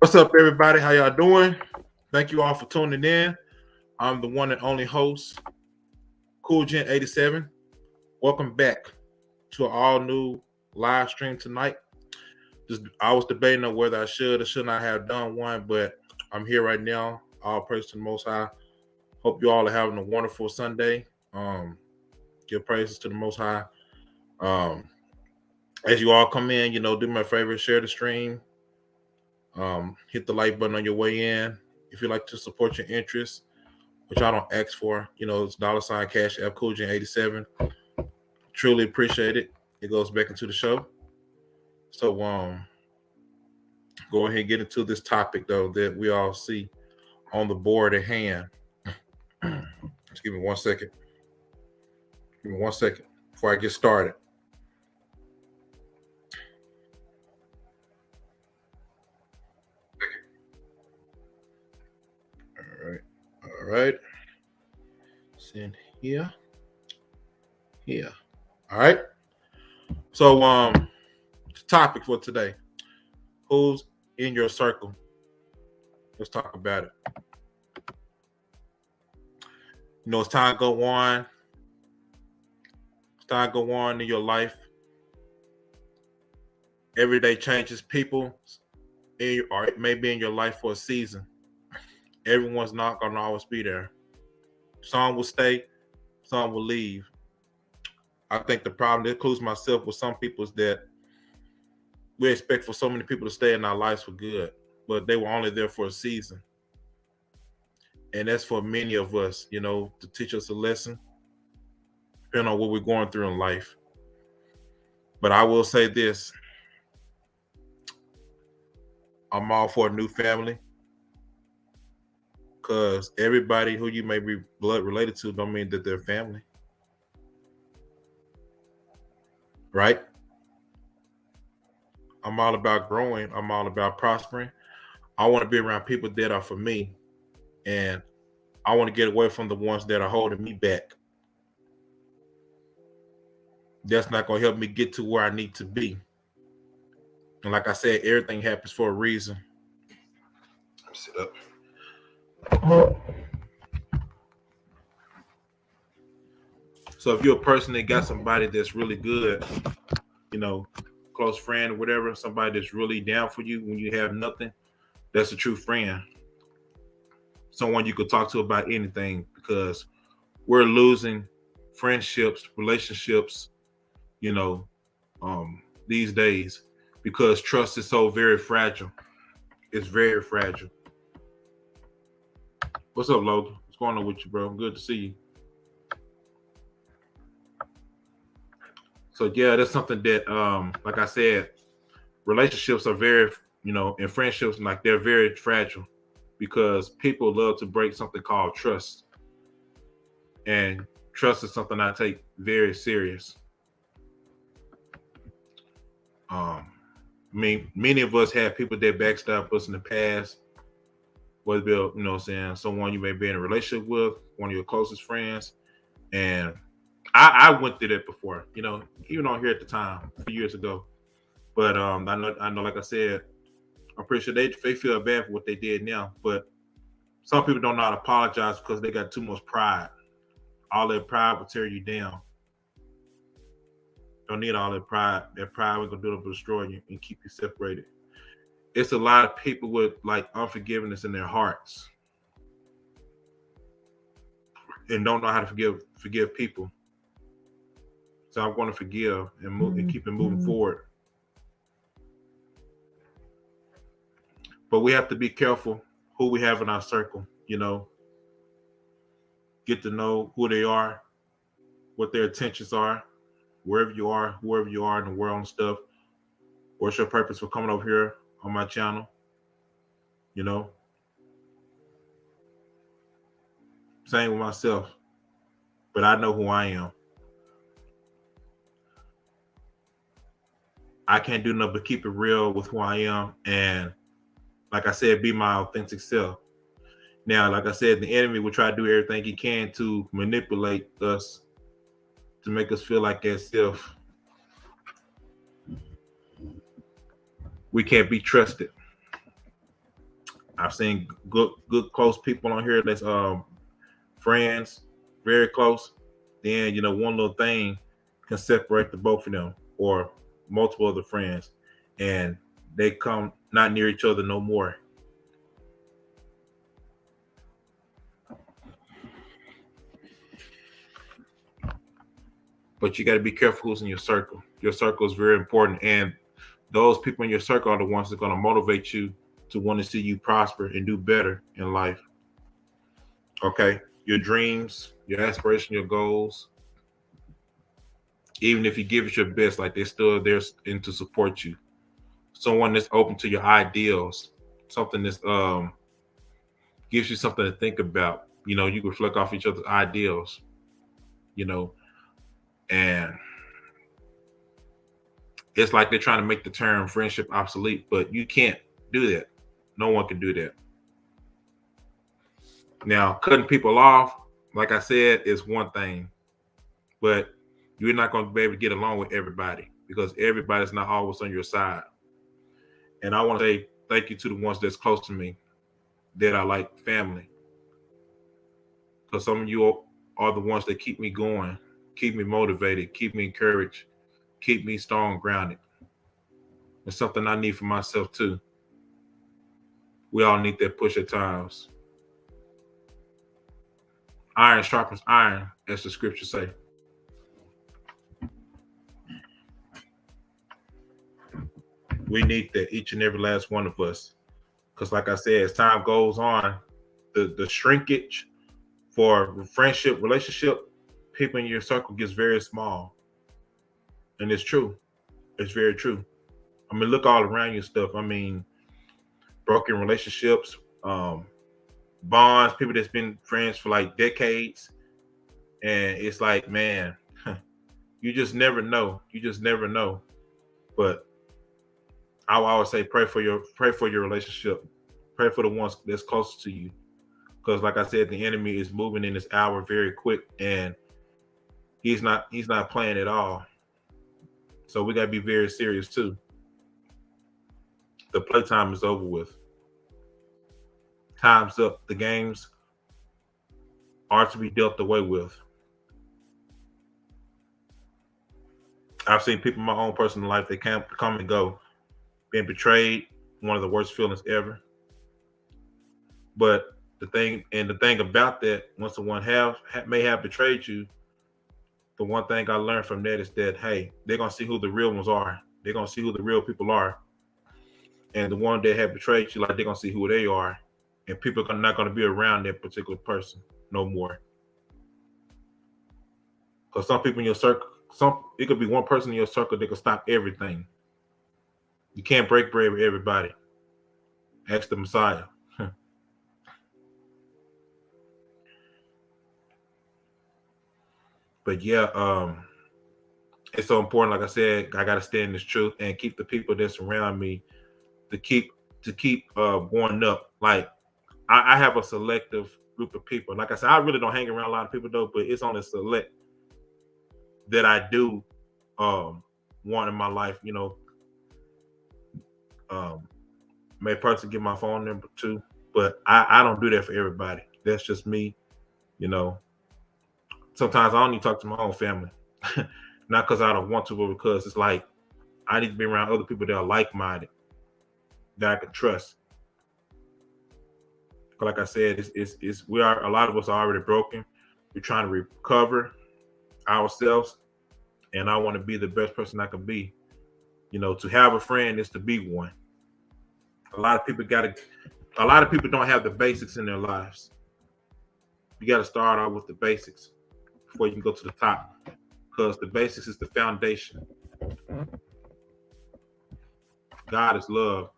What's up, everybody? How y'all doing? Thank you all for tuning in. I'm the one and only host, Cool Gen 87. Welcome back to an all new live stream tonight. I was debating on whether I should or should not have done one, but I'm here right now. All praise to the Most High. Hope you all are having a wonderful Sunday. Give praises to the Most High. Um, as you all come in, do me a favor, share the stream. Hit the like button on your way in. If you like to support your interests, which I don't ask for. It's $ Cash App Cool Gen 87. Truly appreciate it. It goes back into the show. So go ahead and get into this topic though that we all see on the board at hand. Just give me 1 second. Give me 1 second before I get started. All right. It's in here. Here. All right. So the topic for today. Who's in your circle? Let's talk about it. As time go on, in your life, every day changes. People or it may be in your life for a season. Everyone's not gonna always be there. Some will stay, some will leave. I think the problem that includes myself with some people is that we expect for so many people to stay in our lives for good, but they were only there for a season. And that's for many of us, to teach us a lesson, depending on what we're going through in life. But I will say this. I'm all for a new family. Because everybody who you may be blood related to don't mean that they're family. Right? I'm all about growing. I'm all about prospering. I want to be around people that are for me. And I want to get away from the ones that are holding me back. That's not going to help me get to where I need to be. And like I said, everything happens for a reason. Let me sit up. So if you're a person that got somebody that's really good, close friend or whatever, somebody that's really down for you when you have nothing, that's a true friend. Someone you could talk to about anything, because we're losing friendships, relationships, these days, because trust is so very fragile. It's very fragile. What's up, Logan? What's going on with you, bro? Good to see you. So yeah, that's something that, like I said, relationships are very, and friendships, like they're very fragile, because people love to break something called trust. And trust is something I take very serious. I mean, many of us have people that backstab us in the past, whether it be, someone you may be in a relationship with, one of your closest friends. And I went through that before, even on here at the time, a few years ago. But I know, like I said, I'm pretty sure they feel bad for what they did now. But some people don't know how to apologize because they got too much pride. All that pride will tear you down. Don't need all that pride. That pride will gonna do it to destroy you and keep you separated. It's a lot of people with like unforgiveness in their hearts and don't know how to forgive people. So I'm going to forgive and move and keep it moving forward. But we have to be careful who we have in our circle, Get to know who they are, what their intentions are, wherever you are, whoever you are in the world and stuff. What's your purpose for coming over here on my channel? Same with myself. But I know who I am. I can't do nothing but keep it real with who I am, and like I said, be my authentic self. Now, like I said, the enemy will try to do everything he can to manipulate us, to make us feel like as if we can't be trusted. I've seen good close people on here that's friends, very close. Then one little thing can separate the both of them or multiple other friends, and they come not near each other no more. But you got to be careful who's in your circle. Your circle is very important, and those people in your circle are the ones that are going to motivate you to want to see you prosper and do better in life. Okay, your dreams, your aspiration, your goals. Even if you give it your best, like they're still there and to support you. Someone that's open to your ideals, something that's gives you something to think about. You can reflect off each other's ideals. You know, and it's like they're trying to make the term friendship obsolete, but you can't do that. No one can do that. Now, cutting people off, like I said, is one thing, but you're not going to be able to get along with everybody because everybody's not always on your side. And I want to say thank you to the ones that's close to me that are like family, because some of you are the ones that keep me going, keep me motivated, keep me encouraged, keep me strong, grounded. It's something I need for myself too. We all need that push at times. Iron sharpens iron, as the scriptures say. We need that, each and every last one of us. Because like I said, as time goes on, the shrinkage for friendship, relationship, people in your circle gets very small. And it's true. It's very true. I mean, look all around you stuff. I mean, broken relationships, bonds, people that's been friends for like decades. And it's like, man, you just never know. You just never know. But I will always say pray for your relationship. Pray for the ones that's closest to you. Because like I said, the enemy is moving in this hour very quick and he's not playing at all. So we gotta be very serious too. The playtime is over with. Time's up. The games are to be dealt away with. I've seen people in my own personal life, they can't come and go. Being betrayed, one of the worst feelings ever. But the thing about that, once someone may have betrayed you, the one thing I learned from that is that hey, they're gonna see who the real ones are. They're gonna see who the real people are, and the one that have betrayed you, like they're gonna see who they are, and people are not gonna be around that particular person no more. Because some people in your circle, it could be one person in your circle that can stop everything. You can't break bread with everybody. Ask the Messiah. But yeah, it's so important. Like I said, I gotta stand this truth and keep the people that surround me to keep going up. Like I have a selective group of people. Like I said, I really don't hang around a lot of people though, but it's only select that I do want in my life. Um, may person give my phone number too, but I don't do that for everybody. That's just me. You know, sometimes I only talk to my own family, not because I don't want to, but because it's like I need to be around other people that are like minded that I can trust. But like I said, it's we are a lot of us are already broken. We're trying to recover ourselves, and I want to be the best person I can be. To have a friend is to be one. A lot of people got to. A lot of people don't have the basics in their lives. You got to start out with the basics before you can go to the top, because the basics is the foundation. God is love.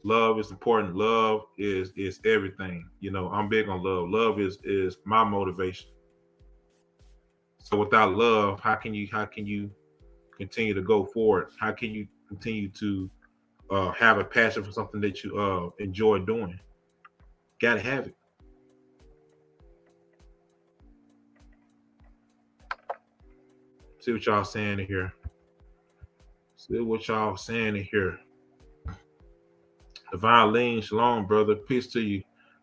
Love is important. Love is everything. I'm big on love. Love is my motivation. So without love, how can you continue to go forward? How can you continue to have a passion for something that you enjoy doing? Gotta have it. See what y'all saying in here. See what y'all saying in here. The violin, shalom, brother. Peace to you.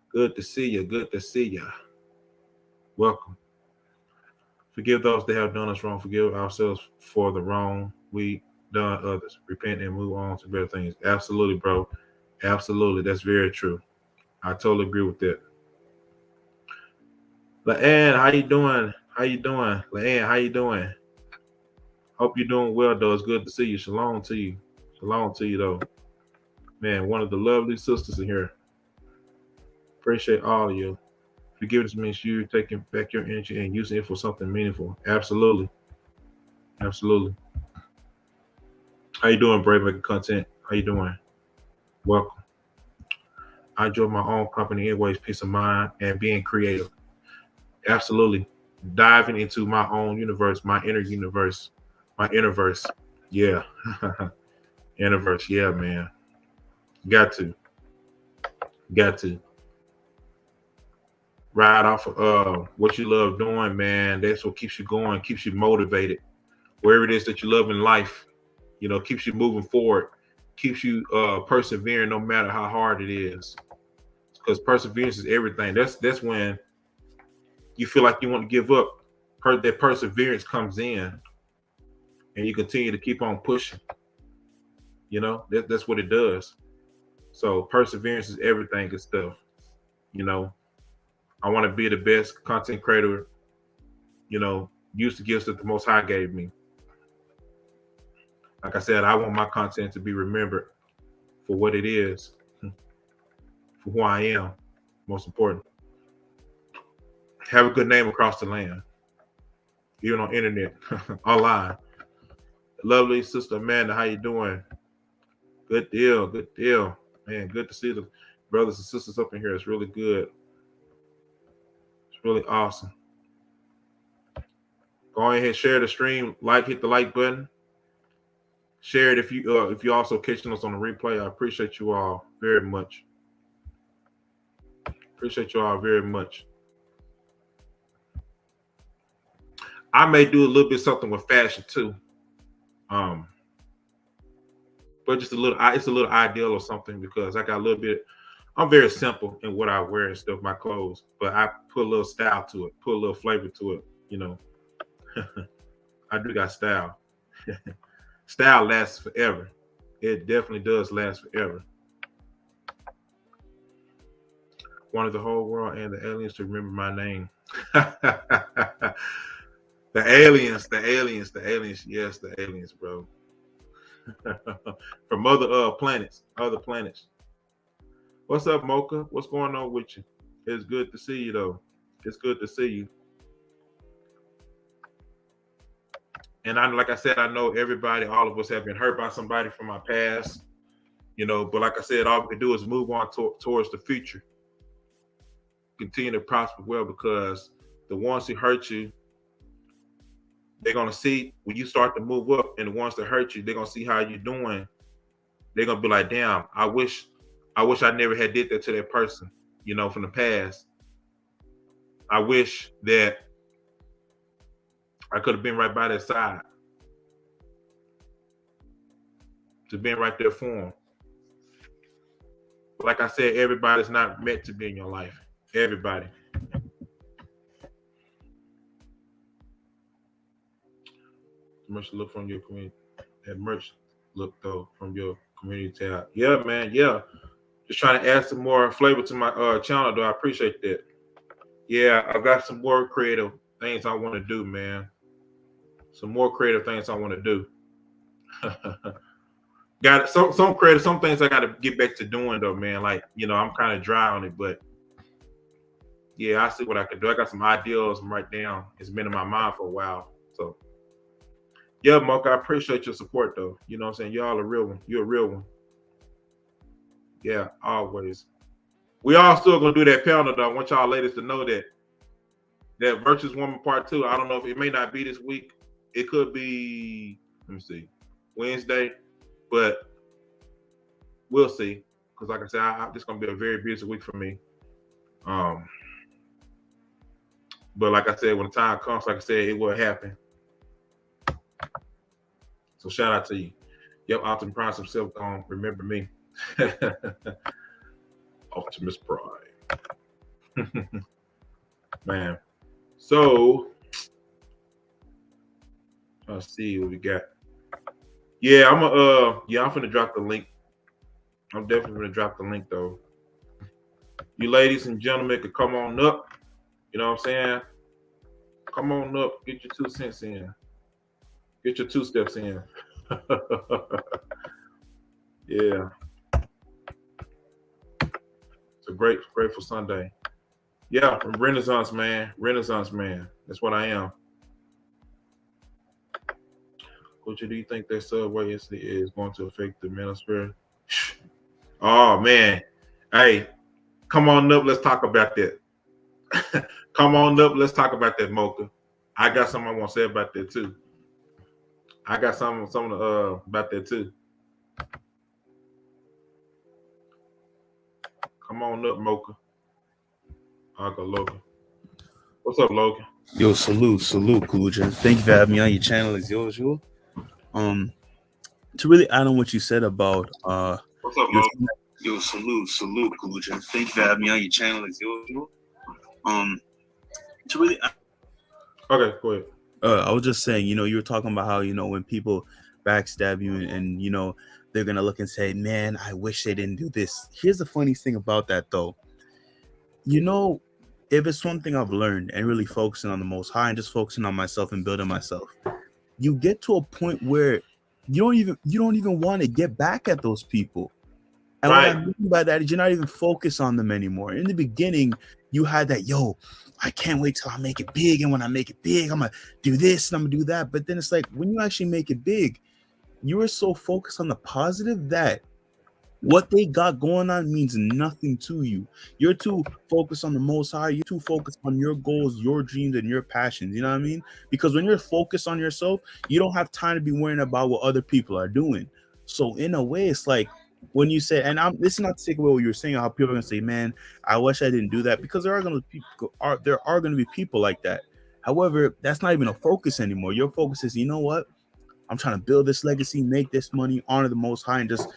Good to see you. Good to see you. Welcome. Forgive those that have done us wrong. Forgive ourselves for the wrong we done others. Repent and move on to better things. Absolutely, bro. Absolutely. That's very true. I totally agree with that. LaAnn, how you doing? How you doing? LaAnn, how you doing? Hope you're doing well, though. It's good to see you. Shalom to you. Shalom to you, though. Man, one of the lovely sisters in here. Appreciate all of you. Forgiveness means you taking back your energy and using it for something meaningful. Absolutely. Absolutely. How you doing, Brave Making Content? How you doing? Welcome. I enjoy my own company anyways, peace of mind and being creative. Absolutely. Diving into my own universe, my inner universe, my innerverse. Yeah. Innerverse. Yeah, man. Got to. Got to. Ride off of what you love doing, man. That's what keeps you going, keeps you motivated. Wherever it is that you love in life, keeps you moving forward, keeps you persevering no matter how hard it is. Because perseverance is everything. That's when you feel like you want to give up. That perseverance comes in and you continue to keep on pushing. That's what it does. So perseverance is everything and stuff. I want to be the best content creator, use the gifts that the Most High gave me. Like I said, I want my content to be remembered for what it is, for who I am, most important. Have a good name across the land, even on internet, online. Lovely sister Amanda, how you doing? Good deal, man. Good to see the brothers and sisters up in here. It's really good. It's really awesome. Go ahead, share the stream, hit the like button. Share it if you also catching us on the replay. I appreciate you all very much. Appreciate you all very much. I may do a little bit something with fashion too. But it's a little ideal or something because I got a little bit. I'm very simple in what I wear and stuff, my clothes, but I put a little style to it, put a little flavor to it. I do got style. Style lasts forever. It definitely does last forever. Wanted the whole world and the aliens to remember my name. The aliens. Yes, the aliens, bro. From other planets. What's up, Mocha? What's going on with you? It's good to see you, though. It's good to see you. And like I said, I know everybody, all of us have been hurt by somebody from our past, but like I said, all we can do is move on towards the future. Continue to prosper well because the ones who hurt you, they're going to see when you start to move up, and the ones that hurt you, they're going to see how you're doing. They're going to be like, damn, I wish I never had did that to that person, from the past. I wish that I could have been right by their side. To being right there for them. But like I said, everybody's not meant to be in your life. Everybody. Merch look from your community. That merch look though from your community tab. Yeah, man. Yeah. Just trying to add some more flavor to my channel though. I appreciate that. Yeah, I've got some more creative things I want to do, man. Some more creative things I want to do. Got some creative, some things I got to get back to doing though, man. Like, I'm kind of dry on it, but yeah, I see what I can do. I got some ideas right down. It's been in my mind for a while. So yeah, Mocha, I appreciate your support though. You know what I'm saying? Y'all a real one. You're a real one. Yeah, always. We all still gonna do that panel though. I want y'all ladies to know that Virtuous Woman Part 2. I don't know if it may not be this week. It could be, let me see, Wednesday, but we'll see. Because like I said, this is gonna be a very busy week for me. But like I said, when the time comes, like I said, it will happen. So shout out to you. Yep, Optimus Prime himself gonna remember me. Optimus Prime. Man. So let's see what we got. Yeah, I'm finna drop the link. I'm definitely gonna drop the link though. You ladies and gentlemen could come on up. You know what I'm saying? Come on up, get your 2 cents in. Get your 2 steps in. Yeah. It's a grateful Sunday. Yeah, Renaissance man. Renaissance man. That's what I am. Coach, do you think that Subway is going to affect the manosphere? Oh man. Hey, come on up, let's talk about that. Come on up, let's talk about that, Mocha. I got something I want to say about that too. I got something about that too. Come on up, Mocha. I'll go Logan. What's up, Logan? Yo, salute, Cool Jen. Thank you for having me on your channel as usual. To really add on what you said about What's up, Logan? Yo, salute, Cool Jen. Thank you for having me on your channel as usual. To really Okay, go ahead. I was just saying, you were talking about how, when people backstab you and they're going to look and say, man, I wish they didn't do this. Here's the funniest thing about that, though. If it's one thing I've learned and really focusing on the Most High and just focusing on myself and building myself, you get to a point where you don't even want to get back at those people. And right. What I mean by that is you're not even focused on them anymore. In the beginning, you had that, I can't wait till I make it big. And when I make it big, I'm going to do this and I'm going to do that. But then it's like when you actually make it big, you are so focused on the positive that what they got going on means nothing to you. You're too focused on the Most High. You're too focused on your goals, your dreams, and your passions. You know what I mean? Because when you're focused on yourself, you don't have time to be worrying about what other people are doing. So in a way, it's like when you say, and this is not to take away what you were saying, how people are gonna say, "Man, I wish I didn't do that," because there are gonna be people like that. However, that's not even a focus anymore. Your focus is, you know what? I'm trying to build this legacy, make this money, honor the Most High, and just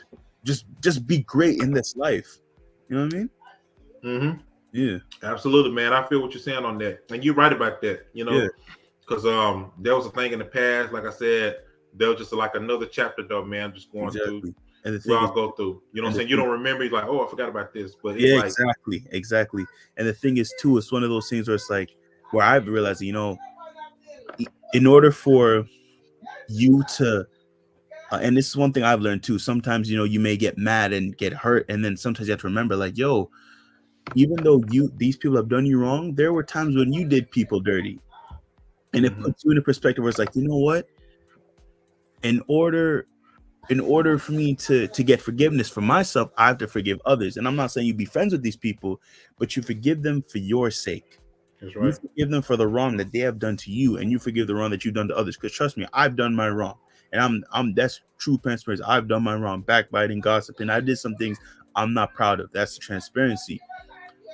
be great in this life. You know what I mean? Mm-hmm. Yeah. Absolutely, man. I feel what you're saying on that. And you're right about that, because there was a thing in the past, like I said, there was just like another chapter though, man, just going through. And we all go through. You know what I'm saying? You don't remember, you're like, oh, I forgot about this. But it's like exactly. And the thing is too, it's one of those things where it's like where I've realized, in order for you to and this is one thing I've learned too. Sometimes, you may get mad and get hurt. And then sometimes you have to remember, like, even though these people have done you wrong, there were times when you did people dirty. And it puts you in a perspective where it's like, you know what? In order for me to get forgiveness for myself, I have to forgive others. And I'm not saying you be friends with these people, but you forgive them for your sake. That's right. You forgive them for the wrong that they have done to you, and you forgive the wrong that you've done to others. Because trust me, I've done my wrong. And I'm that's true transparency. I've done my wrong, backbiting, gossiping. I did some things I'm not proud of. That's the transparency.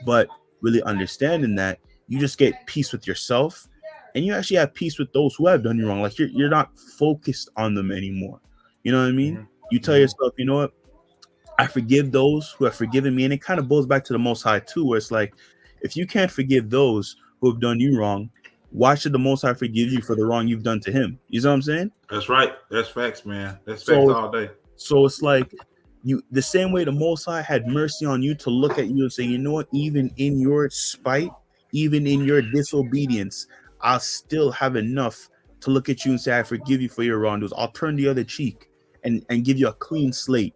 But really understanding that you just get peace with yourself, and you actually have peace with those who have done you wrong. Like you're not focused on them anymore. You know what I mean? Mm-hmm. You tell yourself, you know what? I forgive those who have forgiven me. And it kind of goes back to the Most High too, where it's like, if you can't forgive those who have done you wrong, why should the Most High forgive you for the wrong you've done to him? You know what I'm saying? That's right. That's facts, man. That's facts all day. So it's like the same way the Most High had mercy on you to look at you and say, you know what? Even in your spite, even in your disobedience, I'll still have enough to look at you and say, I forgive you for your wrongdoings. I'll turn the other cheek and give you a clean slate.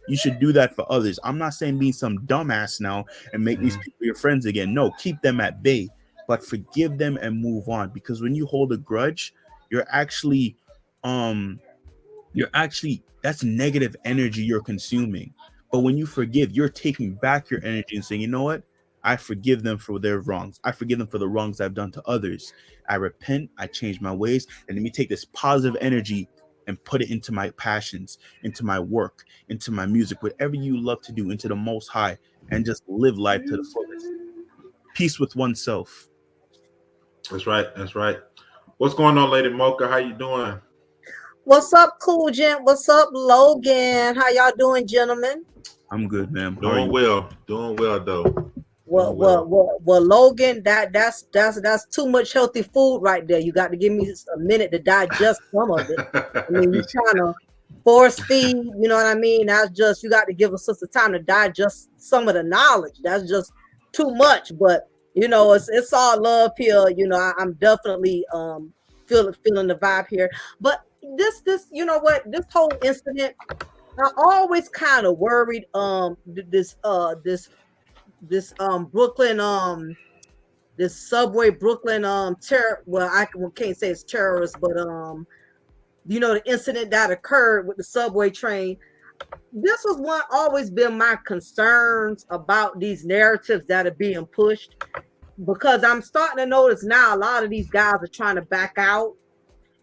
You should do that for others. I'm not saying be some dumbass now and make these people your friends again. No, keep them at bay, but forgive them and move on. Because when you hold a grudge, you're actually that's negative energy you're consuming. But when you forgive, you're taking back your energy and saying, you know what? I forgive them for their wrongs. I forgive them for the wrongs I've done to others. I repent. I change my ways. And let me take this positive energy and put it into my passions, into my work, into my music, whatever you love to do, into the Most High, and just live life to the fullest. Peace with oneself. That's right. That's right. What's going on, Lady Mocha? How you doing? What's up, Cool Gent? What's up, Logan? How y'all doing, gentlemen? I'm good, man. How are Doing you? well. Doing well though. Well, Logan, that's too much healthy food right there. You got to give me a minute to digest some of it. I mean, you trying to force feed, you know what I mean? That's just, you got to give a sister time to digest some of the knowledge. That's just too much. But you know, it's all love here. You know, I'm definitely feeling the vibe here. But this you know what, this whole incident, I always kind of worried this Brooklyn this subway Brooklyn terror, well, can't say it's terrorist, but you know, the incident that occurred with the subway train. This was one always been my concerns about these narratives that are being pushed, because I'm starting to notice now a lot of these guys are trying to back out.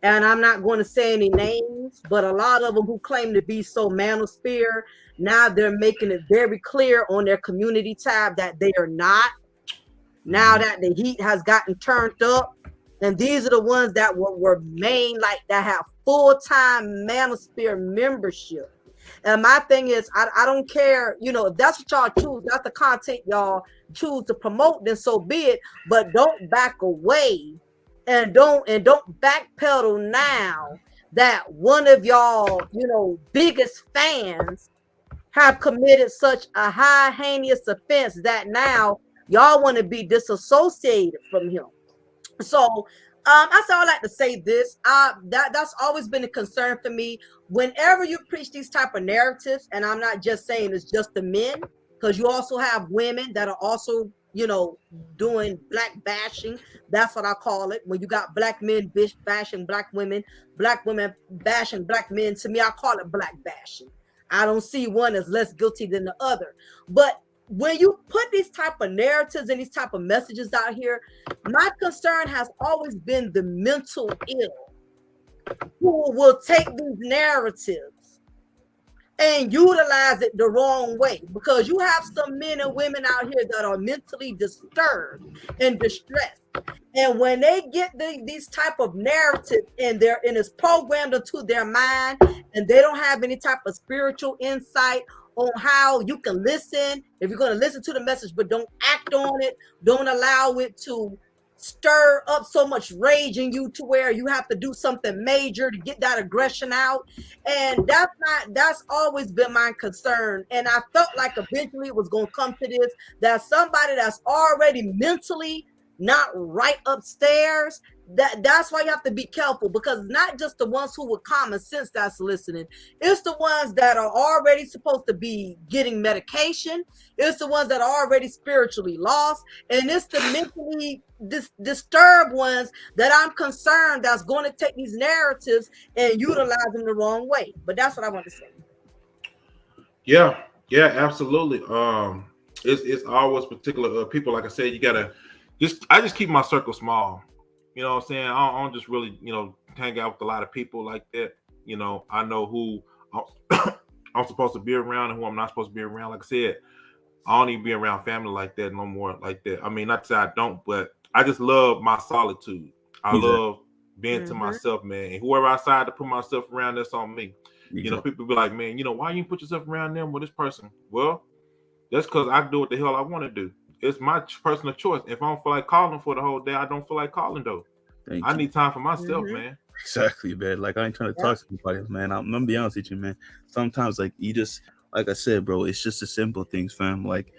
And I'm not going to say any names, but a lot of them who claim to be so manosphere, now they're making it very clear on their community tab that they are not. Now that the heat has gotten turned up, and these are the ones that were main, like that have full-time manosphere membership. And my thing is, I don't care, you know, if that's what y'all choose, that's the content y'all choose to promote, then so be it. But don't back away, and don't backpedal now that one of y'all, you know, biggest fans have committed such a high heinous offense that now y'all want to be disassociated from him. So I said I like to say this. That's always been a concern for me. Whenever you preach these type of narratives, and I'm not just saying it's just the men, because you also have women that are also, you know, doing black bashing. That's what I call it. When you got black men bashing black women bashing black men, to me, I call it black bashing. I don't see one as less guilty than the other. But when you put these type of narratives and these type of messages out here, my concern has always been the mental ill who will take these narratives and utilize it the wrong way, because you have some men and women out here that are mentally disturbed and distressed, and when they get these type of narratives and it's programmed into their mind, and they don't have any type of spiritual insight on how you can listen, if you're going to listen to the message but don't act on it, don't allow it to stir up so much rage in you to where you have to do something major to get that aggression out. And that's always been my concern. And I felt like eventually it was going to come to this, that somebody that's already mentally not right upstairs, that's why you have to be careful, because it's not just the ones who with common sense that's listening. It's the ones that are already supposed to be getting medication. It's the ones that are already spiritually lost, and it's the mentally disturbed ones that I'm concerned that's going to take these narratives and utilize them the wrong way. But that's what I want to say. Yeah, absolutely. It's always particular people. Like I said, you gotta I just keep my circle small. You know what I'm saying? I don't just really, you know, hang out with a lot of people like that. You know, I know who I'm supposed to be around and who I'm not supposed to be around. Like I said, I don't even be around family like that no more. Like that. I mean, not to say I don't, but I just love my solitude. I love being to myself, man. And whoever I decide to put myself around, that's on me. You know, people be like, man, you know, why you put yourself around them with this person? Well, that's because I do what the hell I want to do. It's my personal choice. If I don't feel like calling for the whole day, I don't feel like calling though. I need time for myself, man. Exactly, man. Like, I ain't trying to talk to anybody, man. I'm gonna be honest with you, man. Sometimes, like, you just, like I said, bro, it's just the simple things, fam. Like,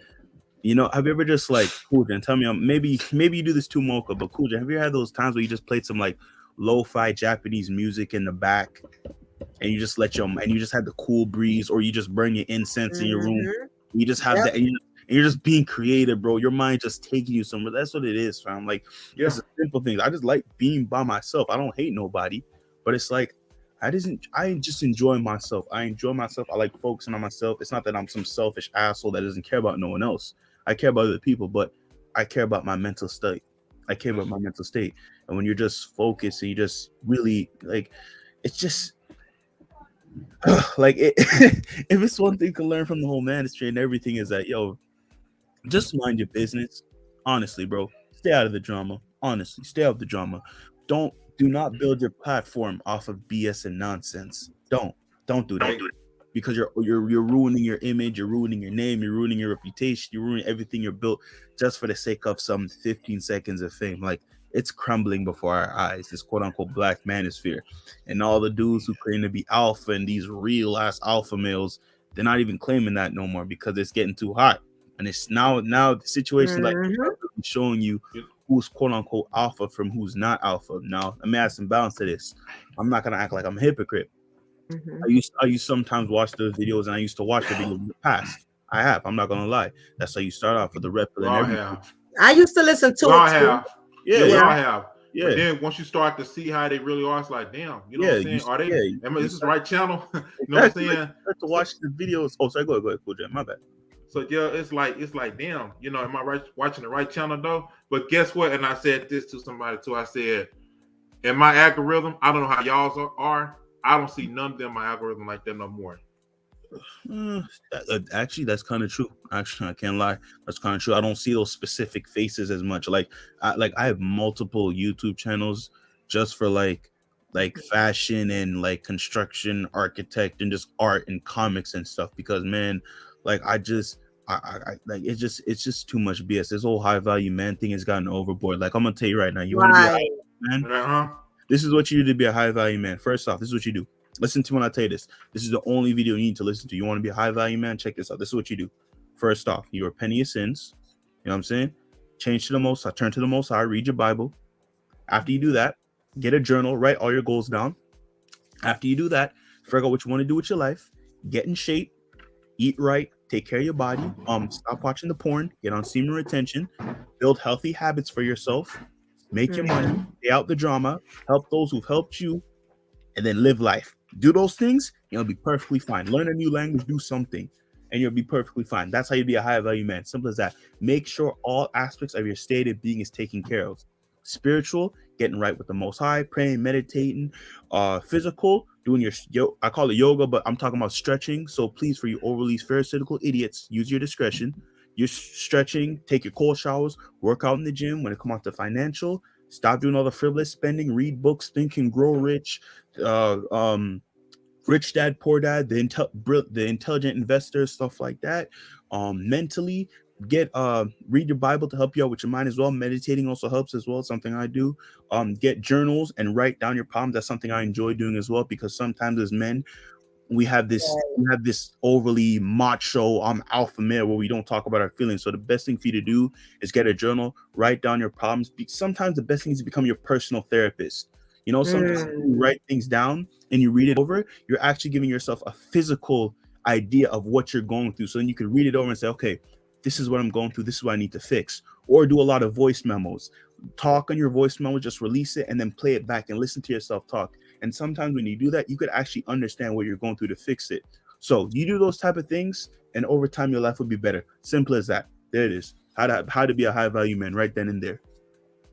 you know, have you ever just like, Cool Jen, tell me, maybe you do this too, Mocha, but Cool Jen, have you had those times where you just played some like lo-fi Japanese music in the back, and you just and you just had the cool breeze, or you just burn your incense in your room, you just have that, and you're just being creative, bro. Your mind just taking you somewhere. That's what it is, fam. Like, it's a simple thing. I just like being by myself. I don't hate nobody, but it's like I just enjoy myself. I enjoy myself. I like focusing on myself. It's not that I'm some selfish asshole that doesn't care about no one else. I care about other people, but I care about my mental state. I care about my mental state. And when you're just focused and you just really like, it's just like if it's one thing to learn from the whole ministry and everything, is that, yo, just mind your business. Honestly, bro. Stay out of the drama. Honestly, stay out of the drama. Don't do not build your platform off of BS and nonsense. Don't do that, because you're ruining your image, you're ruining your name, you're ruining your reputation, you're ruining everything you're built just for the sake of some 15 seconds of fame. Like, it's crumbling before our eyes, this quote unquote black manosphere, and all the dudes who claim to be alpha and these real ass alpha males, they're not even claiming that no more because it's getting too hot. And it's now the situations like showing you who's quote unquote alpha from who's not alpha. Now, let me add some balance to this. I'm not gonna act like I'm a hypocrite. I used to sometimes watch the videos, and I used to watch the videos in the past. I have. I'm not gonna lie. That's how you start off with the rep. I used to listen to Y'all it too. have. Yeah, Y'all have. Yeah. But then once you start to see how they really are, it's like, damn, you know what I'm saying? Are they? I mean, this is the right channel. You know what I'm saying? To watch the videos. Oh, sorry, go ahead, Cool J. My bad. So yeah, it's like, damn, you know, am I right watching the right channel though? But guess what? And I said this to somebody too. I said, in my algorithm, I don't know how y'all's are. I don't see none of them in my algorithm like that no more. Actually, that's kind of true. Actually, I can't lie. That's kind of true. I don't see those specific faces as much. Like I have multiple YouTube channels just for like fashion and like construction, architect, and just art and comics and stuff. Because man, like I like it's just too much BS. This whole high value man thing has gotten overboard. Like I'm gonna tell you right now, you want to be a high man. This is what you do to be a high value man. First off, this is what you do. Listen to when I tell you this. This is the only video you need to listen to. You want to be a high value man? Check this out. This is what you do. First off, you repent of your sins. You know what I'm saying? Change to the Most High. Turn to the Most High. Read your Bible. After you do that, get a journal. Write all your goals down. After you do that, figure out what you want to do with your life. Get in shape. Eat right. Take care of your body. Stop watching the porn. Get on semen retention. Build healthy habits for yourself. Make your money. Stay out the drama. Help those who've helped you. And then live life. Do those things, you'll be perfectly fine. Learn a new language, do something, and you'll be perfectly fine. That's how you be a high value man. Simple as that. Make sure all aspects of your state of being is taken care of. Spiritual, getting right with the Most High, praying, meditating. Physical, doing your I call it yoga, but I'm talking about stretching. So please, for you overly pharisaical idiots, use your discretion. You're stretching, take your cold showers, work out in the gym. When it comes out to financial, stop doing all the frivolous spending. Read books, Think and Grow Rich. Rich Dad, Poor Dad, the Intelligent Investor, stuff like that. Mentally, read your Bible to help you out with your mind as well. Meditating also helps as well. Something I do. Get journals and write down your problems. That's something I enjoy doing as well, because sometimes as men, we have this overly macho alpha male where we don't talk about our feelings. So the best thing for you to do is get a journal, write down your problems. Sometimes the best thing is to become your personal therapist. You know, sometimes you write things down and you read it over, you're actually giving yourself a physical idea of what you're going through. So then you can read it over and say, okay, this is what I'm going through. This is what I need to fix. Or do a lot of voice memos. Talk on your voice memo, just release it and then play it back and listen to yourself talk. And sometimes when you do that, you could actually understand what you're going through to fix it. So you do those type of things, and over time, your life will be better. Simple as that. There it is. How to be a high value man right then and there.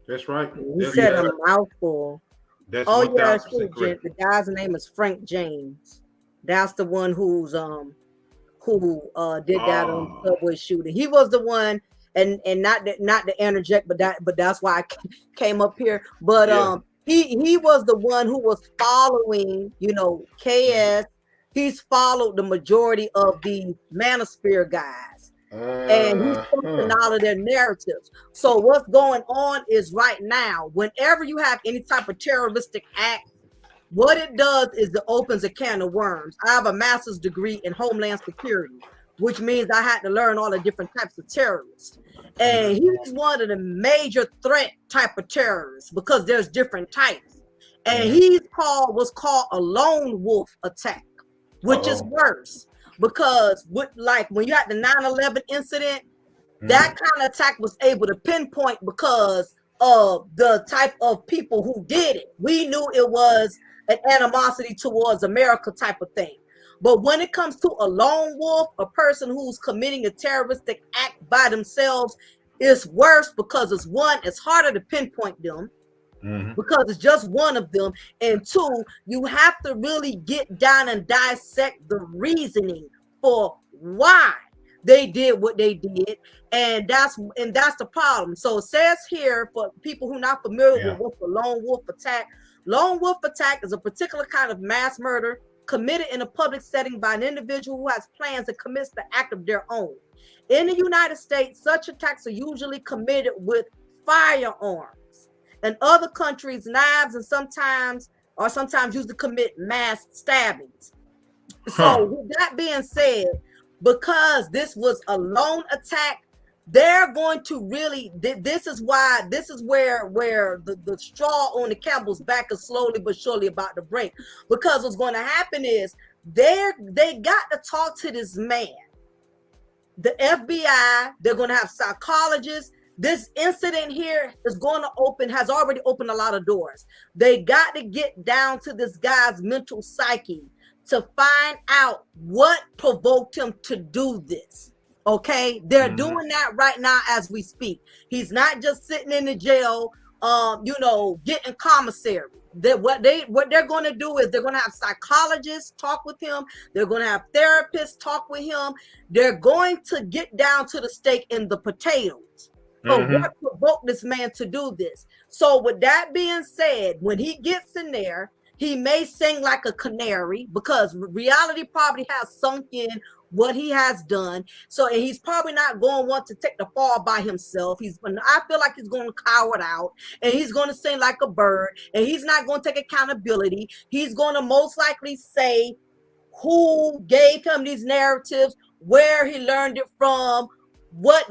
That's right. You said a mouthful. That's the guy's name is Frank James. That's the one who did that on Subway shooting. He was the one, and not to interject, but that's why I came up here. But he was the one who was following, KS. He's followed the majority of the Manosphere guys. And he's pushing all of their narratives. So what's going on is right now, whenever you have any type of terroristic act, what it does is it opens a can of worms. I have a master's degree in Homeland Security, which means I had to learn all the different types of terrorists. And he's one of the major threat type of terrorists because there's different types. And what's called a lone wolf attack, which is worse. Because when you had the 9/11 incident, that kind of attack was able to pinpoint because of the type of people who did it. We knew it was an animosity towards America type of thing. But when it comes to a lone wolf, a person who's committing a terroristic act by themselves, it's worse because it's harder to pinpoint them. Because it's just one of them, and two, you have to really get down and dissect the reasoning for why they did what they did, and that's the problem. So it says here, for people who are not familiar with what the lone wolf attack, Lone wolf attack is a particular kind of mass murder committed in a public setting by an individual who has plans and commits the act of their own. In the United States, such attacks are usually committed with firearms. In other countries, knives and sometimes used to commit mass stabbings. So with that being said, because this was a lone attack, they're going to really, this is where the straw on the camel's back is slowly but surely about to break. Because what's going to happen is they got to talk to this man. The FBI, they're going to have psychologists. This incident here has already opened a lot of doors. They got to get down to this guy's mental psyche to find out what provoked him to do this. Okay, they're doing that right now as we speak. He's not just sitting in the jail, getting commissary. What they're going to do is they're going to have psychologists talk with him. They're going to have therapists talk with him. They're going to get down to the steak and the potatoes. So what provoked this man to do this? So with that being said, when he gets in there, he may sing like a canary because reality probably has sunk in what he has done. So and he's probably not going to want to take the fall by himself. I feel like he's going to cower it out and he's going to sing like a bird and he's not going to take accountability. He's going to most likely say who gave him these narratives, where he learned it from, what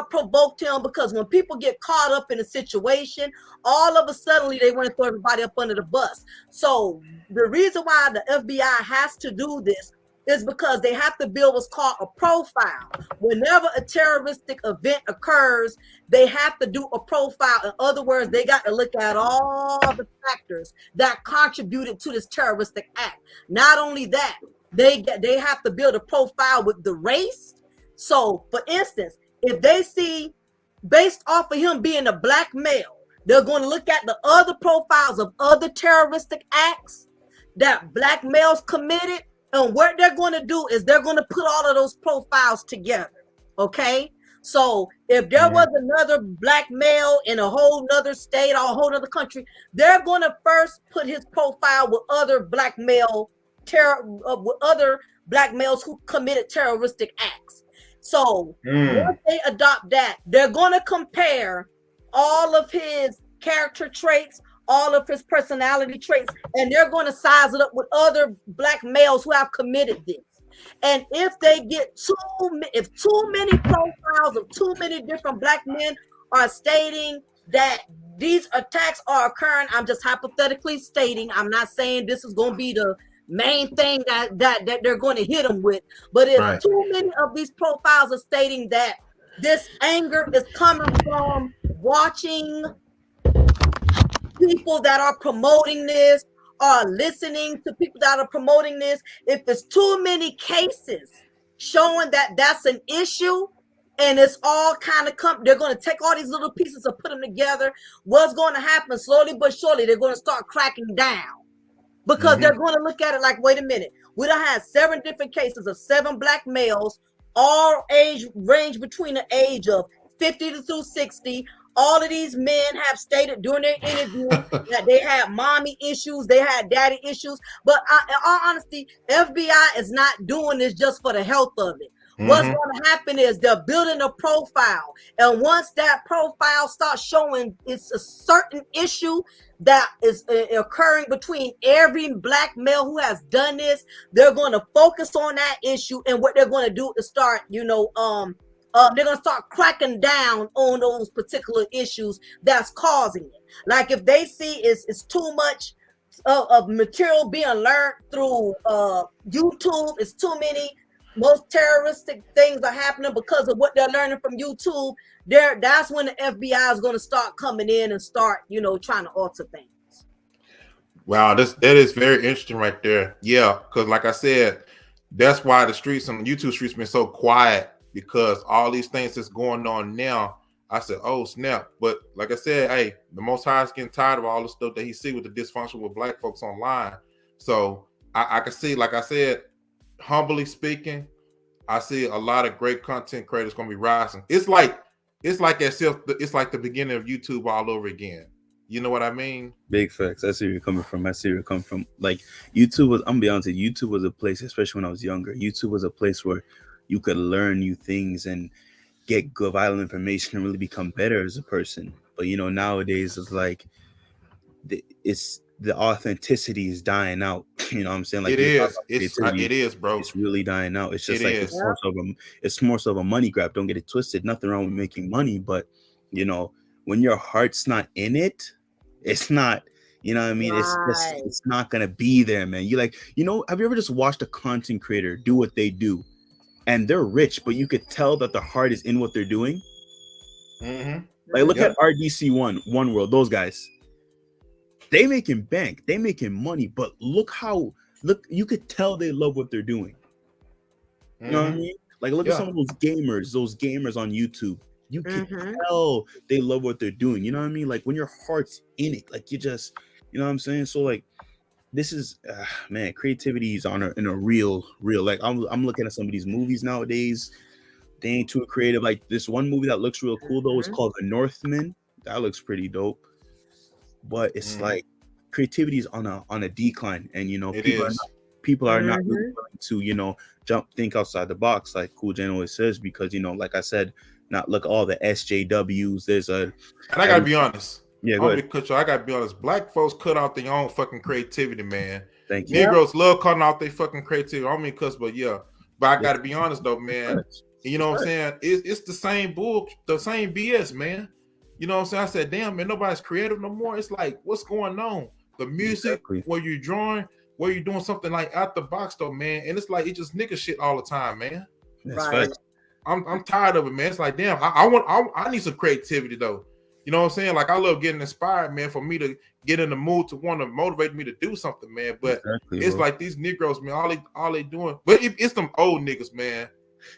provoked him, because when people get caught up in a situation, all of a sudden they want to throw everybody up under the bus. So the reason why the FBI has to do this is because they have to build what's called a profile. Whenever a terroristic event occurs, they have to do a profile. In other words, they got to look at all the factors that contributed to this terroristic act. Not only that, they have to build a profile with the race. So, for instance, if they see, based off of him being a black male, they're going to look at the other profiles of other terroristic acts that black males committed. And what they're going to do is they're going to put all of those profiles together. Okay. So if there was another black male in a whole nother state or a whole other country, they're going to first put his profile with other black males who committed terroristic acts. So once they adopt that, they're going to compare all of his character traits, all of his personality traits, and they're going to size it up with other black males who have committed this. And if they get too many profiles of too many different black men are stating that these attacks are occurring, I'm just hypothetically stating, I'm not saying this is going to be the main thing that they're going to hit them with, but if too many of these profiles are stating that this anger is coming from watching people that are promoting this or listening to people that are promoting this, if it's too many cases showing that that's an issue and it's all kind of they're going to take all these little pieces and put them together, what's going to happen slowly but surely, they're going to start cracking down. Because they're going to look at it like, wait a minute, we done had 7 different cases of 7 black males, all age range between the age of 50 to 60. All of these men have stated during their interview that they had mommy issues, they had daddy issues. But in all honesty, FBI is not doing this just for the health of it. What's going to happen is they're building a profile. And once that profile starts showing it's a certain issue that is occurring between every black male who has done this, they're going to focus on that issue. And what they're going to do is start, they're going to start cracking down on those particular issues that's causing it. Like if they see it's too much of material being learned through YouTube, it's too many. Most terroristic things are happening because of what they're learning from YouTube. That's when the FBI is going to start coming in and start, trying to alter things. Wow, that is very interesting right there. Yeah, because like I said, that's why the streets and YouTube streets been so quiet, because all these things that's going on now. I said, oh snap! But like I said, hey, the Most High is getting tired of all the stuff that he see with the dysfunction with black folks online. So I can see, like I said, humbly speaking, I see a lot of great content creators going to be rising. It's like the beginning of YouTube all over again. You know what I mean? Big facts. I see where you're coming from. I see where you're coming from. Like YouTube was, I'm gonna be honest with you, YouTube was a place, especially when I was younger. YouTube was a place where you could learn new things and get good vital information and really become better as a person. But nowadays it's like it's the authenticity is dying out. You know what I'm saying? Like It we talk is. about It creativity, is, bro. it's really dying out. It's just It like is. it's more so of a money grab. Don't get it twisted. Nothing wrong with making money, but when your heart's not in it, it's not. You know what I mean? Right. It's not gonna be there, man. You have you ever just watched a content creator do what they do, and they're rich, but you could tell that the heart is in what they're doing. Mm-hmm. Like look Yep. at RDC One World. Those guys, they making bank, they making money, but look, you could tell they love what they're doing. You know what I mean? Like look at some of those gamers on YouTube. You can tell they love what they're doing. You know what I mean? Like when your heart's in it, like you just, you know what I'm saying? So like, this is, man, creativity is in a real. Like I'm looking at some of these movies nowadays. They ain't too creative. Like this one movie that looks real cool though is called The Northman. That looks pretty dope. But it's like creativity is on a decline, and people are not really willing to think outside the box, like Cool Jen always says, because like I said, not look all the SJWs. And I gotta be honest. Yeah, go ahead. I gotta be honest. Black folks cut out their own fucking creativity, man. Thank you. Negroes love cutting out their fucking creativity. I don't mean cuss, but yeah. But I gotta be honest though, man. You know what I'm saying? It's the same the same BS, man. You know what I'm saying? I said, damn, man, nobody's creative no more. It's like, what's going on? The music, where you're drawing, where you're doing something like out the box though, man. And it's like, it's just nigga shit all the time, man. That's right. I'm tired of it, man. It's like, damn, I need some creativity though. You know what I'm saying? Like, I love getting inspired, man, for me to get in the mood to want to motivate me to do something, man. But it's like these Negroes, man, all they doing, but it's them old niggas, man.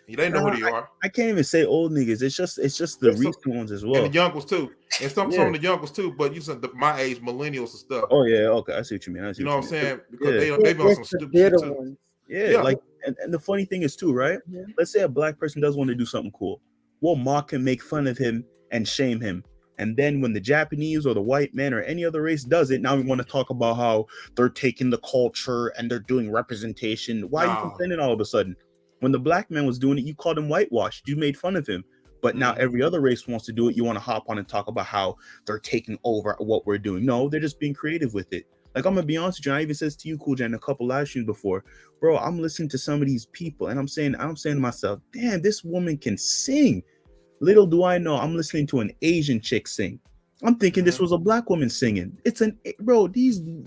They know who they are. I can't even say old niggas. It's just the recent ones as well, and the young ones too, and some of the young ones too. But you said my age, millennials and stuff. Oh yeah, okay, I see what you mean. You know what I'm saying? Because they be on some stupid shit too. Yeah, like, and the funny thing is too, right? Yeah. Let's say a black person does want to do something cool. We'll mock him, make fun of him, and shame him. And then when the Japanese or the white man or any other race does it, now we want to talk about how they're taking the culture and they're doing representation. Why are you complaining all of a sudden? When the black man was doing it, you called him whitewashed. You made fun of him. But now every other race wants to do it. You want to hop on and talk about how they're taking over what we're doing. No, they're just being creative with it. Like, I'm going to be honest with you. I even says to you, Cool Jen, a couple live streams before, bro, I'm listening to some of these people and I'm saying to myself, damn, this woman can sing. Little do I know, I'm listening to an Asian chick sing. I'm thinking this was a black woman singing. These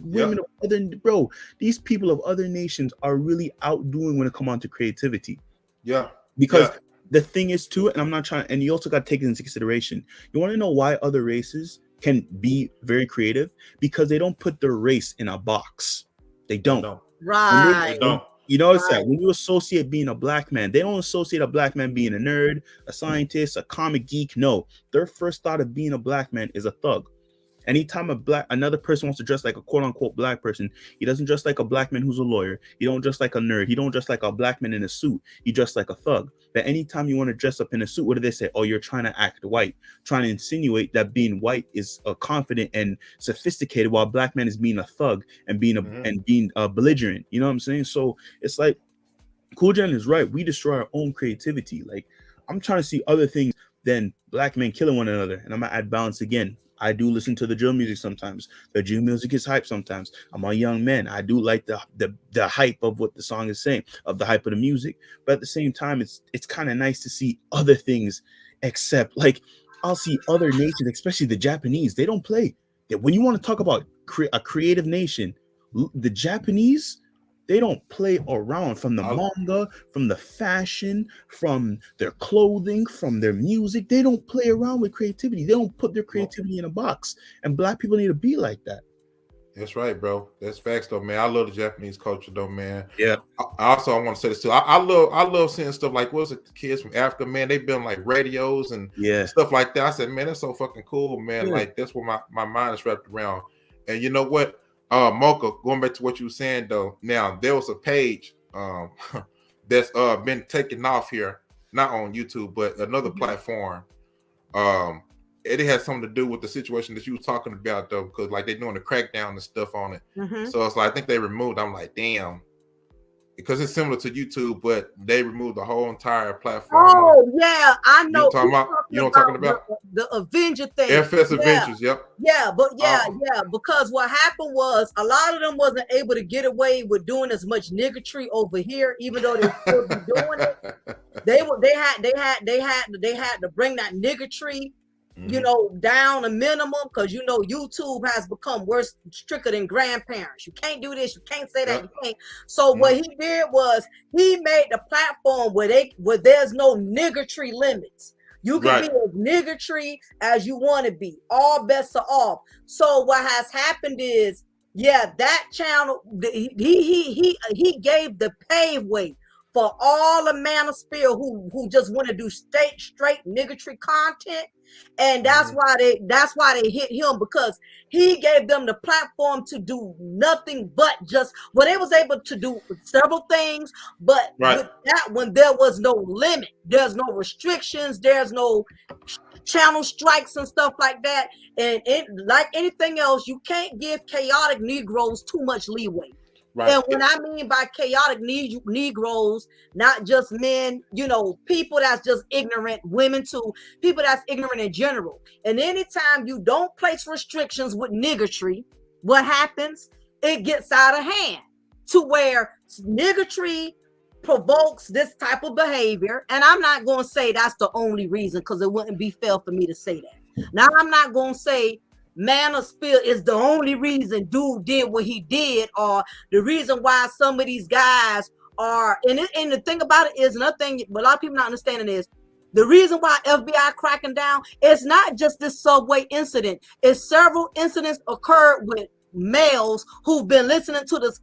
women of these people of other nations are really outdoing when it comes on to creativity. Yeah. Because the thing is too, and I'm not trying, and you also got to take this into consideration. You want to know why other races can be very creative? Because they don't put their race in a box. They don't. Right. They don't. You know, it's like when you associate being a black man, they don't associate a black man being a nerd, a scientist, a comic geek. No, their first thought of being a black man is a thug. Anytime another person wants to dress like a quote unquote black person, he doesn't dress like a black man who's a lawyer. He don't dress like a nerd. He don't dress like a black man in a suit. He dressed like a thug. But anytime you want to dress up in a suit, what do they say? Oh, you're trying to act white, trying to insinuate that being white is confident and sophisticated, while black man is being a thug and being a belligerent. You know what I'm saying? So it's like Cool Jen is right. We destroy our own creativity. Like, I'm trying to see other things than black men killing one another, and I'm gonna add balance again. I do listen to the drill music sometimes. The drill music is hype sometimes. I'm a young man. I do like the hype of what the song is saying, of the hype of the music. But at the same time, it's kind of nice to see other things, except like I'll see other nations, especially the Japanese. They don't play. When you want to talk about a creative nation, the Japanese, they don't play around, from the manga, from the fashion, from their clothing, from their music. They don't play around with creativity. They don't put their creativity in a box. And black people need to be like that. That's right, bro. That's facts, though, man. I love the Japanese culture, though, man. Yeah. I want to say this too. I love seeing stuff like, what's it, the kids from Africa, man? They've been like radios and stuff like that. I said, man, that's so fucking cool, man. Yeah. Like, that's what my mind is wrapped around. And you know what? Mocha, going back to what you were saying though, now there was a page that's been taken off here, not on YouTube, but another platform. it had something to do with the situation that you was talking about though, because like they're doing the crackdown and stuff on it. So it's like I think they removed. I'm like, damn, because it's similar to YouTube, but they removed the whole entire platform. Oh yeah, I know. You know what I'm talking about? The Avenger thing. FS Avengers, yep. Yeah, but because what happened was a lot of them wasn't able to get away with doing as much niggatry over here, even though they still be doing it. They had to bring that niggatry, you know, down a minimum, because you know YouTube has become worse, stricter than grandparents. You can't do this, you can't say that, you can't. So what he did was he made the platform where there's no niggatry limits. You can be as niggatry as you want to be. All bets are off. So what has happened is, that channel, he gave the paveway for all the manosphere who just want to do straight niggatry content. And that's why they hit him, because he gave them the platform to do nothing but just they was able to do several things, but with that one there was no limit, there's no restrictions, there's no channel strikes and stuff like that. And it, like anything else, you can't give chaotic Negroes too much leeway. And when I mean by chaotic Negroes, not just men, you know, people that's just ignorant, women too, people that's ignorant in general. And anytime you don't place restrictions with niggatry, what happens? It gets out of hand to where niggatry provokes this type of behavior. And I'm not going to say that's the only reason, because it wouldn't be fair for me to say that. Now, I'm not going to say Manosphere is the only reason dude did what he did, or the reason why some of these guys are. And the thing about it is, another thing a lot of people not understanding is the reason why FBI cracking down. It's not just this subway incident. It's several incidents occurred with males who've been listening to this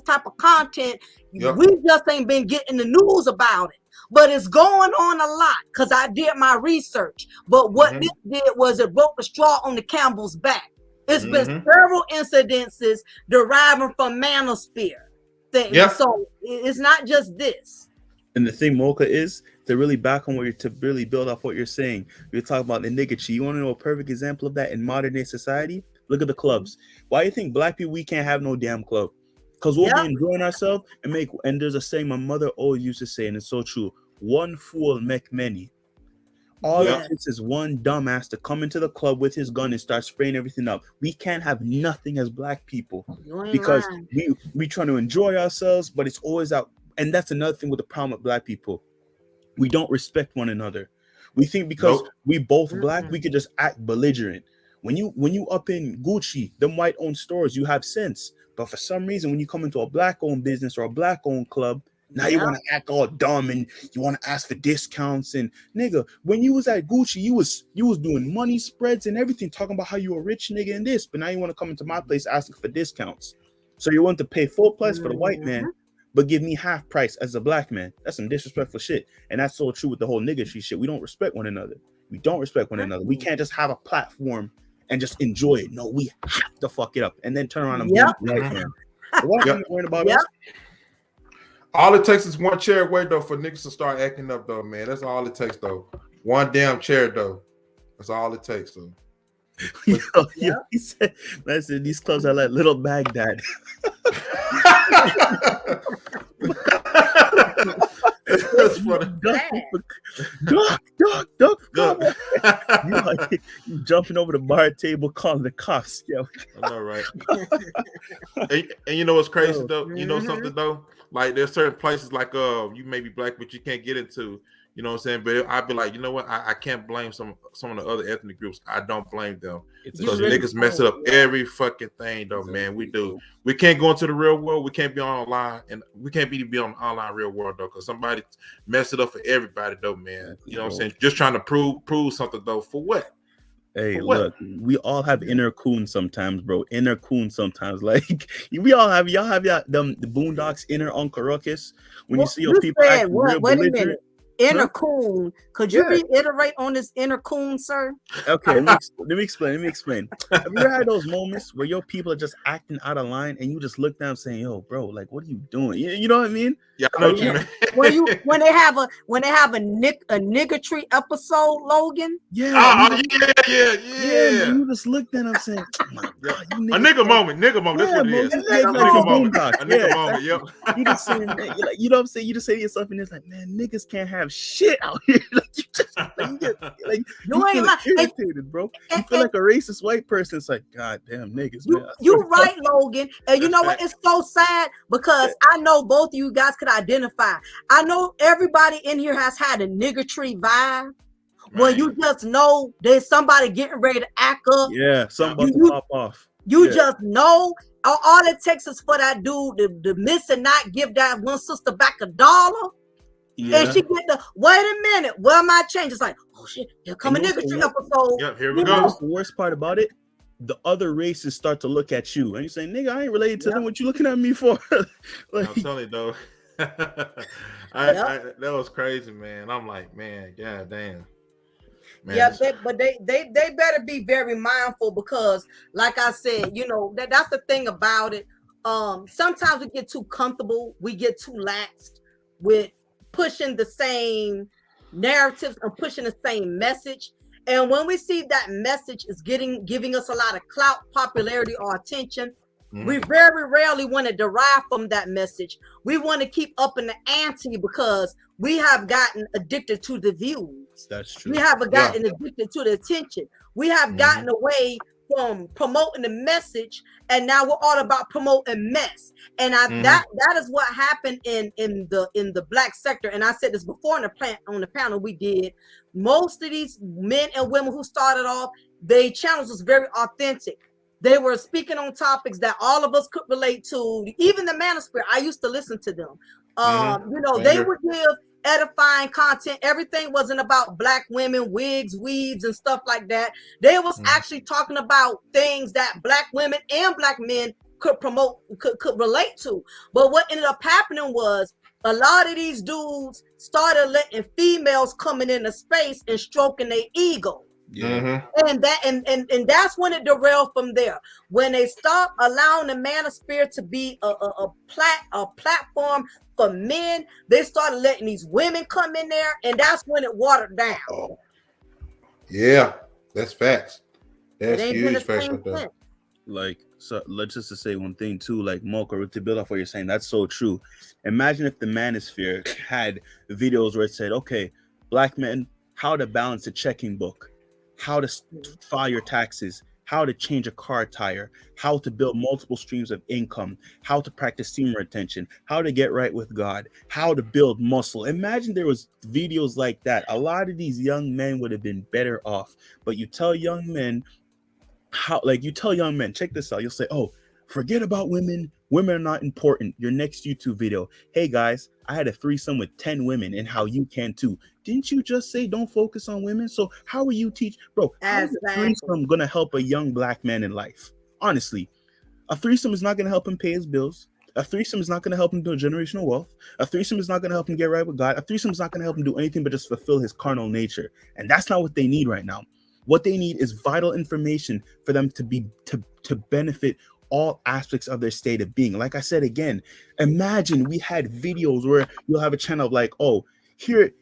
type of content. We just ain't been getting the news about it. But it's going on a lot, because I did my research. But what this did was it broke the straw on the Campbell's back. It's been several incidences deriving from Manosphere things. So it's not just this. And the thing, Mocha, is to really back on to really build off what you're saying. You're talking about the niggatry. You want to know a perfect example of that in modern day society? Look at the clubs. Why do you think black people, we can't have no damn club? Because we'll be enjoying ourselves and there's a saying my mother always used to say, and it's so true: one fool make many. All it takes is one dumbass to come into the club with his gun and start spraying everything up. We can't have nothing as black people, because we trying to enjoy ourselves, but it's always out. And that's another thing with the problem with black people. We don't respect one another. We think because we both black, we could just act belligerent. When you up in Gucci, them white owned stores, you have sense. But for some reason, when you come into a black owned business or a black owned club, now you want to act all dumb and you want to ask for discounts. And nigga, when you was at Gucci, you was doing money spreads and everything, talking about how you a rich nigga and this. But now you want to come into my place asking for discounts. So you want to pay full price for the white man, but give me half price as a black man. That's some disrespectful shit. And that's so true with the whole nigga shit. We don't respect one another. We don't respect one another. We can't just have a platform and just enjoy it. No, we have to fuck it up and then turn around and what are you worried about us? All it takes is one chair away though for niggas to start acting up though, man. That's all it takes though. One damn chair though. That's all it takes though. He said, listen, these clubs are like little Baghdad. That's funny. Duck. You jumping over the bar table, calling the cops. Yo, I know, right? and you know what's crazy though? You know something though? Like there's certain places like you may be black, but you can't get into. You know what I'm saying? But I'd be like, you know what? I can't blame some of the other ethnic groups. I don't blame them. Because niggas mess up every fucking thing, though, man. We do. We can't go into the real world. We can't be online, and we can't be on the online real world, though, because somebody mess it up for everybody, though, man. You know what I'm saying? Just trying to prove something, though. For what? Hey, look, we all have inner coon sometimes, bro. Inner coon sometimes. Like y'all have the Boondocks inner Uncle Ruckus when you see your people acting real belligerent. Inner coon. Could you Yeah. reiterate on this inner coon, sir? Okay, let me explain. Have you ever had those moments where your people are just acting out of line and you just look down saying, "Yo, bro, like, what are you doing?" You know what I mean? Yeah, I know what Like, you mean. When they have a niggatry episode, Logan. yeah, Yeah. man, you just looked at him saying, "Oh my God, you A niggas nigga moment. That's what yeah, it bro, is. yeah, nigga like from moment. Boondocks. A nigga Yeah, moment. exactly. Yep. You just saying, man, you're like, you know what I'm saying? You just say to yourself, and it's like, man, niggas can't have shit out here. Like you just like you get like you ain't feel lying. irritated, bro. You feel like a racist white person. It's like, God damn niggas, man. You right, Logan. And you know what? It's so sad because I know both of you guys could identify. I know everybody in here has had a niggatry vibe. When you just know there's somebody getting ready to act up. Yeah, somebody to pop off. You just know all it takes is for that dude to miss and not give that one sister back $1. Yeah. And she get the wait a minute, where am I change? It's like, oh shit, here come a niggatry episode. Yep, here we go. What's the worst part about it? The other races start to look at you and you say, nigga, I ain't related to them. What you looking at me for? Like, I'm telling you though. That was crazy, man. I'm like, man, god damn. Man, yeah, they better be very mindful because, like I said, you know that's the thing about it. Sometimes we get too comfortable, we get too laxed with pushing the same narratives and pushing the same message. And when we see that message is giving us a lot of clout, popularity, or attention, we very rarely want to derive from that message. We want to keep up in the ante because we have gotten addicted to the views. That's true. We have gotten addicted to the attention. We have gotten away from promoting the message, and now we're all about promoting mess. And that is what happened in the black sector. And I said this before on the panel we did. Most of these men and women who started off, their channels was very authentic. They were speaking on topics that all of us could relate to. Even the Manosphere, I used to listen to them. You know, they would give edifying content. Everything wasn't about black women, wigs, weaves, and stuff like that. They was actually talking about things that black women and black men could promote, could relate to. But what ended up happening was a lot of these dudes started letting females coming into space and stroking their ego. Yeah. And that's when it derailed from there. When they stopped allowing the Manosphere to be a platform for men, they started letting these women come in there, and that's when it watered down. Oh. Yeah, that's facts. That's huge facts right there. Like, so let's just say one thing too, like Mocha, to build off what you're saying, that's so true. Imagine if the Manosphere had videos where it said, okay, black men, how to balance a checking book, how to file your taxes, how to change a car tire, how to build multiple streams of income, how to practice semen retention, how to get right with God, how to build muscle. Imagine there was videos like that. A lot of these young men would have been better off. But you tell young men check this out. You'll say, oh, forget about women. Women are not important. Your next YouTube video. Hey guys, I had a threesome with 10 women and how you can too. Didn't you just say don't focus on women? So how will you teach, bro? How is a threesome gonna help a young black man in life? Honestly, a threesome is not gonna help him pay his bills. A threesome is not gonna help him do generational wealth. A threesome is not gonna help him get right with God. A threesome is not gonna help him do anything but just fulfill his carnal nature. And that's not what they need right now. What they need is vital information for them to benefit all aspects of their state of being. Like I said again, imagine we had videos where you'll have a channel of like, oh, here's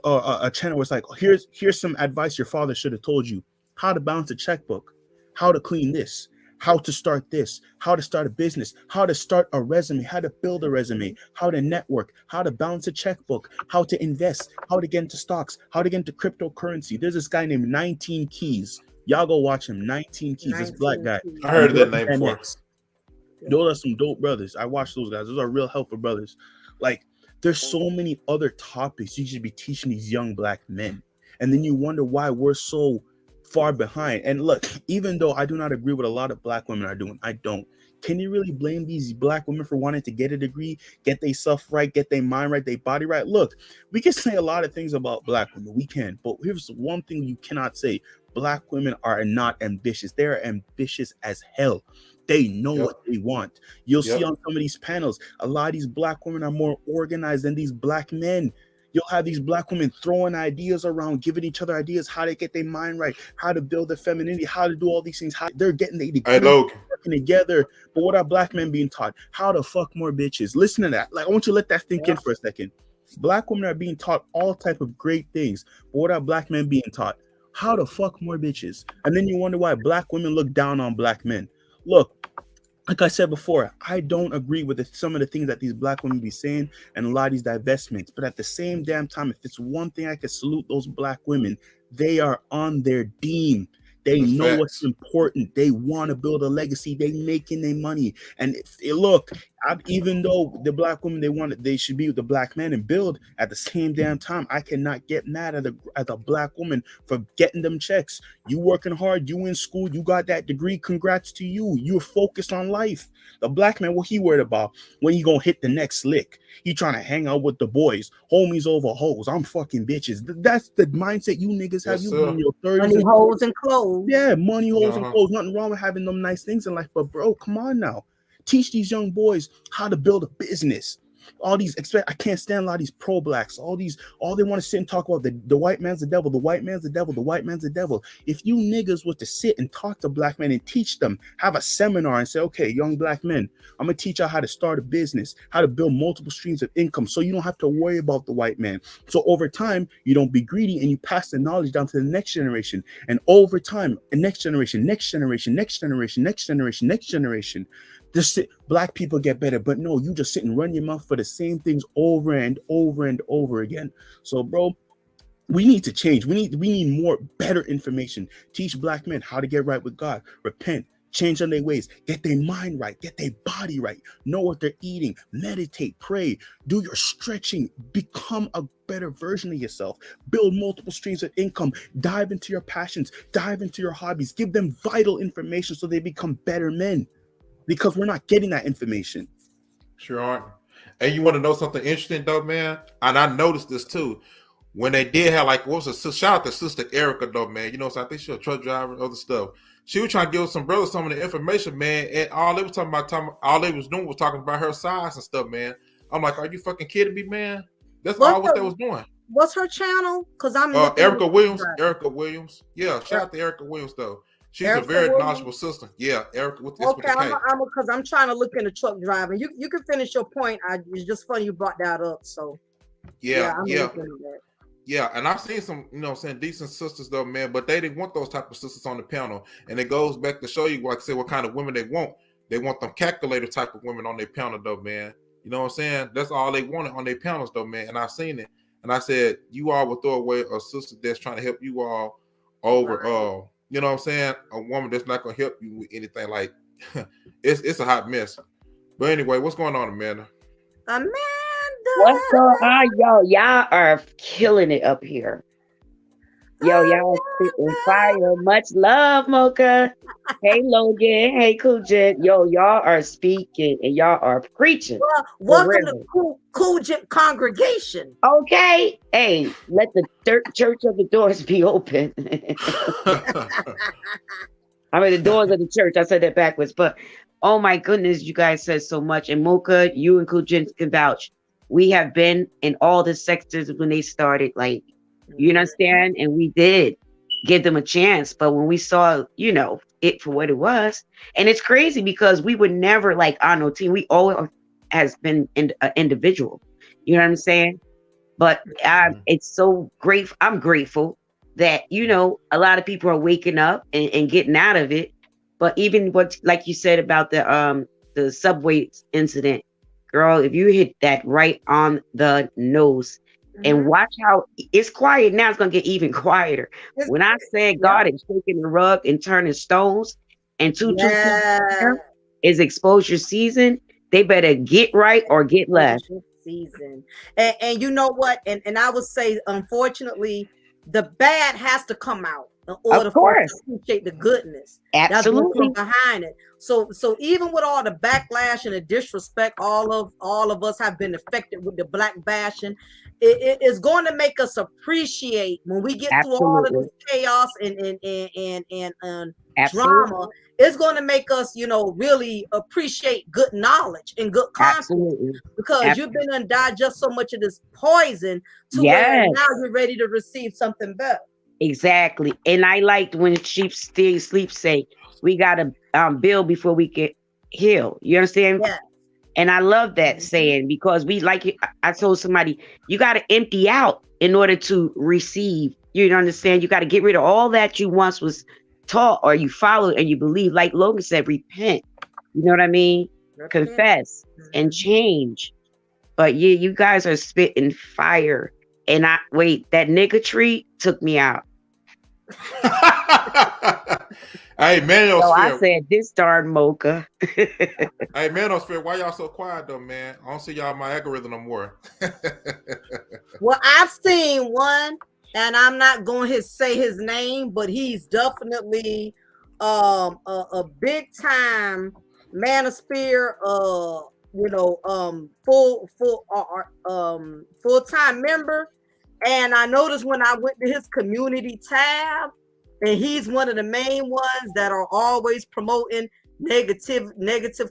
a channel where it's like, here's some advice your father should have told you. How to balance a checkbook, how to clean this, how to start this, how to start a business, how to start a resume, how to build a resume, how to network, how to balance a checkbook, how to invest, how to get into stocks, how to get into cryptocurrency. There's this guy named 19 Keys. Y'all go watch him. 19 Keys, this black guy. I heard that name before. Those are some dope brothers. I watch those guys. Those are real helpful brothers. Like, there's so many other topics you should be teaching these young black men. And then you wonder why we're so far behind. And look, even though I do not agree with a lot of black women are doing, I don't. Can you really blame these black women for wanting to get a degree, get their stuff right, get their mind right, their body right? Look, we can say a lot of things about black women. We can. But here's one thing you cannot say. Black women are not ambitious. They're ambitious as hell. They know what they want. You'll see on some of these panels, a lot of these black women are more organized than these black men. You'll have these black women throwing ideas around, giving each other ideas how to get their mind right, how to build their femininity, how to do all these things. How they're getting their Hey, degrees, Logan. working together. But what are black men being taught? How to fuck more bitches. Listen to that. Like, I want you to let that think in for a second. Black women are being taught all type of great things. But what are black men being taught? How to fuck more bitches. And then you wonder why black women look down on black men. Look, like I said before, I don't agree with some of the things that these black women be saying and a lot of these divestments. But at the same damn time, if it's one thing I can salute those black women, they are on their dean. They That's know facts. what's important. They want to build a legacy. They making their money. And look, even though the black women, they should be with the black man and build at the same damn time, I cannot get mad at a black woman for getting them checks. You working hard, you in school, you got that degree, congrats to you. You're focused on life. The black man, what he worried about when he gonna hit the next lick? He trying to hang out with the boys, homies over hoes. I'm fucking bitches. That's the mindset you niggas have. Yes, You sir. in your 30s. Money, hoes, and clothes. Yeah, money, hoes, and Uh-huh. clothes. Nothing wrong with having them nice things in life, but bro, come on now. Teach these young boys how to build a business. All these I can't stand a lot of these pro-blacks. All they want to sit and talk about the white man's the devil, the white man's the devil, the white man's the devil. If you niggas were to sit and talk to black men and teach them, have a seminar and say, okay, young black men, I'm gonna teach you how to start a business, how to build multiple streams of income, so you don't have to worry about the white man. So over time, you don't be greedy and you pass the knowledge down to the next generation. And over time, the next generation, next generation, next generation, next generation, next generation. Black people get better, but no, you just sit and run your mouth for the same things over and over and over again. So, bro, we need to change. We need more better information. Teach black men how to get right with God, repent, change on their ways, get their mind right, get their body right, know what they're eating, meditate, pray, do your stretching, become a better version of yourself, build multiple streams of income, dive into your passions, dive into your hobbies, give them vital information so they become better men. Because we're not getting that information. Sure aren't. And you want to know something interesting though, man? And I noticed this too. When they did have shout out to Sister Erica though, man. You know, so I think she's a truck driver and other stuff. She was trying to give some brothers some of the information, man. And all they was all they was doing was talking about her size and stuff, man. I'm like, are you fucking kidding me, man? That's what they was doing. What's her channel? Because I'm Erica Williams. Erica Williams. Yeah, shout out to Erica Williams though. She's Erica a very knowledgeable sister. Yeah, Erica. Because I'm trying to look into truck driving. You can finish your point. It's just funny you brought that up. So yeah. And I've seen some, decent sisters though, man. But they didn't want those type of sisters on the panel. And it goes back to show you, like I said, what kind of women they want. They want them calculator type of women on their panel though, man. You know what I'm saying? That's all they wanted on their panels though, man. And I've seen it. And I said, you all will throw away a sister that's trying to help you all over. You know what I'm saying? A woman that's not gonna help you with anything. Like it's a hot mess. But anyway, what's going on, Amanda? What's going on, yo? Y'all are killing it up here. Yo, y'all spitting fire. Much love, Mocha. Hey, Logan. Hey, Cool Jet. Yo, y'all are speaking and y'all are preaching. Welcome to Cool Jet congregation. Okay. Hey, let the church of the doors be open. I mean, the doors of the church. I said that backwards. But, oh, my goodness, you guys said so much. And Mocha, you and Cool Jet can vouch. We have been in all the sectors when they started, like, you understand? And we did give them a chance. But when we saw, it for what it was, and it's crazy because we would never like on no team. We always has been an individual. You know what I'm saying? But it's so grateful. I'm grateful that, a lot of people are waking up and getting out of it. But even like you said about the subway incident, girl, if you hit that right on the nose, and watch how it's quiet now, it's gonna get even quieter. When I said God is shaking the rug and turning stones, and 2 is exposure season, they better get right or get left. Season, and you know what? And I would say, unfortunately, the bad has to come out. in order Of for us course. to appreciate the goodness. That's what Absolutely. comes behind it. So even with all the backlash and the disrespect, all of us have been affected with the black bashing. It is going to make us appreciate when we get through all of Absolutely. this chaos and Absolutely. drama. It's going to make us, really appreciate good knowledge and good content, Absolutely. because you've been and digest so much of this poison to where Yes. now you're ready to receive something better. Exactly. And I liked when sheep still sleep say, we gotta build before we get healed. You understand? Yeah. And I love that Mhm. saying, because I told somebody, you gotta empty out in order to receive. You understand? You gotta get rid of all that you once was taught or you followed and you believe. Like Logan said, repent. You know what I mean? Confess and change. But yeah, you guys are spitting fire. And that nigga took me out. Hey, So I Manosphere. said, this darn mocha. Hey, Manosphere, why y'all so quiet though, man? I don't see y'all my algorithm no more. Well, I've seen one, and I'm not going to say his name, but he's definitely a big time manosphere, full time member. And I noticed when I went to his community tab, and he's one of the main ones that are always promoting negative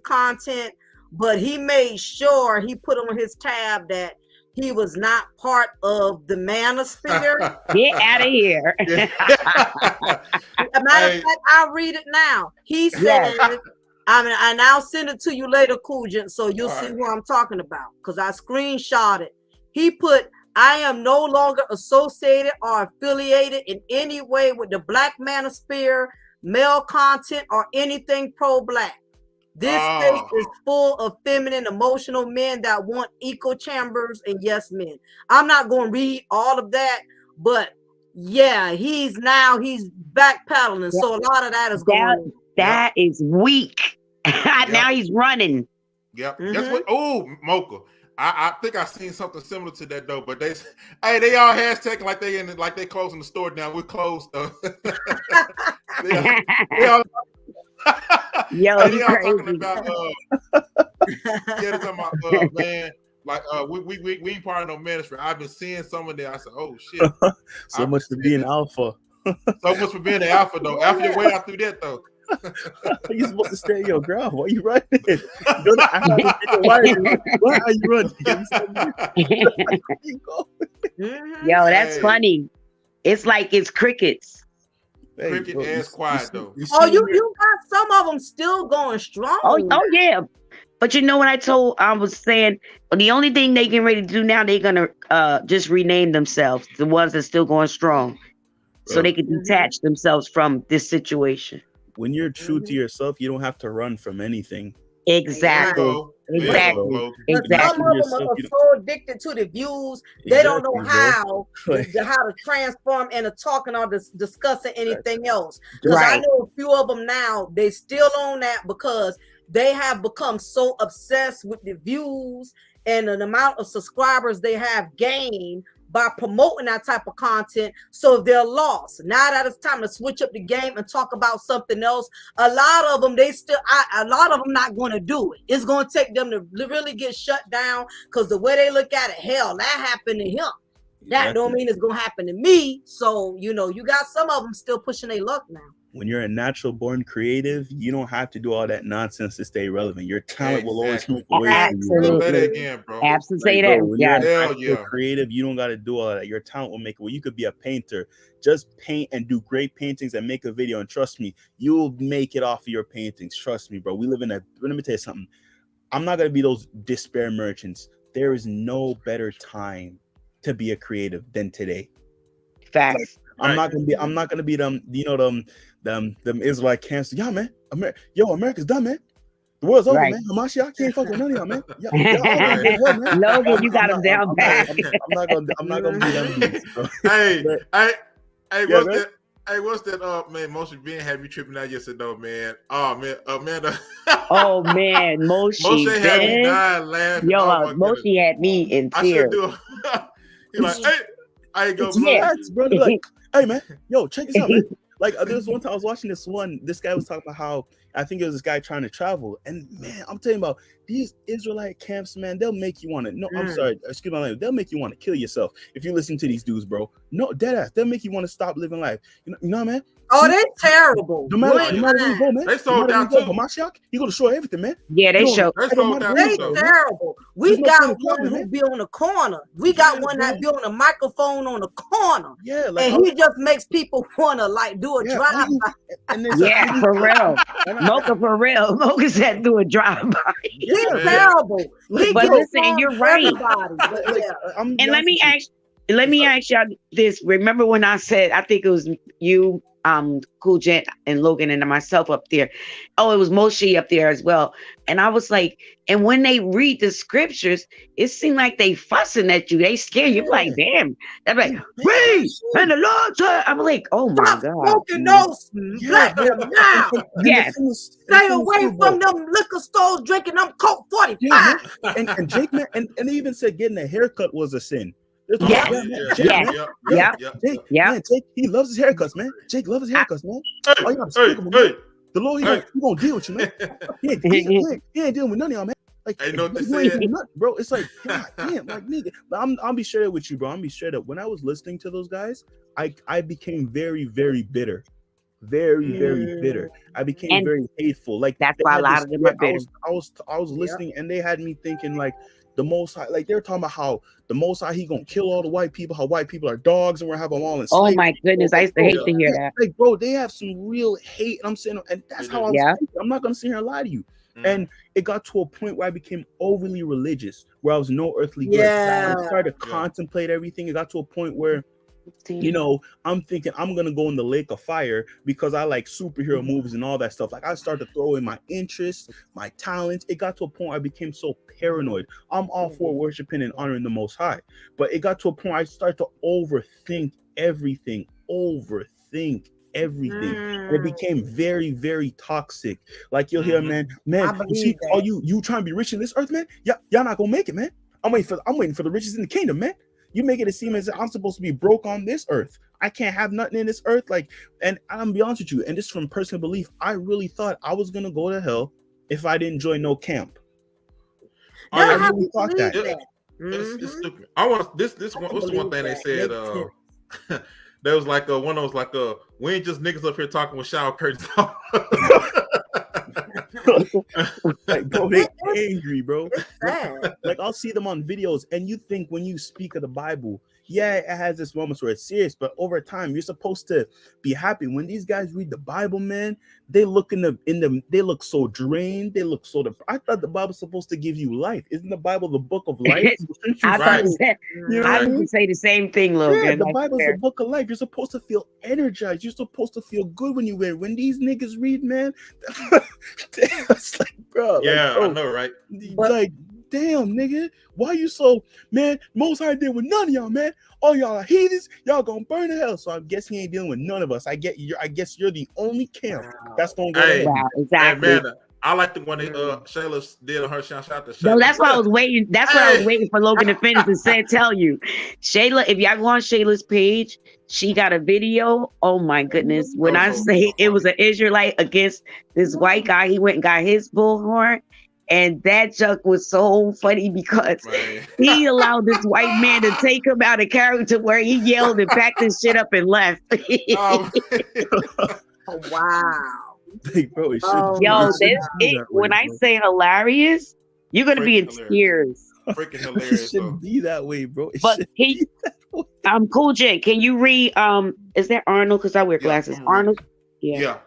content, but he made sure he put on his tab that he was not part of the manosphere. Get out of here. A matter of fact, I'll read it now. He said, and I'll send it to you later, Kujin, so you'll see who I'm talking about, because I screenshot it. He put, I am no longer associated or affiliated in any way with the Black Manosphere, male content, or anything pro-Black. This space is full of feminine, emotional men that want echo chambers and yes men. I'm not going to read all of that, but yeah, he's backpedaling. So a lot of that is going on. That is weak. Now he's running. Yep. Mhm. Guess what? Oh, Mocha. I think I seen something similar to that though, but they all hashtag like they closing the store down. We're closed though. they all Yo, you talking crazy. about they're talking about man, like we ain't part of no ministry. I've been seeing some of that. I said, oh shit. So much for being alpha. So much for being the alpha though. After your way out through that though. You're supposed to stay your ground. Why are you running? Why are you running? Yo, that's funny. It's like it's crickets. Cricket ass quiet though. You got some of them still going strong. Oh yeah. But you know what I was saying, the only thing they getting ready to do now, they're gonna just rename themselves, the ones that's still going strong, so they can detach themselves from this situation. When you're true to yourself, you don't have to run from anything. Exactly. Some of them are so addicted to the views, they don't know how to transform into talking or discussing anything else. Because I know a few of them now, they still on that because they have become so obsessed with the views and the amount of subscribers they have gained by promoting that type of content. So they're lost. Now that it's time to switch up the game and talk about something else, a lot of them, not going to do it. It's going to take them to really get shut down, because the way they look at it, hell, that happened to him. That don't mean it's going to happen to me. So, you got some of them still pushing their luck now. When you're a natural born creative, you don't have to do all that nonsense to stay relevant. Your talent will always move away from you. Say that again, bro. Absolutely. Like, when you're creative, you don't got to do all that. Your talent will make it. Well, you could be a painter. Just paint and do great paintings and make a video. And trust me, you'll make it off of your paintings. Trust me, bro. We live in let me tell you something. I'm not going to be those despair merchants. There is no better time to be a creative than today. Facts. I'm not gonna be them, them Israelite cancer. Yeah, man. America's done, man. The world's over, man. Hamashiach can't fuck with none of y'all, man. Logan, you got him down bad. I'm not gonna be them dudes, bro. What's that man? Moshe Ben had me tripping out yesterday, though, man. Oh man, Amanda. Oh man, Moshe had me dying laughing. Yo, Moshe had me in tears. He's like, hey, I go, bro. Like, hey man, yo, check this out, man. Like there was one time I was watching this guy was talking about how I think it was this guy trying to travel, and man, I'm telling you about these Israelite camps, man. They'll make you want to. No, I'm sorry, excuse my language. They'll make you want to kill yourself if you listen to these dudes, bro. No, deadass. They'll make you want to stop living life. You know, man. Oh, they're terrible. No matter where you go, man. They sold out too. Hamashiach, he gonna destroy everything, man. Yeah, they show. They sold out They too. terrible. We There's no got point in one talking, who man. be on the corner. We got Yeah, one bro. that be on a microphone on the corner. Yeah, like And he just makes people want to like do a yeah, drive by. and then Yeah, for real. Mocha for real. Mocha said do a drive by. He's man. terrible. He But gets listen, on you're right. everybody. But yeah. And let me ask y'all this. Remember when I said I think it was you, Cool Gent and Logan and myself up there. Oh, it was Moshe up there as well. And I was like, and when they read the scriptures, it seemed like they fussing at you. They scare you. You're like, damn. They're like, read, and the Lord said. I'm like, oh my Stop God. smoking those black now. Yes. Stay away from them liquor stores drinking them Coke 45. Yeah, man. And Jake, man, and they even said getting a haircut was a sin. Yes. Jake, man, Jake, he loves his haircuts, man. Jake loves his haircuts, man. Oh, y'all despicable, man. The Lord, he gonna deal with you, man. He ain't dealing with none of y'all, man. Like, Ain't know what they you ain't said. doing nothing, bro. It's like, God damn, like nigga. But I'll be straight up with you, bro. I'll be straight up. When I was listening to those guys, I became very, very bitter. Very, very bitter. I became And very hateful. Like that's they why a had lot this- of them are bitter. I was listening, and they had me thinking like the Most High, like they're talking about how the Most High, he gonna kill all the white people, how white people are dogs, and we're having them all in Oh slavery. my goodness. I used to hate to hear that. Like, bro, they have some real hate, and I'm saying, and that's how I was Yeah. thinking. I'm not gonna sit here and lie to you. And it got to a point where I became overly religious, where I was no earthly good. Yeah. I started to contemplate everything. It got to a point where, you know, I'm thinking I'm gonna go in the lake of fire because I like superhero movies and all that stuff. Like I started to throw in my interests, my talents. It got to a point I became so paranoid. I'm all for worshiping and honoring the Most High, but it got to a point I started to overthink everything. And it became very, very toxic. Like you'll hear, man, you see, all you trying to be rich in this earth, man. Y'all not gonna make it, man. I'm waiting for the riches in the kingdom, man. You make it seem as if I'm supposed to be broke on this earth. I can't have nothing in this earth. Like, and I'm gonna be honest with you, and this from personal belief, I really thought I was gonna go to hell if I didn't join no camp. I really thought that. It's stupid. I want this one. What's the one thing they said? There was like one of those like we ain't just niggas up here talking with shower curtains on. Like, bro, they angry, bro. Like I'll see them on videos, and you think when you speak of the Bible, yeah, it has this moments where it's serious, but over time you're supposed to be happy. When these guys read the Bible, man, they look they look so drained, they look so I thought the Bible's supposed to give you life. Isn't the Bible the book of life? I would say the same thing, Logan. Yeah, the Bible's the book of life. You're supposed to feel energized. You're supposed to feel good when you read. When these niggas read, man, it's like, bro. Yeah, like, bro, I know, right? Like, damn, nigga, why you so, man? Most High deal with none of y'all, man. All y'all are heathens. Y'all gonna burn to hell. So I guess he ain't dealing with none of us. I guess you're the only camp that's gonna go. Hey, exactly. Hey, man, I like the one that Shayla did on her shout out to Shayla. No, that's why I was waiting. That's why I was waiting for Logan to finish and tell you. Shayla, if y'all go on Shayla's page, she got a video. Oh my goodness. When I say it was an Israelite against this white guy, he went and got his bullhorn. And that joke was so funny because he allowed this white man to take him out of character where he yelled and packed his shit up and left. Oh, wow. Like, bro, When I say hilarious, you're gonna be in tears. Freaking hilarious. It shouldn't be that way, bro. Cool J, can you read is that Arnold? Because I wear glasses. Arnold? Yeah.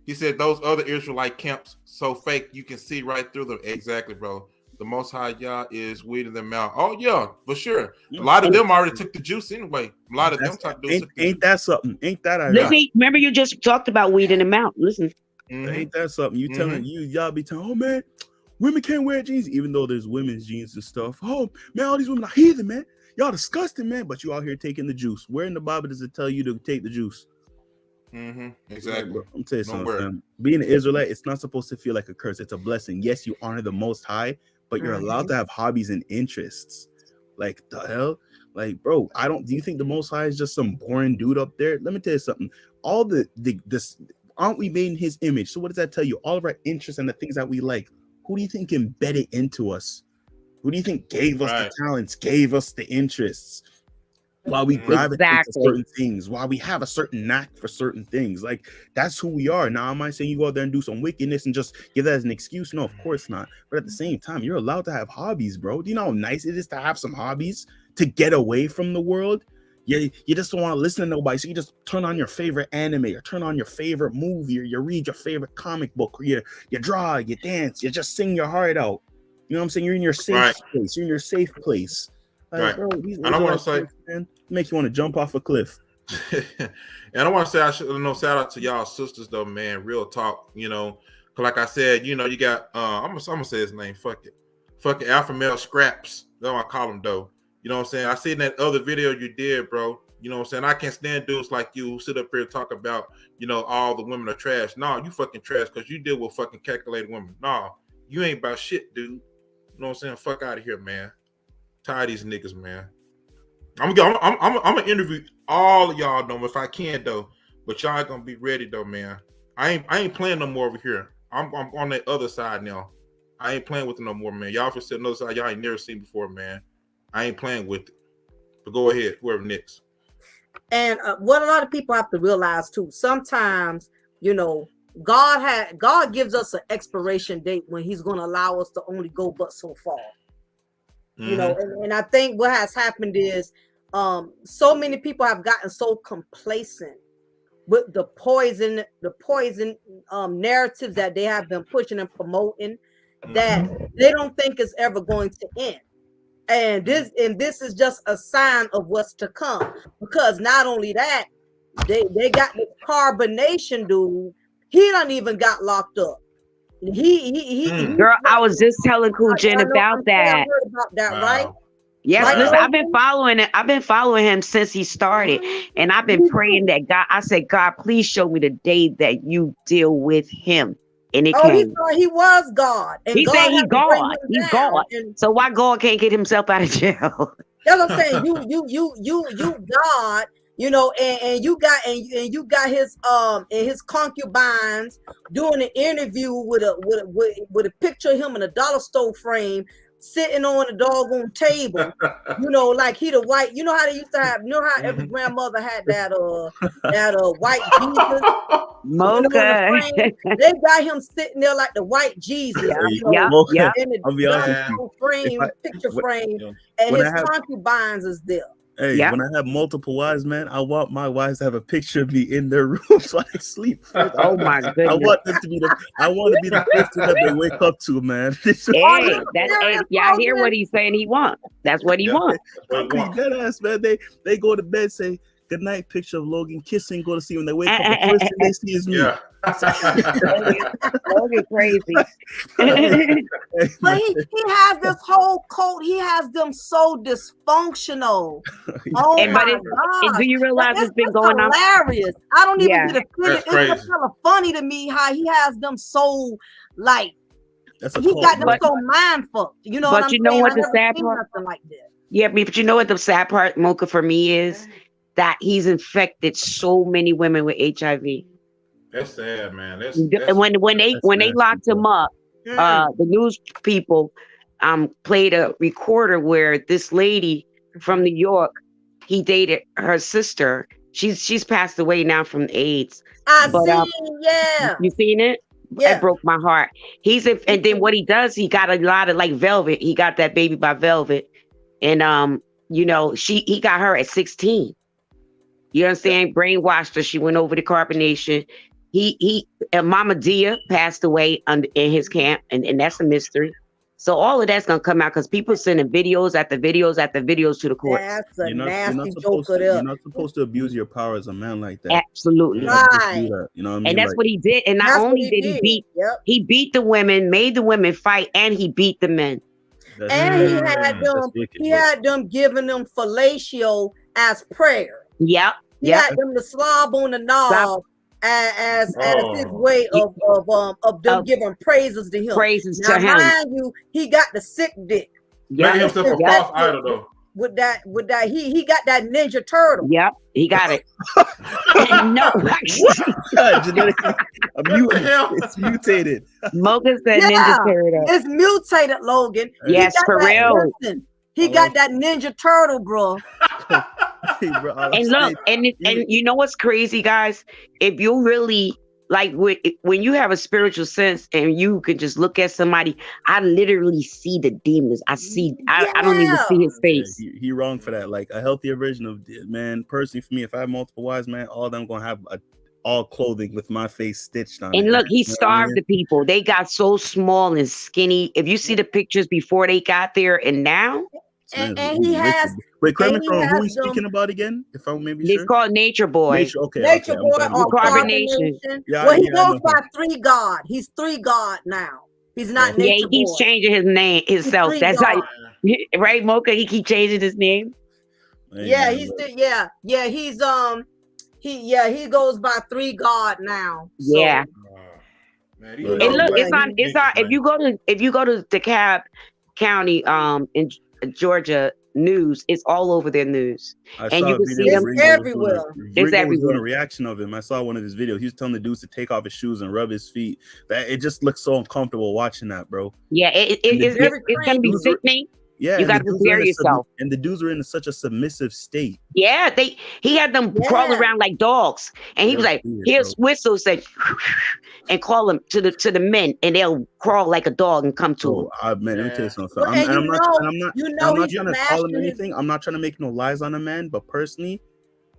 He said those other Israelite camps so fake you can see right through them. Exactly, bro. The Most High Yah is weeding them out. Oh yeah, for sure. A lot of them already took the juice anyway. A lot of them ain't that something? Ain't that remember you just talked about weeding them out. Listen. Ain't that something? You telling y'all be telling, oh man, women can't wear jeans, even though there's women's jeans and stuff. Oh man, all these women are heathen, man. Y'all disgusting, man. But you out here taking the juice. Where in the Bible does it tell you to take the juice? Exactly. I'm telling you something. Being an Israelite, it's not supposed to feel like a curse. It's a blessing. Yes, you honor the Most High, but you're allowed to have hobbies and interests. Like the hell, Like, bro, I don't. Do you think the Most High is just some boring dude up there? Let me tell you something. All this, aren't we made in His image? So what does that tell you? All of our interests and the things that we like. Who do you think embedded into us? Who do you think gave us the talents, gave us the interests? Why we gravitate to certain things, why we have a certain knack for certain things. Like, that's who we are. Now, am I saying you go out there and do some wickedness and just give that as an excuse? No, of course not. But at the same time, you're allowed to have hobbies, bro. Do you know how nice it is to have some hobbies, to get away from the world? You just don't want to listen to nobody, so you just turn on your favorite anime or turn on your favorite movie, or you read your favorite comic book, or you draw, you dance, you just sing your heart out. You know what I'm saying? You're in your safe place. You're in your safe place. Like, bro, I don't want to say, man, make you want to jump off a cliff. And I want to say, shout out to y'all sisters though, man. Real talk, like I said, you got I'm gonna say his name. Fuck it, Alpha Male Scraps. That's what I call him though. You know what I'm saying? I seen that other video you did, bro. You know what I'm saying? I can't stand dudes like you who sit up here and talk about, all the women are trash. No, you fucking trash because you deal with fucking calculated women. No, you ain't about shit, dude. You know what I'm saying? Fuck out of here, man. Tired of these niggas, man. I'm gonna interview all of y'all though if I can though, but y'all ain't gonna be ready though, man. I ain't playing no more over here. I'm on the other side now. I ain't playing with it no more, man. Y'all for sitting on the other side y'all ain't never seen before, man. I ain't playing with it. But go ahead, whoever next. And what a lot of people have to realize too, sometimes God gives us an expiration date when He's going to allow us to only go but so far. And I think what has happened is so many people have gotten so complacent with the poison narratives that they have been pushing and promoting that they don't think it's ever going to end. And this is just a sign of what's to come, because not only that, they got this Carbonation dude. He done even got locked up. Girl, I was just telling Cool Jen about that. I heard about that, right? Yes, right. Listen, I've been following it. I've been following him since he started, and I've been praying that God. I said, God, please show me the day that you deal with him. And it came. He thought he was God. And he said he's God. He's God. So why God can't get himself out of jail? That's what I'm saying. You God. And you got his concubines doing an interview with a picture of him in a dollar store frame sitting on a doggone table, like he the white. You know how they used to have. You know how every grandmother had that white Jesus. Mocha. They got him sitting there like the white Jesus. Yeah. In the picture frame, and his concubines is there. Hey, when I have multiple wives, man, I want my wives to have a picture of me in their room so I sleep first. Oh my goodness! I want them to be I want to be the first thing that they wake up to, man. I hear what he's saying. He wants. That's what he wants. Dead ass, man. They go to bed, say good night, picture of Logan kissing, go to see when they wake up. The first thing they see is me. Yeah. Logan crazy. But he has this whole cult. He has them so dysfunctional. Oh my God. Do you realize it's been going on? Hilarious. I don't even get offended. It's just kind of funny to me how he has them so like he got them so mind fucked. You know what I'm saying? But you know what the sad part? Like that. Yeah, but you know what the sad part, Mocha, for me is that he's infected so many women with HIV. That's sad, man. When they locked him up, the news people played a recorder where this lady from New York, he dated her sister. She's passed away now from AIDS. You seen it? Yeah. It broke my heart. And then what he does, he got a lot of like Velvet. He got that Baby by Velvet, and he got her at 16. You understand? Brainwashed her. She went over to Carbonation. And Mama Dia passed away in his camp, and that's a mystery. So all of that's gonna come out because people sending videos after videos after videos to the court. That's a nasty joke. You're not supposed to abuse your power as a man like that. Absolutely. Right. You know what I mean? And that's what he did. And not only did he beat the women, made the women fight, and he beat the men. And he had them giving them fellatio as prayer. Yep. He had them to slob on the knob as his way of them giving praises to him. Praises now, to him. Mind you, he got the sick dick. Making himself a false idol, though. with that he got that Ninja Turtle. Yep, he got it. No, Genetically, What the hell? it's mutated. Mocha said Yeah. Ninja Turtle. It's mutated, Logan. Yes, for real. He got that Ninja Turtle, bro. Hey, bro, And look, and you know what's crazy, guys? If you really like when you have a spiritual sense and you can just look at somebody, I literally see the demons. I don't even see his face. he wrong for that. Like a healthier version of man. Personally, for me, if I have multiple wives, man, all of them gonna have all clothing with my face stitched on. And it. look, he You know what I starved mean? the people. They got so small and skinny. If you see the pictures before they got there and now, And Man, he wicked. has Wait, correct me and if I'm he wrong. Who has we them- speaking about again? If I'm maybe it's sure. called Nature Boy. Nature, okay, Nature okay, I'm Boy glad or we got that. Carbonation. Yeah, well, he yeah, I know goes by him. 3 God. He's 3 God now. He's not Okay. Yeah, Nature he keeps Boy. changing his name, himself. He's That's three how, God. right, Mocha? He keep changing his name. Hey, Yeah, man, he's look. he goes by 3 God now. So, Yeah. Man, And And look, yeah, it's on. It's on. If you go to DeKalb County, in Georgia news, it's all over their news. I And saw you a can video see where them Ringo was doing everywhere. Ringo It's was doing everywhere. a reaction of him. I saw one of his videos. He was telling the dudes to take off his shoes and rub his feet. That it just looks so uncomfortable watching that, bro. Yeah, it's Very gonna be crazy. sickening. Yeah, You and the gotta dudes prepare are in a yourself. and the dudes are in such a submissive state. Yeah, he had them crawl Yeah. around like dogs, and he was That's like, weird, "Here's bro. whistle," said, and call them to the men, and they'll crawl like a dog and come to him. Oh, man, let me tell you Yeah. something. Well, I'm and not you know I'm not he's trying to call him mastering his- anything. I'm not trying to make no lies on a man, but personally,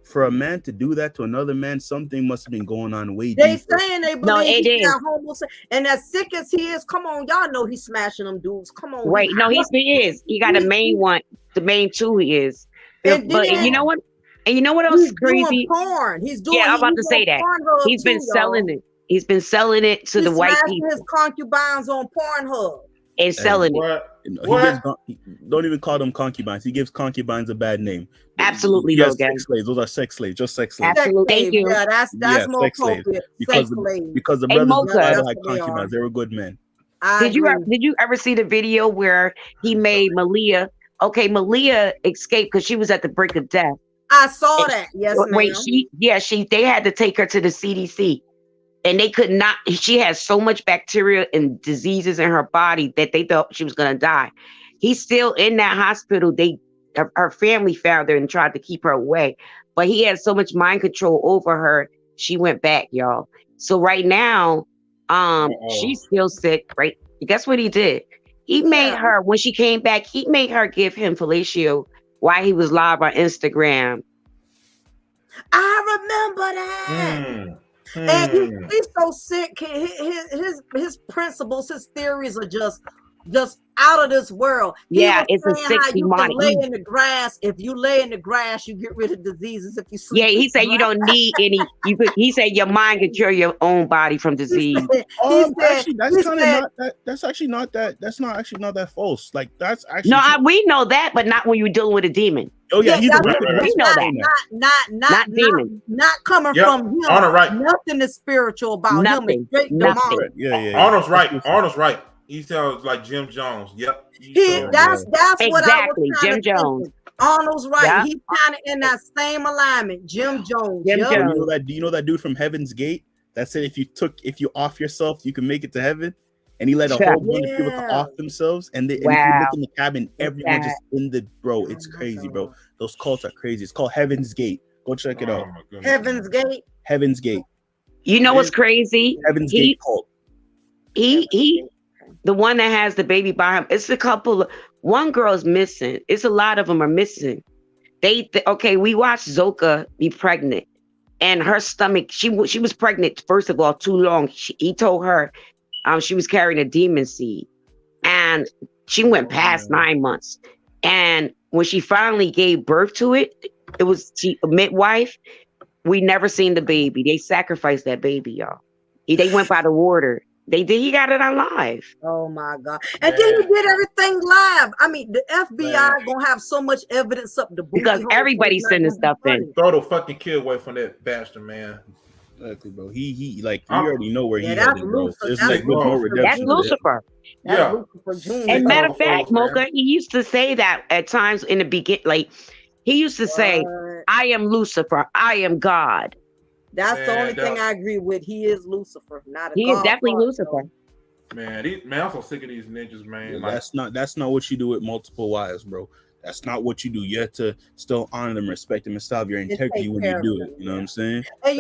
for a man to do that to another man, something must have been going on way They deeper. saying they No, believe it he's is. got homosexual, and as sick as he is, come on, y'all know he's smashing them dudes. Come on, Right? No, he is. He got a main one. The main two he is. And But then you know what? And you know what else he's is crazy? doing porn. He's doing. Yeah, I'm about to he's say on that. Pornhub He's been too, selling y'all. it. He's been selling it to He's the white smashing people his concubines on Pornhub. and selling it. What? He What? don't even call them concubines. He gives concubines a bad name. Absolutely, Yes, Logan. sex slaves. Those are sex slaves. Just sex slaves. Absolutely. Sex Thank slaves. you. Yeah, that's Yeah, more sex slaves. appropriate. Because Sex the, slaves. because the Hey, brothers Mocha. in the Bible That's had what they are. concubines. They were good men. I Did you ever see the video where he made Malia? Okay, Malia escaped because she was at the brink of death. I saw that. Yes, ma'am. Wait, they had to take her to the CDC, and they could not. She had so much bacteria and diseases in her body that they thought she was gonna die. He's still in that hospital. Her family found her and tried to keep her away, but he had so much mind control over her. She went back, y'all. So right now, she's still sick. Right? Guess what he did? He made her when she came back. He made her give him fellatio while he was live on Instagram. I remember that. And he's so sick. His principles, his theories are just out of this world. Yeah, He it's was a saying how sick you demonic. can lay in the grass. If you lay in the grass, you get rid of diseases. If you sleep, Yeah, he said you don't need any. He said your mind can cure your own body from disease. Actually, that's kind of not that. That's actually not that. That's not actually not that false. Like that's actually No, we know that, but not when you're dealing with a demon. Oh yeah, he's a that's wicked. We know that. Not demon. not coming Yep. from him. Honor right. Nothing is spiritual about him. Nothing. It's straight Nothing. demonic. Yeah. Arnold's right. Arnold's right. He sounds like Jim Jones. Yep. That's what Exactly, I was Jim Jones. thinking. Arnold's right. Yeah. He's kind of in that same alignment. Jim Jones. Jim Yup. Jones. Do you know that dude from Heaven's Gate that said if you off yourself, you can make it to heaven? And he let a whole bunch of people to off themselves. And if you look in the cabin, everyone just in the bro. It's crazy, bro. Those cults are crazy. It's called Heaven's Gate. Go check it out. Heaven's Gate. Heaven's Gate. You know what's crazy? Heaven's Gate cult. He the one that has the baby by him. It's a couple. One girl's missing. It's a lot of them are missing. Okay. We watched Zoka be pregnant, and her stomach. She was pregnant first of all too long. He told her, she was carrying a demon seed, and she went past 9 months. And when she finally gave birth to it, it was a midwife. We never seen the baby. They sacrificed that baby, y'all. They went by the water. They did. He got it on live. Oh my God! And then he did everything live. I mean, the FBI gonna have so much evidence up the booty Because hole, everybody's it's not sending gonna be stuff funny. in. Throw the fucking kid away from that bastard, man. Exactly, bro. He like you I'm already know where Yeah, he that's headed, bro. Lucifer. There's That's like sick there's no of Lucifer That's redemption Junior. there. Lucifer. That's yeah. Lucifer Junior. And Sick of matter the of fact, folks, man. Mocha, he used to say that at times in the begin, like he used to say, What? "I am Lucifer. I am God." That's the only Man, thing that, I agree with. He is Lucifer, not a He is God definitely part. Lucifer. So man, I'm so sick of these ninjas, man. Like, That's not what you do with multiple wives, bro. That's not what you do. You have to still honor them, respect them, and still have your and integrity take when care you of do them. it. You know what Yeah. I'm saying? And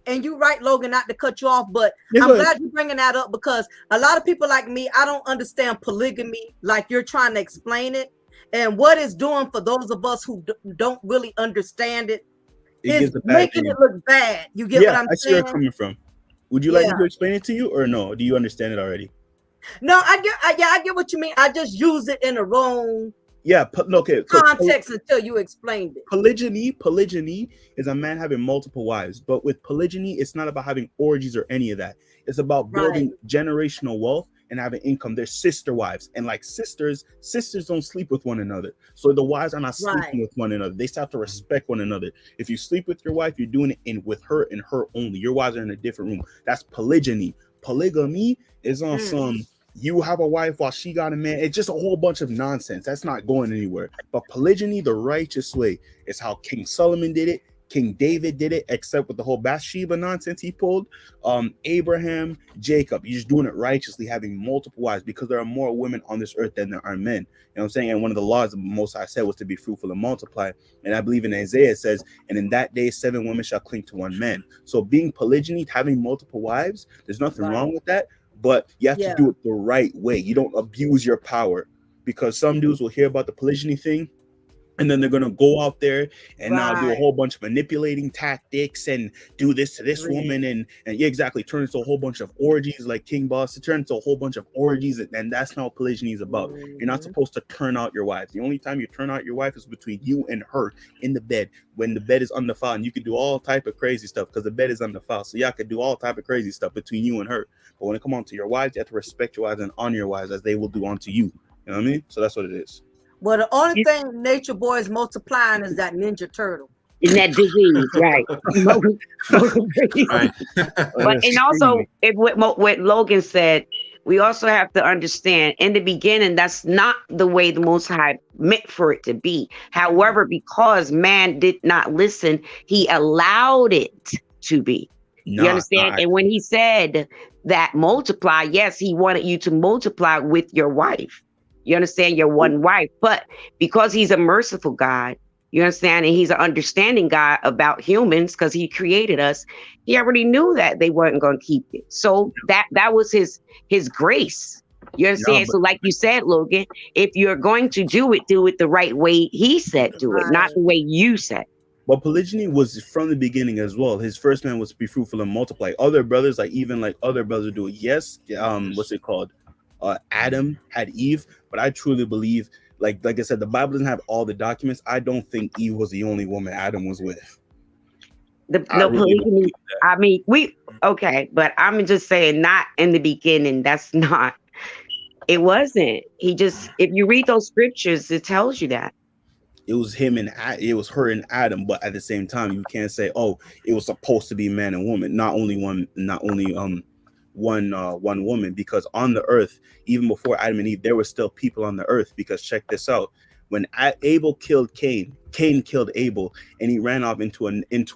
Like, you're right, Logan, not to cut you off, but yeah, I'm go ahead. glad you're bringing that up because a lot of people like me, I don't understand polygamy like you're trying to explain it. And what it's doing for those of us who don't really understand it It is gives a bad making name. it look bad. You get what Yeah, I'm I see where saying? you're coming from. Would you like Yeah. me to explain it to you, or no? Do you understand it already? No, I get what you mean. I just use it in the wrong Yeah, okay. So context until you explained it. polygyny is a man having multiple wives, but with polygyny, it's not about having orgies or any of that. It's about building generational wealth and having income. They're sister wives, and like sisters don't sleep with one another. So the wives are not sleeping with one another. They start to respect one another. If you sleep with your wife, you're doing it with her and her only. Your wives are in a different room. That's polygyny. Polygamy is on some. You have a wife while she got a man. It's just a whole bunch of nonsense. That's not going anywhere. But polygyny, the righteous way, is how King Solomon did it. King David did it, except with the whole Bathsheba nonsense he pulled. Abraham, Jacob, you're just doing it righteously, having multiple wives, because there are more women on this earth than there are men. You know what I'm saying? And one of the laws of Most High said was to be fruitful and multiply. And I believe in Isaiah it says, and in that day 7 women shall cling to one man. So being polygyny, having multiple wives, there's nothing wrong with that. But you have to do it the right way. You don't abuse your power, because some dudes will hear about the polygyny thing and then they're going to go out there and now do a whole bunch of manipulating tactics and do this to this woman and yeah, exactly, turn into a whole bunch of orgies like King Boss. It turns into a whole bunch of orgies, and that's not what polygyny is about. You're not supposed to turn out your wife. The only time you turn out your wife is between you and her in the bed, when the bed is undefiled, and you can do all type of crazy stuff because the bed is undefiled. So y'all could do all type of crazy stuff between you and her. But when it comes on to your wives, you have to respect your wives and honor your wives as they will do unto you. You know what I mean? So that's what it is. Well, the only thing Nature Boy is multiplying is that Ninja Turtle. In that disease, right? But and also, what Logan said, we also have to understand in the beginning that's not the way the Most High meant for it to be. However, because man did not listen, he allowed it to be. You understand? And when he said that multiply, yes, he wanted you to multiply with your wife. You understand? Your one wife. But because he's a merciful God, you understand? And he's an understanding God about humans because he created us. He already knew that they weren't going to keep it. So that was his grace. You understand? So like you said, Logan, if you're going to do it the right way he said do it, not the way you said. But polygyny was from the beginning as well. His first man was to be fruitful and multiply. Other brothers, other brothers do it. Yes, what's it called? Adam had Eve, but I truly believe, like I said, the Bible doesn't have all the documents. I don't think Eve was the only woman Adam was with. Polygamy. I mean, but I'm just saying, not in the beginning. That's not. It wasn't. He just, if you read those scriptures, it tells you that. It was it was her and Adam, but at the same time, you can't say, oh, it was supposed to be man and woman, not only one woman, because on the earth, even before Adam and Eve, there were still people on the earth. Because check this out, when Abel killed Cain killed Abel, and he ran off into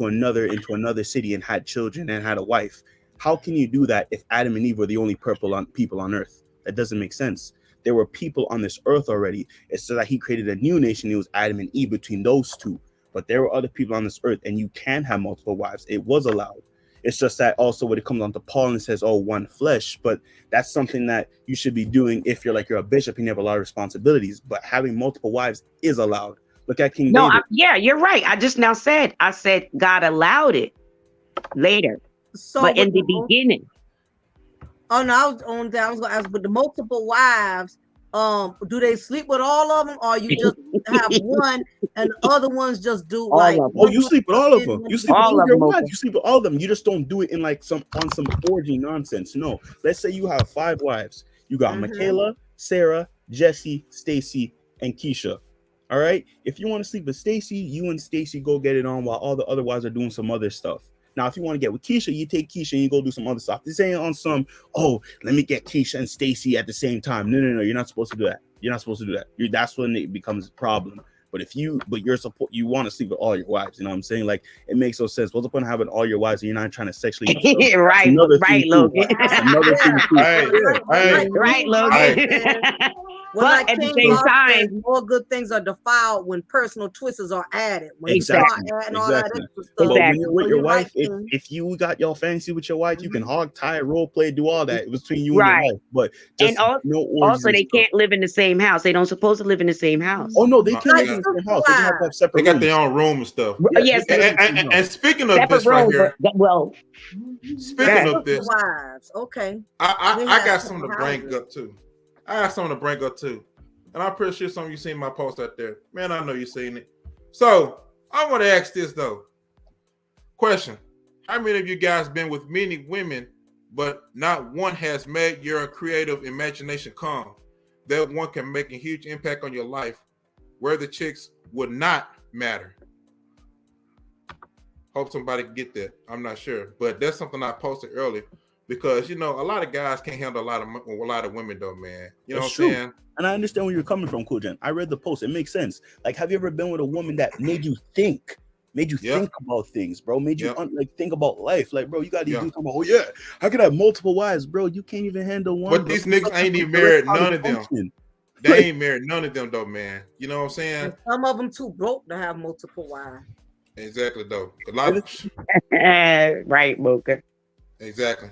another city and had children and had a wife. How can you do that if Adam and Eve were the only people on earth? That doesn't make sense. There were people on this earth already. It's so that he created a new nation. It was Adam and Eve between those two. But there were other people on this earth, and you can have multiple wives. It was allowed. It's just that also when it comes on to Paul and it says, oh, one flesh, but that's something that you should be doing if you're a bishop and you have a lot of responsibilities. But having multiple wives is allowed. Look at King David. You're right. I just now said, God allowed it later, but in the beginning. Oh no, I was going to ask, but the multiple wives, do they sleep with all of them, or you just have one and the other ones just do you sleep with all of them. You sleep with all your wives. You sleep with all of them. You just don't do it in some orgy nonsense. No, let's say you have 5 wives. You got Michaela, Sarah, Jesse, Stacy, and Keisha. All right. If you want to sleep with Stacy, you and Stacy go get it on while all the other wives are doing some other stuff. Now, if you want to get with Keisha, you take Keisha and you go do some other stuff. This ain't on some, oh, let me get Keisha and Stacy at the same time. No. You're not supposed to do that. You're not supposed to do that. That's when it becomes a problem. But you want to sleep with all your wives. You know what I'm saying? Like, it makes no sense. What's the point of having all your wives and you're not trying to sexually? Right, Logan. Another thing too. Right, Logan. Well, But like at the King same Law time- says, more good things are defiled when personal twists are added. When Exactly, you start adding all that exactly. extra stuff. But when Exactly. you're with When your you wife, like things. if you got your fantasy with your wife, you can hog tie, role play, do all that between you Right. and your wife. But just And also, no orgies Also, and they stuff. can't live in the same house. They don't supposed to live in the same house. Oh no, they No, can't live yeah. in the same house. They can have separate They got rooms. their own room and stuff. Yeah, Yes, they they- can live in the same house. And speaking of separate this right rooms. here, Well, speaking of this, Wives. Okay. I They got have something to separate bring up too. And I'm pretty sure some of you seen my post out there. Man, I know you seen it. So I want to ask this though. Question: how many of you guys been with many women, but not one has made your creative imagination come? That one can make a huge impact on your life, where the chicks would not matter. Hope somebody can get that. I'm not sure, but that's something I posted earlier because a lot of guys can't handle a lot of women though, man. You know That's what I'm true. saying? And I understand where you're coming from, Cool Jen. I read the post. It makes sense. Like, have you ever been with a woman that made you think? Made you think about things, bro. Made you think about life. Like, bro, you got these dudes talking about, oh yeah, I could have multiple wives, bro. You can't even handle one. But these niggas ain't even married none of them. They ain't married none of them though, man. You know what I'm saying? And some of them too broke to have multiple wives. Exactly though. A lot of right, Mocha. Exactly.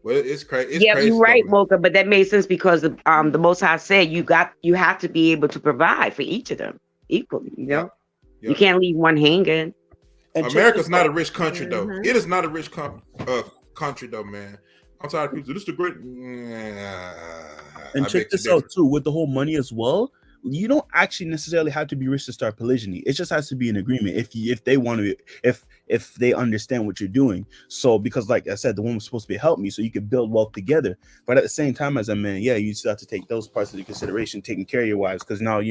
Well, it's crazy. It's Yeah, crazy you're right, though, Mocha. But that makes sense because the Most High said you have to be able to provide for each of them equally. Yeah. You can't leave one hanging. And America's not a rich country though. Mhm. It is not a rich country though, man. I'm tired of people. This is the great. And check this out too, with the whole money as well. You don't actually necessarily have to be rich to start polygyny. It just has to be an agreement if they want to, if they understand what you're doing. So because like I said, the woman's supposed to be help me, so you can build wealth together. But at the same time, as a man, you still have to take those parts into consideration, taking care of your wives. Because now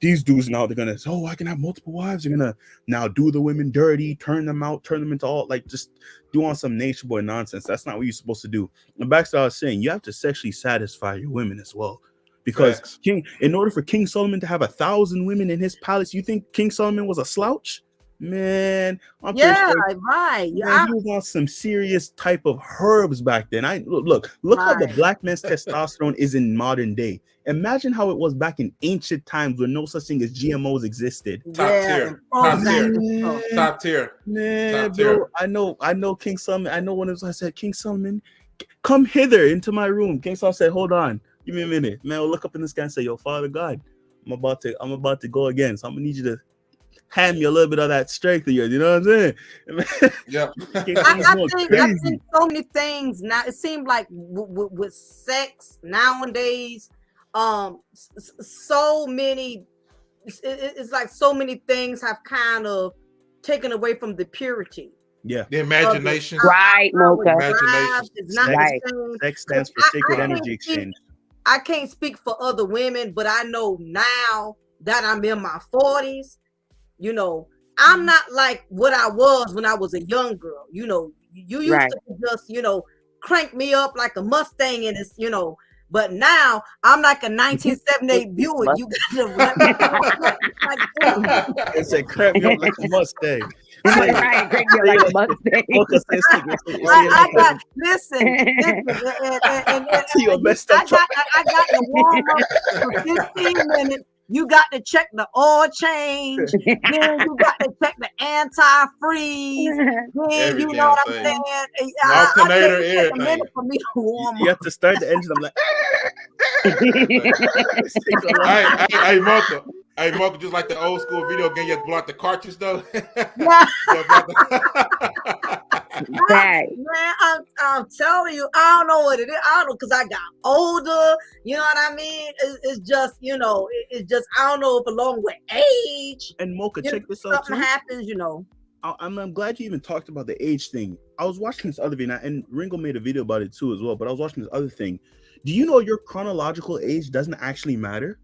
these dudes now they're gonna say, oh, I can have multiple wives. They're gonna now do the women dirty, turn them out, turn them into all like just do on some nature boy nonsense. That's not what you're supposed to do. And back to what I was saying, you have to sexually satisfy your women as well. Because in order for King Solomon to have 1,000 women in his palace, you think King Solomon was a slouch? Man, I'm pretty sure, right. man, he was on some serious type of herbs back then. Look how the black man's testosterone is in modern day. Imagine how it was back in ancient times when no such thing as GMOs existed. Top tier. Man, bro, I know King Solomon. I know one of them. I said, King Solomon, come hither into my room. King Solomon said, hold on. Give me a minute, man. We'll look up in the sky and say, "Yo, Father God, I'm about to go again. So I'm gonna need you to hand me a little bit of that strength of yours." You know what I'm saying? Yeah. I think so many things now. It seems like with sex nowadays, so many. It's like so many things have kind of taken away from the purity. Yeah, the imagination. Right, Mocha. Imagination. It's not Right. the same. Sex stands for sacred energy exchange. I can't speak for other women, but I know now that I'm in my 40s, I'm not like what I was when I was a young girl. You used to just, crank me up like a Mustang and it's, but now I'm like a 1978 Buick. You got to It's a crank me up like a Mustang. Right, crank me up like a Mustang. I got listen. You messed up. I got to warm up for 15 minutes. You got to check the oil change. Then you got to check the antifreeze. Then you know what I'm saying? Alternator, I everything. a minute for me to warm You up. have to start the engine. I'm like, Hey, Marco, just like the old school video game, you have to block the cartridge though. Man, I'm telling you, I don't know what it is. I don't know because I got older. You know what I mean? It's just, it's just I don't know if along with age. And Mocha, check this out too. Something happens, I'm glad you even talked about the age thing. I was watching this other video, and Ringo made a video about it too as well. But I was watching this other thing. Do you know your chronological age doesn't actually matter?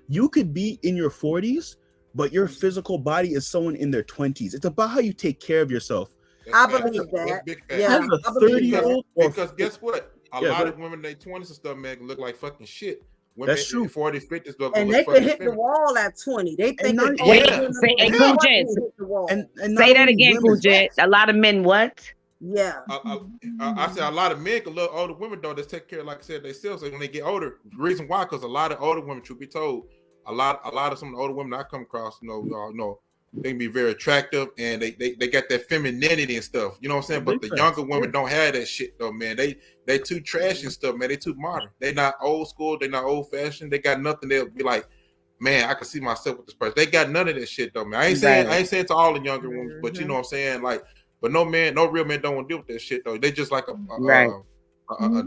You could be in your 40s, but your physical body is someone in their 20s. It's about how you take care of yourself. I That's believe facts. That's that. big facts. Yeah, As a I believe that. 30-year-old, Because guess what? A Yeah, lot go of women in their 20s and stuff, man, can look like fucking shit. Women That's true. in 40s, 50s, look And look they can fucking hit the feminine. wall at 20. They think not- it's Wait, Yeah. say, hey, Yeah. Cool Gents, hit the wall. and not say that only again, Cool women, Jet. A lot of men what? Yeah. I said a lot of men can look older women though. They take care, like I said, themselves. So when they get older, the reason why, because a lot of older women, truth be told, a lot of some of the older women I come across, y'all know, they can be very attractive and they got that femininity and stuff. You know what I'm saying? But the Big younger women don't have that shit though, man. They too trashy and stuff, man. They too modern. They not old school. They not old fashioned. They got nothing. They'll be like, man, I can see myself with this person. They got none of that shit though, man. I ain't saying to all the younger women, but you know what I'm saying, like. But no real man don't want to deal with that shit though. They just like a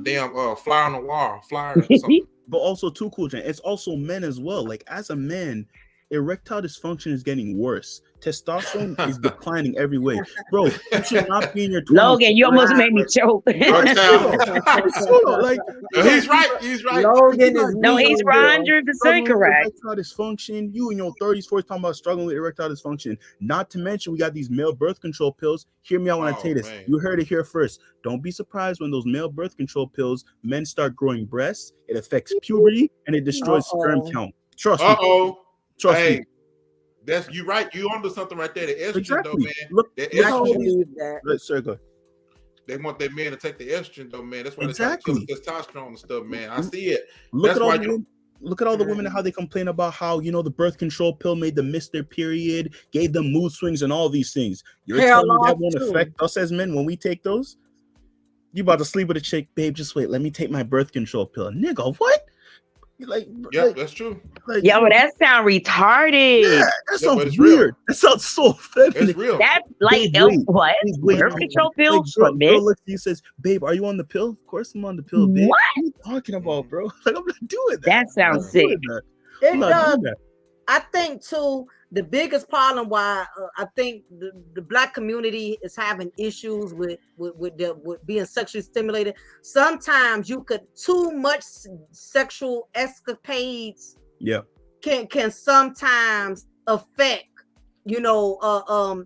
damn fly on the wall, flyer or something. But also too, Cool Jen, it's also men as well. Like as a man, erectile dysfunction is getting worse. Testosterone is declining every way. Bro, you should not be in your 20s. Logan, you almost made me choke. Like, He's right. He's right. Logan is No, he's 100% correct. Erectile dysfunction. You in your 30s, 40s talking about struggling with erectile dysfunction. Not to mention we got these male birth control pills. Hear me out when I tell you this. Man. You heard it here first. Don't be surprised when those male birth control pills, men start growing breasts. It affects puberty and it destroys sperm count. Trust me. Trust me. That's you right. You onto something right there. The estrogen though, man. Look, that I estrogen, believe that. let's go. they want their men to take the estrogen though, man. That's why Exactly. they try to kill testosterone and stuff, man. I see it. Look That's at all why the women. Look at all the women and how they complain about how, you know, the birth control pill made them miss their period, gave them mood swings and all these things. You're Hair telling me loss that won't too. affect us as men when we take those? You about to sleep with a chick, babe, just wait, let me take my birth control pill. Nigga, what? Like, Yeah, like, that's true. like, Yo, that sound retarded. yeah, that but sounds it's real. weird. That sounds so feminine. It's real. That's like, Wait, what? Wait, Birth control pills like, for men? girl looks at you says, babe, are you on the pill? Of course I'm on the pill, babe. What? What are you talking about, bro? Like, I'm not doing that. That sounds I'm not sick. doing that. It I'm not does. doing that. I think too, the biggest problem why I think the black community is having issues with being sexually stimulated. Sometimes you could too much sexual escapades Yeah. can sometimes affect, you know,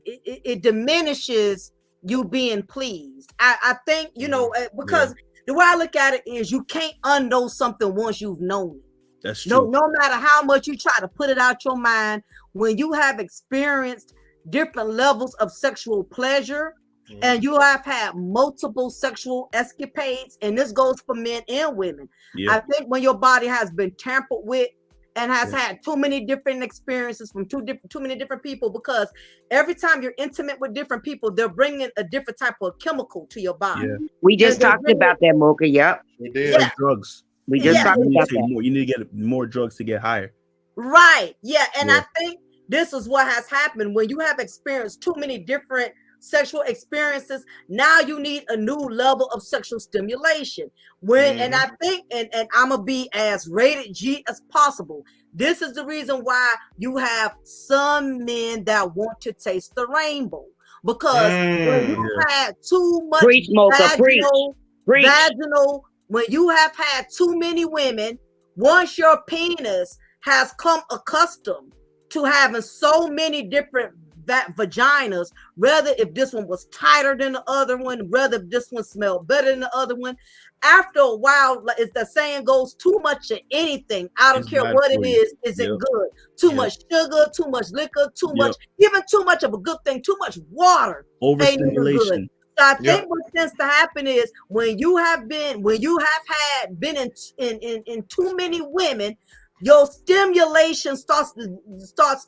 it diminishes you being pleased. I think, you know, because the way I look at it is you can't unknow something once you've known it. That's true. No matter how much you try to put it out your mind, when you have experienced different levels of sexual pleasure and you have had multiple sexual escapades, and this goes for men and women. Yeah. I think when your body has been tampered with and has had too many different experiences from too many different people, because every time you're intimate with different people, they're bringing a different type of chemical to your body. Yeah. We just Yeah, talked about that, Mocha. Yep. We did. Yeah. Like drugs. We just Yeah. talked You need, about to take that. more, you need to get more drugs to get higher. Right. Yeah. And Yeah. I think this is what has happened when you have experienced too many different sexual experiences. Now you need a new level of sexual stimulation. And I think, and I'm gonna be as rated G as possible. This is the reason why you have some men that want to taste the rainbow, because when you had too much Preach, Mocha. Preach. vaginal, when you have had too many women, once your penis has come accustomed to having so many different vaginas, rather if this one was tighter than the other one, rather if this one smelled better than the other one, after a while, like as the saying goes, too much of anything, I don't It's care bad what for it you. is, isn't Yep. good. Too Yep. much sugar, too much liquor, too Yep. much, even too much of a good thing, too much water. Overstimulation. So I Yeah. think what tends to happen is when you have been in too many women, your stimulation starts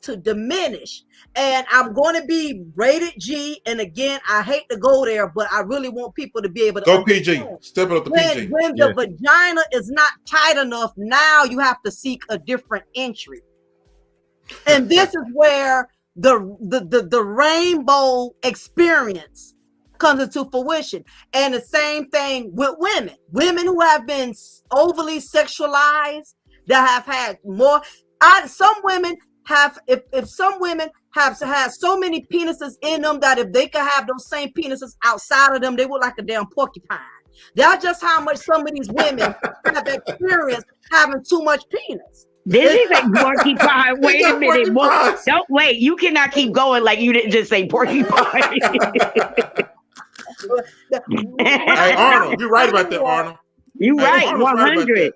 to diminish. And I'm going to be rated G. And again, I hate to go there, but I really want people to be able to Go PG. understand. Step it up to PG. When the vagina is not tight enough, now you have to seek a different entry. And this is where the rainbow experience comes into fruition. And the same thing with women who have been overly sexualized, that have had more. Some women have, if some women have had so many penises in them that if they could have those same penises outside of them, they would like a damn porcupine. That's just how much some of these women have experienced having too much penis. Did he say porcupine? Wait a minute. Porcupines. Don't wait. You cannot keep going like you didn't just say porcupine. Hey, Arnold, you're right about that, Arnold. You Hey, right. Arnold's about 100.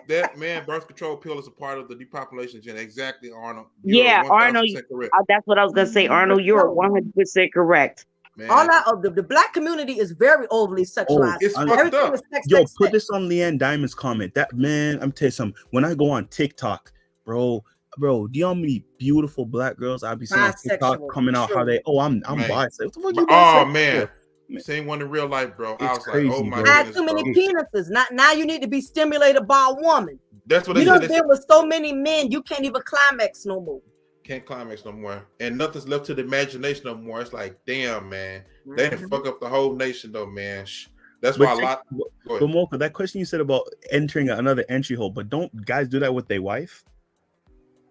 that man, birth control pill is a part of the depopulation agenda. Exactly, Arnold. Yeah, are 1000% Arnold. correct, That's what I was gonna say, Arnold. You're 100% correct. man. All that of the black community is very overly sexualized. It's fucked Everything up. is sex, Yo, sex, put sex. this on Leanne Diamond's comment. That man, I'm telling you something. When I go on TikTok, bro, do you know how many beautiful black girls I be seeing on TikTok Bisexual, coming out? sure. How they? Oh, I'm Man. bisexual. What the fuck you Oh bisexual man, for? Man. seen one in real life, bro. I It's was crazy, like, oh my bro. Had goodness, too many bro. penises. Not now. You need to be stimulated by a woman. That's what You they done said. been with so many men, you can't even climax no more. Can't climax no more, and nothing's left to the imagination no more. It's like, damn, man, they done fuck up the whole nation, though, man. That's why a lot. Go But ahead. Mocha, that question you said about entering another entry hole, but don't guys do that with their wife?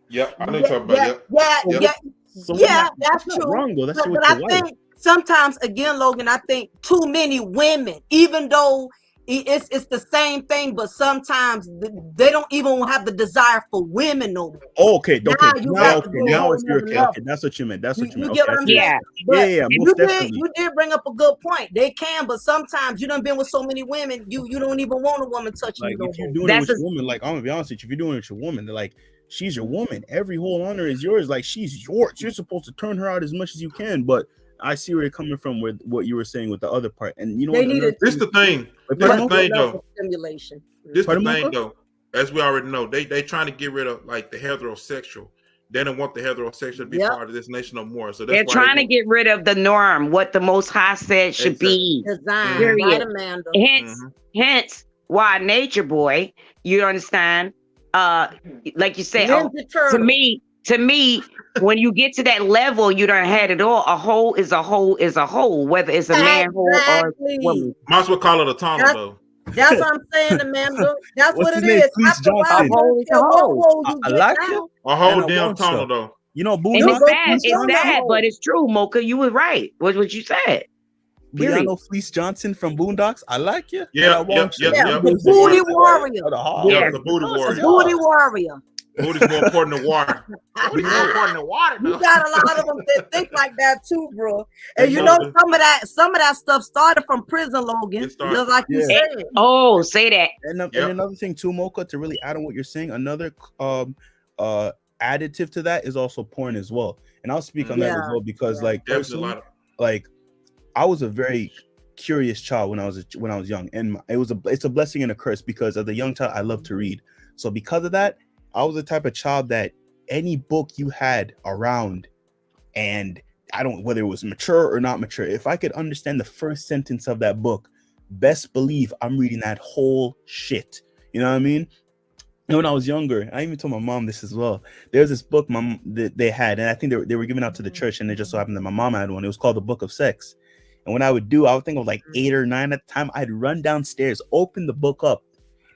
Yep, I know you're talking about. Yep. Yeah, So yeah, that's not true. wrong though. That's But with I your wife. think sometimes, again, Logan, I think too many women, even though it's the same thing, but sometimes they don't even have the desire for women no more. Oh, okay, Now okay. you Now, have to okay, go a now whole it's your nother okay. level. Okay, that's what you meant. That's what you You meant. get Okay, what I I'm see. saying? Yeah. But Yeah, you most did definitely. you did bring up a good point. They can, but sometimes you done been with so many women, you don't even want a woman touching Like you no if you're more. doing That's it with a- your woman, like I'm gonna be honest with you, if you're doing it with your woman, they're like she's your woman. Every whole honor is yours. Like she's yours. You're supposed to turn her out as much as you can. But I see where you're coming from with what you were saying with the other part. And you know They what? needed This the thing. Wait, This pardon, the Mocha? thing, level though. of stimulation. This the Pardon, thing, Mocha? though. As we already know, they trying to get rid of like the heterosexual. They don't want the heterosexual to be Yep. part of this nation no more. So that's They're why trying to get rid of the norm, what the Most High said should Exactly. be. Design, Period. right, Amanda? Hence, why Nature Boy, you understand? Like you say, Ninja Turtle. to me, when you get to that level, you done had it all. A hole is a hole is a hole, whether it's a man hole or a Exactly. woman. Might as well call it a tunnel, That's- though. That's what I'm saying, Amanda. That's What's what it his name? is. Fleece After a while, Johnson. you don't It's a care what hole. hole you I get like now. it. A whole And I damn want tunnel, stuff. though. You know, And Boondocks. No, it's go sad. Fleece It's Johnson. sad, but it's true, Mocha. You were right. What you said. But y'all Period. know Fleece Johnson from Boondocks. I like you. Yeah, And I yep, want you. yep, Yeah, yep. the booty warrior. Yeah, Yeah. the booty The warrior. booty warrior. Booty's more important than water. Booty's more important than water, You though. got a lot of them that think like that too, bro. And you Yeah. know, some of that stuff started from prison, Logan. It started- Just like you Yeah. said. Oh, say that. And, Yep. and another thing too, Mocha, to really add on what you're saying, another additive to that is also porn as well. And I'll speak on that as Yeah. well because, Yeah. like, Definitely a personally, lot of. like, I was a very curious child when I was young, and it's a blessing and a curse because as a young child I love to read. So because of that, I was the type of child that any book you had around, and whether it was mature or not mature, if I could understand the first sentence of that book, best believe I'm reading that whole shit. You know what I mean? And when I was younger, I even told my mom this as well. There's this book that they had, and I think they were giving out to the church, and it just so happened that my mom had one. It was called The Book of Sex. And what I would do, I would think I was like 8 or 9 at the time. I'd run downstairs, open the book up,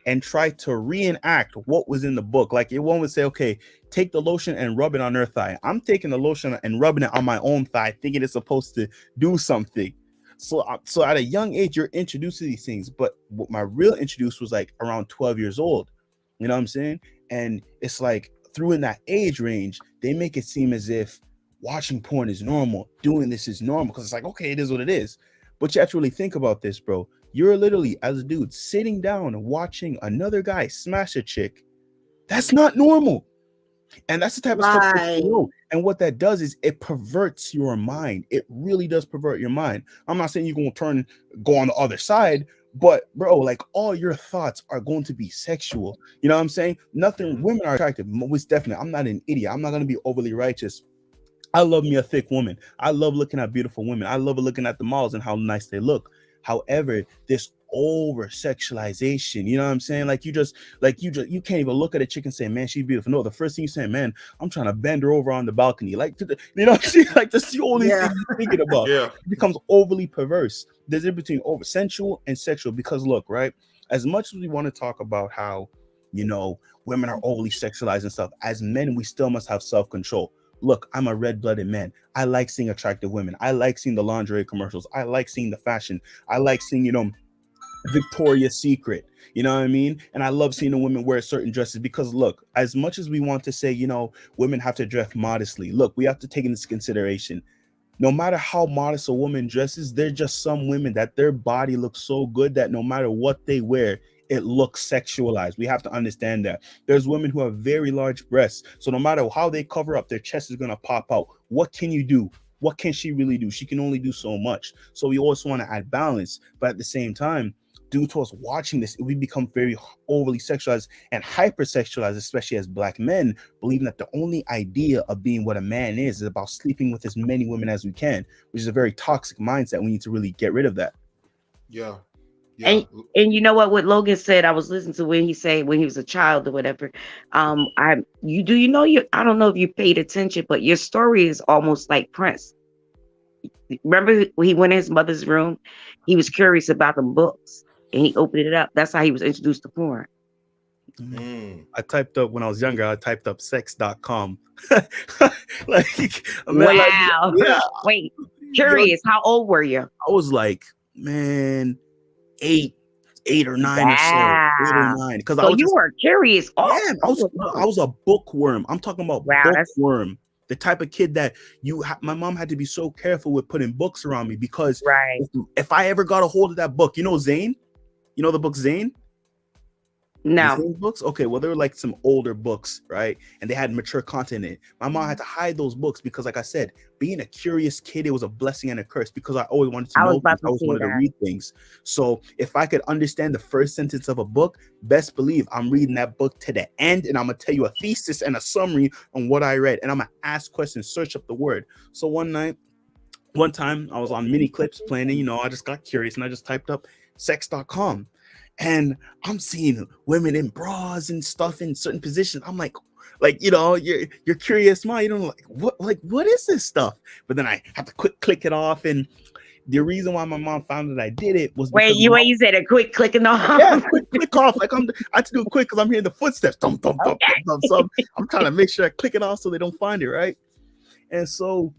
and try to reenact what was in the book. Like one would say, okay, take the lotion and rub it on her thigh. I'm taking the lotion and rubbing it on my own thigh, thinking it's supposed to do something. So at a young age, you're introduced to these things. But what my real introduce was like around 12 years old. You know what I'm saying? And it's like through in that age range, they make it seem as if watching porn is normal, doing this is normal, because it's like, okay, it is what it is. But you have to really think about this, bro. You're literally, as a dude, sitting down and watching another guy smash a chick. That's not normal. And that's the type of stuff that Right. you know. And what that does is it perverts your mind. It really does pervert your mind. I'm not saying you're going to go on the other side, but bro, like all your thoughts are going to be sexual. You know what I'm saying? Women are attractive, most definitely. I'm not an idiot. I'm not going to be overly righteous. I love me a thick woman. I love looking at beautiful women. I love looking at the models and how nice they look. However, this over sexualization, you know what I'm saying? You can't even look at a chick and say, man, she's beautiful. No, the first thing you say, man, I'm trying to bend her over on the balcony. You know what I'm saying? Like that's the only thing you're thinking about. Yeah. It becomes overly perverse. There's a difference between over sensual and sexual, because look, right? As much as we want to talk about how, women are overly sexualized and stuff, as men, we still must have self-control. Look, I'm a red-blooded man. I like seeing attractive women. I like seeing the lingerie commercials. I like seeing the fashion. I like seeing, Victoria's Secret. You know what I mean? And I love seeing the women wear certain dresses because look, as much as we want to say, women have to dress modestly, look, we have to take into consideration. No matter how modest a woman dresses, there's just some women that their body looks so good that no matter what they wear, it looks sexualized. We have to understand that. There's women who have very large breasts. So no matter how they cover up, their chest is going to pop out. What can you do? What can she really do? She can only do so much. So we also want to add balance. But at the same time, due to us watching this, we become very overly sexualized and hypersexualized, especially as Black men, believing that the only idea of being what a man is about sleeping with as many women as we can, which is a very toxic mindset. We need to really get rid of that. Yeah. And you know what Logan said, I was listening to when he said when he was a child or whatever. I don't know if you paid attention, but your story is almost like Prince. Remember when he went in his mother's room, he was curious about the books and he opened it up. That's how he was introduced to porn. I typed up when I was younger, I typed up sex.com. Wow. Yeah. Wait, curious, how old were you? I was like, man, eight or nine or so. 8 or 9. Because you were curious. I was a bookworm. I'm talking about bookworm. The type of kid that my mom had to be so careful with putting books around me because if I ever got a hold of that book, Zane? You know the book Zane? No. Zane books? Okay, well, they were like some older books, right? And they had mature content in it. My mom had to hide those books because, like I said, being a curious kid, it was a blessing and a curse because I always wanted to know things. I always wanted to read things. So if I could understand the first sentence of a book, best believe I'm reading that book to the end and I'm going to tell you a thesis and a summary on what I read. And I'm going to ask questions, search up the word. So one time I was on mini clips planning, I just got curious and I just typed up sex.com. And I'm seeing women in bras and stuff in certain positions. I'm like, you're curious mind. What is this stuff? But then I have to click it off. And the reason why my mom found that I did it was you said a quick clicking off. Yeah, click off. I had to do it quick because I'm hearing the footsteps. Thump, thump, thump, thump. So I'm trying to make sure I click it off so they don't find it, right? And so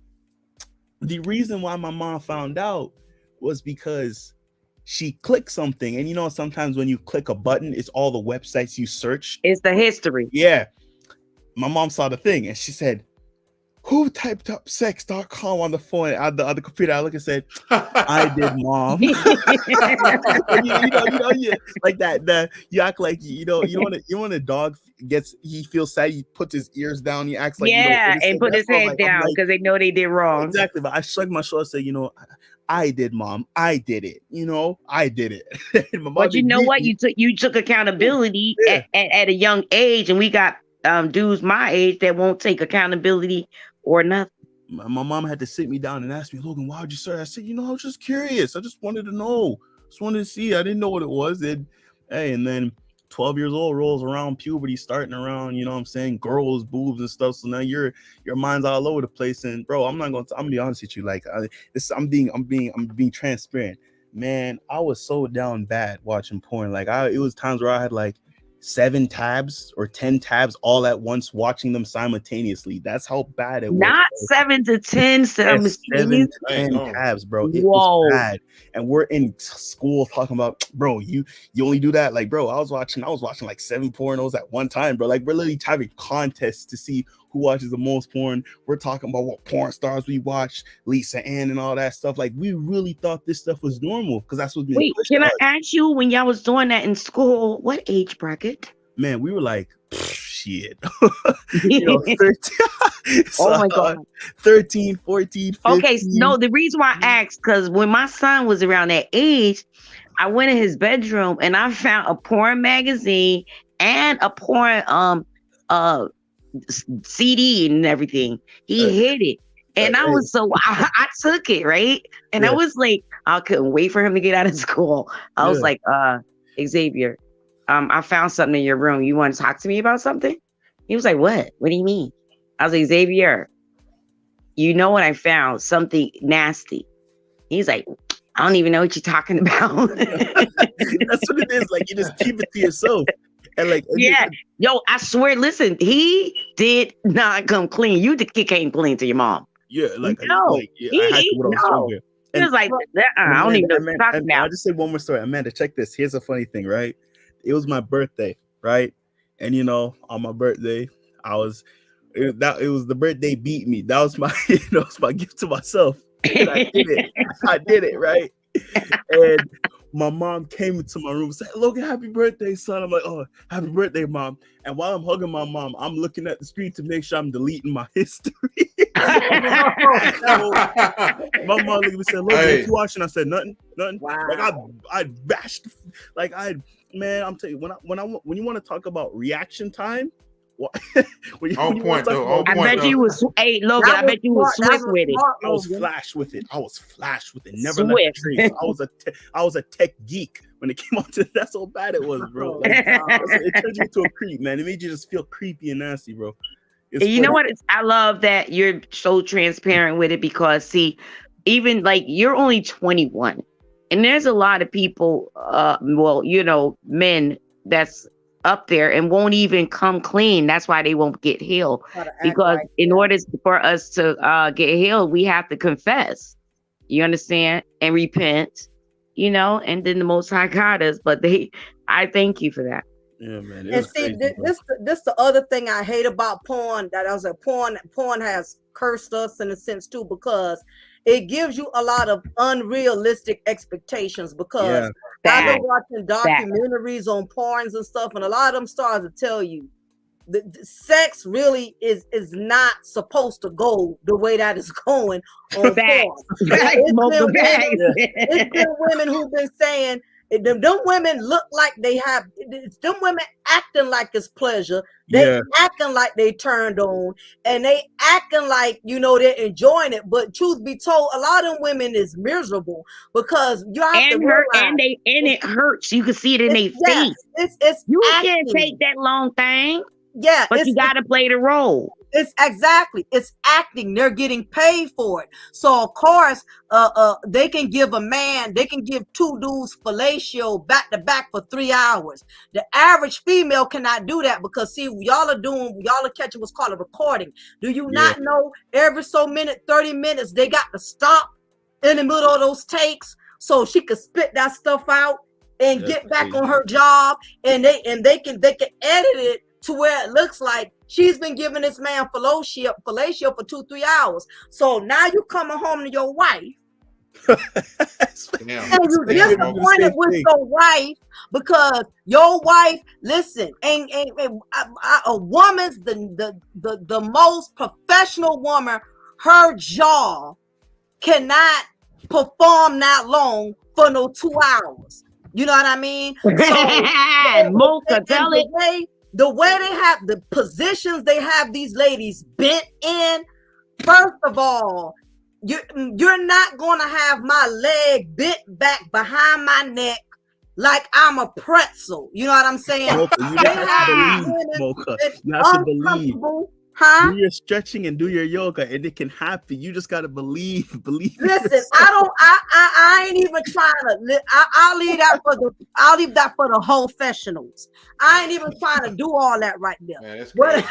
the reason why my mom found out was because she clicked something, and sometimes when you click a button, it's all the websites you search. It's the history. Yeah. My mom saw the thing and she said, who typed up sex.com on the phone on the computer? I looked and said, I did, Mom. Like that. You act like when a dog he feels sad, he puts his ears down, he acts like and put his head down because they know they did wrong. Exactly. But I shrugged my shoulders and said, I did, Mom. I did it. I did it. But you know what? You took accountability at a young age, and we got dudes my age that won't take accountability or nothing. My mom had to sit me down and ask me, Logan, why would you start? I said, I was just curious. I just wanted to know. Just wanted to see. I didn't know what it was. And then 12 years old rolls around, puberty starting around, girls, boobs and stuff. So now your mind's all over the place. And bro, I'm gonna be honest with you. Like I'm being transparent. Man, I was so down bad watching porn. Like it was times where I had like 7 tabs or 10 tabs all at once, watching them simultaneously. That's how bad it was. Not 7 to 10 7 to 10 tabs, bro. It was bad. And we're in school talking about, bro, you only do that. Like, bro, I was watching like 7 pornos at one time, bro. Like, we're literally having contests to see who watches the most porn. We're talking about what porn stars we watch, Lisa Ann and all that stuff. Like, we really thought this stuff was normal because that's what. Wait, can I ask you, when y'all was doing that in school, what age bracket? Man, we were like, shit. 13, oh my God. 13, 14, 15. Okay, no, the reason why I asked, because when my son was around that age, I went in his bedroom and I found a porn magazine and a porn CD and everything. He hid it. And I was I took it, right? And I was like, I couldn't wait for him to get out of school. I was like, Xavier, I found something in your room. You want to talk to me about something? He was like, what? What do you mean? I was like, Xavier, you know what I found? Something nasty. He's like, I don't even know what you're talking about. That's what it is. Like, you just keep it to yourself. And like, yo, I swear, listen, he did not come clean. You came clean to your mom. Yeah, like, no, I had to when I was younger. He was like, I don't even know what you're talking I'll about. just say one more story. Amanda, check this. Here's a funny thing, right? It was my birthday, right? And on my birthday, it was the birthday beat me. That was my that was my gift to myself. And I did it. I did it, right? And my mom came into my room and said, Logan, happy birthday, son. I'm like, oh, happy birthday, mom. And while I'm hugging my mom, I'm looking at the screen to make sure I'm deleting my history. My mom looked at me and said, Logan, what you watching? I said, nothing. Wow. Like I bashed, like man, I'm telling you, when you want to talk about reaction time, On point, though. I bet you was, hey, Logan, I bet you was swift with it. I was flash with it. Never left a trace. I was a tech geek when it came on to that's how bad it was, bro. Like, it turned you into a creep, man. It made you just feel creepy and nasty, bro. And you know what? I love that you're so transparent with it because, see, even like you're only 21, and there's a lot of people, men that's up there and won't even come clean. That's why they won't get healed. Because in order for us to get healed, we have to confess. You understand? And repent. And then the Most High got us. But I thank you for that. Yeah, man. And see, this the other thing I hate about porn. That I was like, porn has cursed us in a sense too, because it gives you a lot of unrealistic expectations. Because I've been watching documentaries on porns and stuff, and a lot of them stars will tell you the sex really is not supposed to go the way that is going on porn. It's been women who've been saying, them women look like they have, them women acting like it's pleasure. They acting like they turned on, and they acting like, they're enjoying it. But truth be told, a lot of them women is miserable because you have to realize, and it hurts. You can see it in their face. It's you acting. Can't take that long thing. Yeah, but you got to play the role. It's acting. They're getting paid for it. So of course, they can give two dudes fellatio back to back for 3 hours. The average female cannot do that because see, y'all are catching what's called a recording. Do you not know every so minute, 30 minutes, they got to stop in the middle of those takes so she could spit that stuff out and get back on her job, and they can edit it to where it looks like she's been giving this man fellatio for 2-3 hours. So now you coming home to your wife, and you disappointed with your wife because your wife, listen, a woman's the most professional woman. Her jaw cannot perform that long for no 2 hours. You know what I mean? So, Mocha, tell it. The way they have the positions they have these ladies bent in, first of all, you're not going to have my leg bent back behind my neck like I'm a pretzel. You know what I'm saying? Mocha, you have to believe. Huh? Do your stretching and do your yoga, and it can happen. You just gotta believe. Listen, I ain't even trying to. I'll leave that for the whole professionals. I ain't even trying to do all that right there. Man, what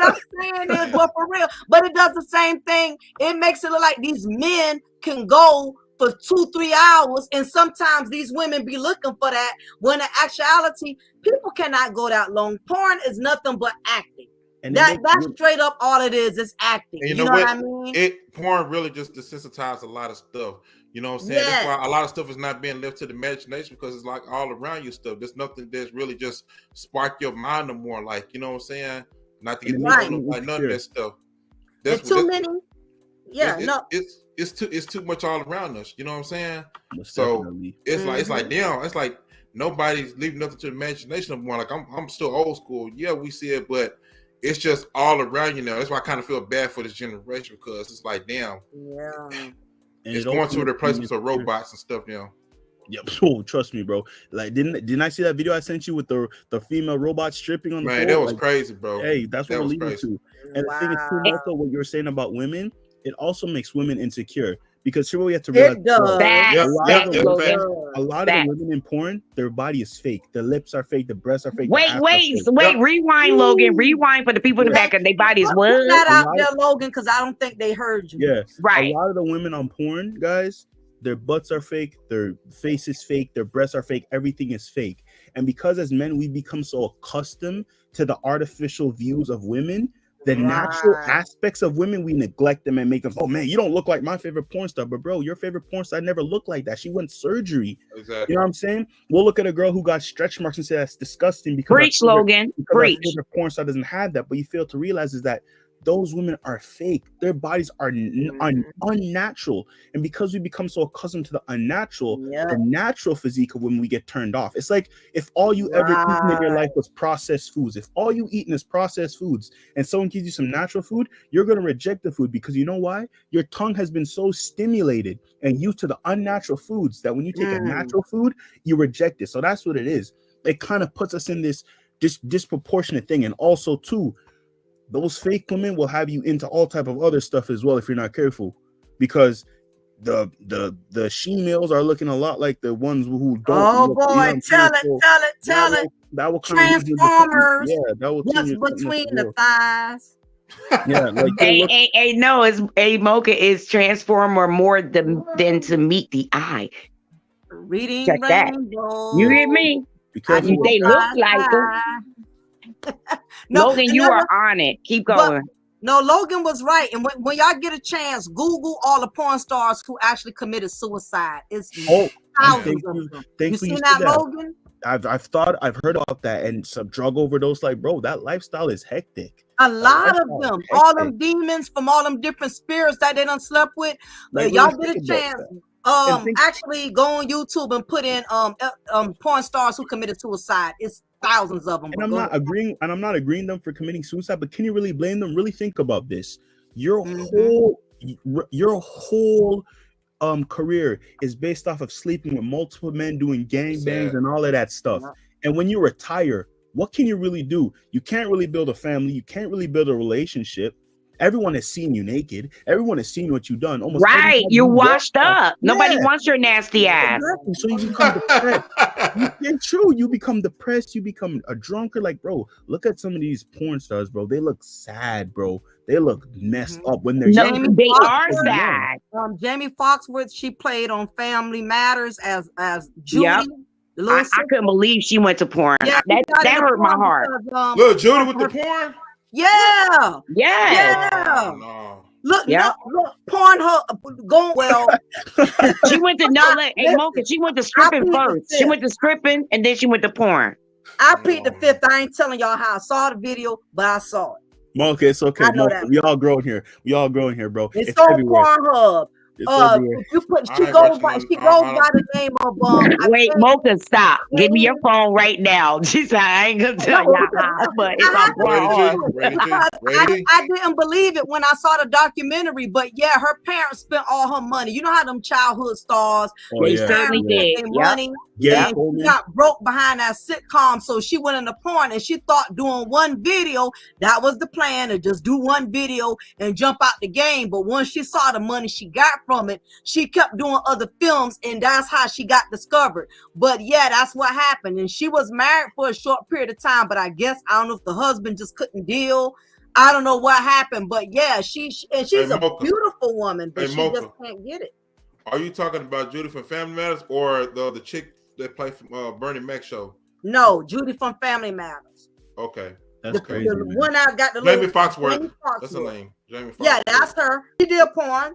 I'm saying is, but for real, but it does the same thing. It makes it look like these men can go for 2-3 hours, and sometimes these women be looking for that. When in actuality, people cannot go that long. Porn is nothing but acting. And that's straight up all it is. It's acting. You know what I mean? Porn really just desensitized a lot of stuff. You know what I'm saying? That's why a lot of stuff is not being left to the imagination, because it's like all around you stuff. There's nothing that's really just spark your mind no more. Like, you know what I'm saying? Not to get like none of that stuff. There's too many. Yeah, it's too much all around us. You know what I'm saying? So it's like damn. It's like nobody's leaving nothing to the imagination no more. Like I'm still old school. Yeah, we see it, but it's just all around you now. That's why I kind of feel bad for this generation, because it's like, damn, it's going to the replacements of robots and stuff now. Yep. Oh, trust me, bro. Like, didn't I see that video I sent you with the female robot stripping on the floor? Man, that was crazy, bro. Hey, that's what we're leading to. And the thing is, too, also what you're saying about women, it also makes women insecure because here we have to realize. It does. Facts, Yep, facts, yep, Logan. facts. A lot of the women in porn, their body is fake. The lips are fake. The breasts are fake. the Wait, ass are wait, fake. wait. Yep. Rewind, Logan. Rewind for the people in the back of their bodies. Put What? that A out lot there, Logan, because I don't think they heard you. Yeah, Right. a lot of the women on porn, guys, their butts are fake, their face is fake, their breasts are fake, everything is fake. And because as men, we become so accustomed to the artificial views of women, the natural Right. aspects of women, we neglect them and make them, oh man, you don't look like my favorite porn star. But bro, your favorite porn star never looked like that. She went surgery. Exactly. You know what I'm saying? We'll look at a girl who got stretch marks and say that's disgusting because Preach, Logan. because our Preach. favorite porn star doesn't have that. But you fail to realize is that those women are fake. Their bodies are unnatural. And because we become so accustomed to the unnatural, Yeah. the natural physique of women, we get turned off. It's like if all you ever eaten in your life was processed foods, if all you eaten is processed foods and someone gives you some natural food, you're going to reject the food because you know why? Your tongue has been so stimulated and used to the unnatural foods that when you take a natural food, you reject it. So that's what it is. It kind of puts us in this disproportionate thing. And also too, those fake women will have you into all type of other stuff as well if you're not careful, because the she-males are looking a lot like the ones who don't. Oh look, you know boy, what I'm tell saying? it, So tell it. that will kind of Transformers. that will What's between the thighs? yeah, like they look, Hey, no, it's a Mocha is transformer more than to meet the eye. Reading Check that. rainbow. You hear me? be careful. You, they look like them. No, Logan, and you that are was- on it. Keep going. No, Logan was right. And when y'all get a chance, Google all the porn stars who actually committed suicide. It's Oh, thousands thank of you. them. Thank You you seen said that, that. Logan? I've heard about that, and some drug overdose. Like, bro, that lifestyle is hectic. A lot of lifestyle them, is all hectic. them demons from all them different spirits that they done slept with. Like, Y'all really get a think about chance. that. And think- Actually go on YouTube and put in porn stars who committed suicide. It's thousands of them. And I'm not agreeing them for committing suicide, but can you really blame them? Really think about this. Your whole career is based off of sleeping with multiple men, doing gangbangs and all of that stuff. Yeah. And when you retire, what can you really do? You can't really build a family. You can't really build a relationship. Everyone has seen you naked. Everyone has seen what you've done. Almost Right, everybody you walk washed up. Nobody Yeah. wants your nasty ass. Exactly. So you become depressed. It's true. You become depressed. You become a drunkard. Like, bro, look at some of these porn stars, bro. They look sad, bro. They look messed up when they're No, young. they are Foxworth. sad. Jamie Foxworth, she played on Family Matters as Judy. Yep. The little I sister. couldn't believe she went to porn. Yeah, that she got in the hurt my porn heart. because, Look, Judy with the porn. yeah. Yes. Yeah. No. Look, Yep. look, Pornhub going well. She went to hey Mocha, she went to stripping plead the first. She fifth. went to stripping and then she went to porn. I plead the fifth. I ain't telling y'all how I saw the video, but I saw it. Okay, it's okay. I know Mocha, that. we all grown here. We all grown here, bro. It's on everywhere. Pornhub. It's everywhere. You put I she ain't goes watching by it. she I goes don't- by the name of I Wait, think- Mocha, stop. Give me your phone right now. She said, I ain't gonna tell y'all how, but it's on Pornhub. Ready? I didn't believe it when I saw the documentary, but yeah, her parents spent all her money. You know how them childhood stars, Oh, They yeah. certainly their did. Yep. money. Gary And she Coleman. got broke behind that sitcom, so she went into porn and she thought doing one video, that was the plan, to just do one video and jump out the game. But once she saw the money she got from it, she kept doing other films, and that's how she got discovered. But yeah, that's what happened. And she was married for a short period of time, but I guess I don't know if the husband just couldn't deal. I don't know what happened, but yeah, she's a Mocha. beautiful woman, but Hey, she Mocha. just can't get it. Are you talking about Judy from Family Matters or the chick that played from Bernie Mac show? No, Judy from Family Matters. Okay. That's The crazy. man. one I got the Jamie little Foxworth. Jamie That's her Foxworth. name. Jamie Foxworth. Yeah, that's her. She did porn.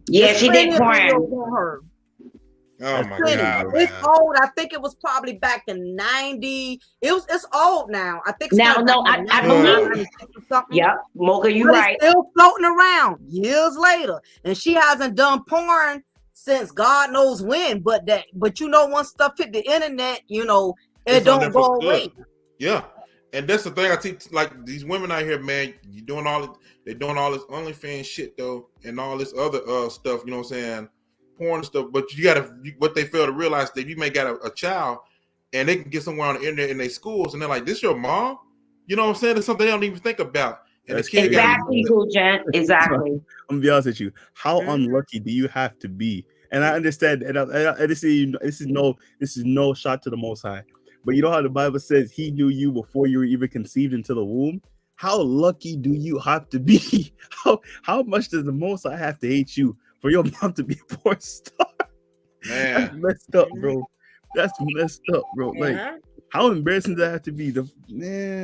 Yeah, There's she did plenty of porn. videos on her. Oh my Plenty. God, It's man. old. I think it was probably back in 90. It's old now. I think it's Now, back no, in I 90, believe- 96 or something. Yep, Mocha, you But right. it's still floating around years later, and she hasn't done porn since God knows when. But you know, once stuff hit the internet, you know, it It's on there don't for go away. good. Yeah. And that's the thing I teach, like these women out here, man, they're doing all this OnlyFans shit though, and all this other stuff, you know what I'm saying? Porn stuff, but what they fail to realize that you may got a child and they can get somewhere on the internet in their schools and they're like, this your mom? You know what I'm saying? It's something they don't even think about. And That's the kid got Exactly, Cool Gent. Exactly. I'm gonna be honest with you. How Mhm. unlucky do you have to be? And I understand, and this is no shot to the Most High, but you know how the Bible says He knew you before you were even conceived into the womb. How lucky do you have to be? How much does the Most High have to hate you for your mom to be a porn star? That's man. messed up, bro. That's messed up, bro. Like, Uh-huh. how embarrassing does that have to be?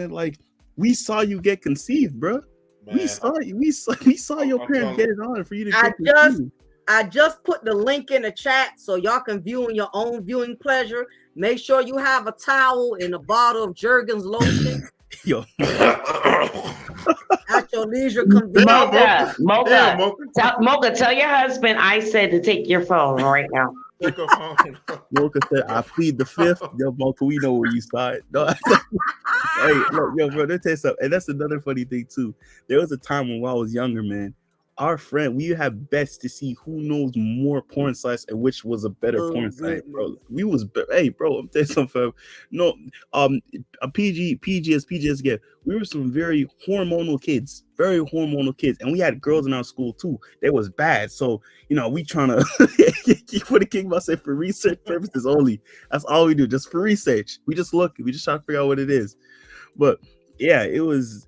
Like, we saw you get conceived, bro. We Man. saw you. We saw your I'm parents telling get it on for you to I get just conceived. I just put the link in the chat so y'all can view in your own viewing pleasure. Make sure you have a towel and a bottle of Jergens lotion Yo, at your leisure convenience. Damn, Mocha, Damn, Mocha, Mocha. Tell your husband I said to take your phone right now. Take her phone. Mocha said, "I plead the fifth." Yo, Mocha, we know where you start. No, hey, look, yo, bro, let me tell you something. And that's another funny thing too. There was a time when I was younger, man. Our friend, we had bets to see who knows more porn sites and which was a better Oh, porn site, bro. goodness. We was, hey, bro, I'm telling you something. Fam. No, a PGS get. We were some very hormonal kids, and we had girls in our school too. They was bad, so we trying to for the king must say for research purposes only. That's all we do, just for research. We just look, we just try to figure out what it is. But yeah, it was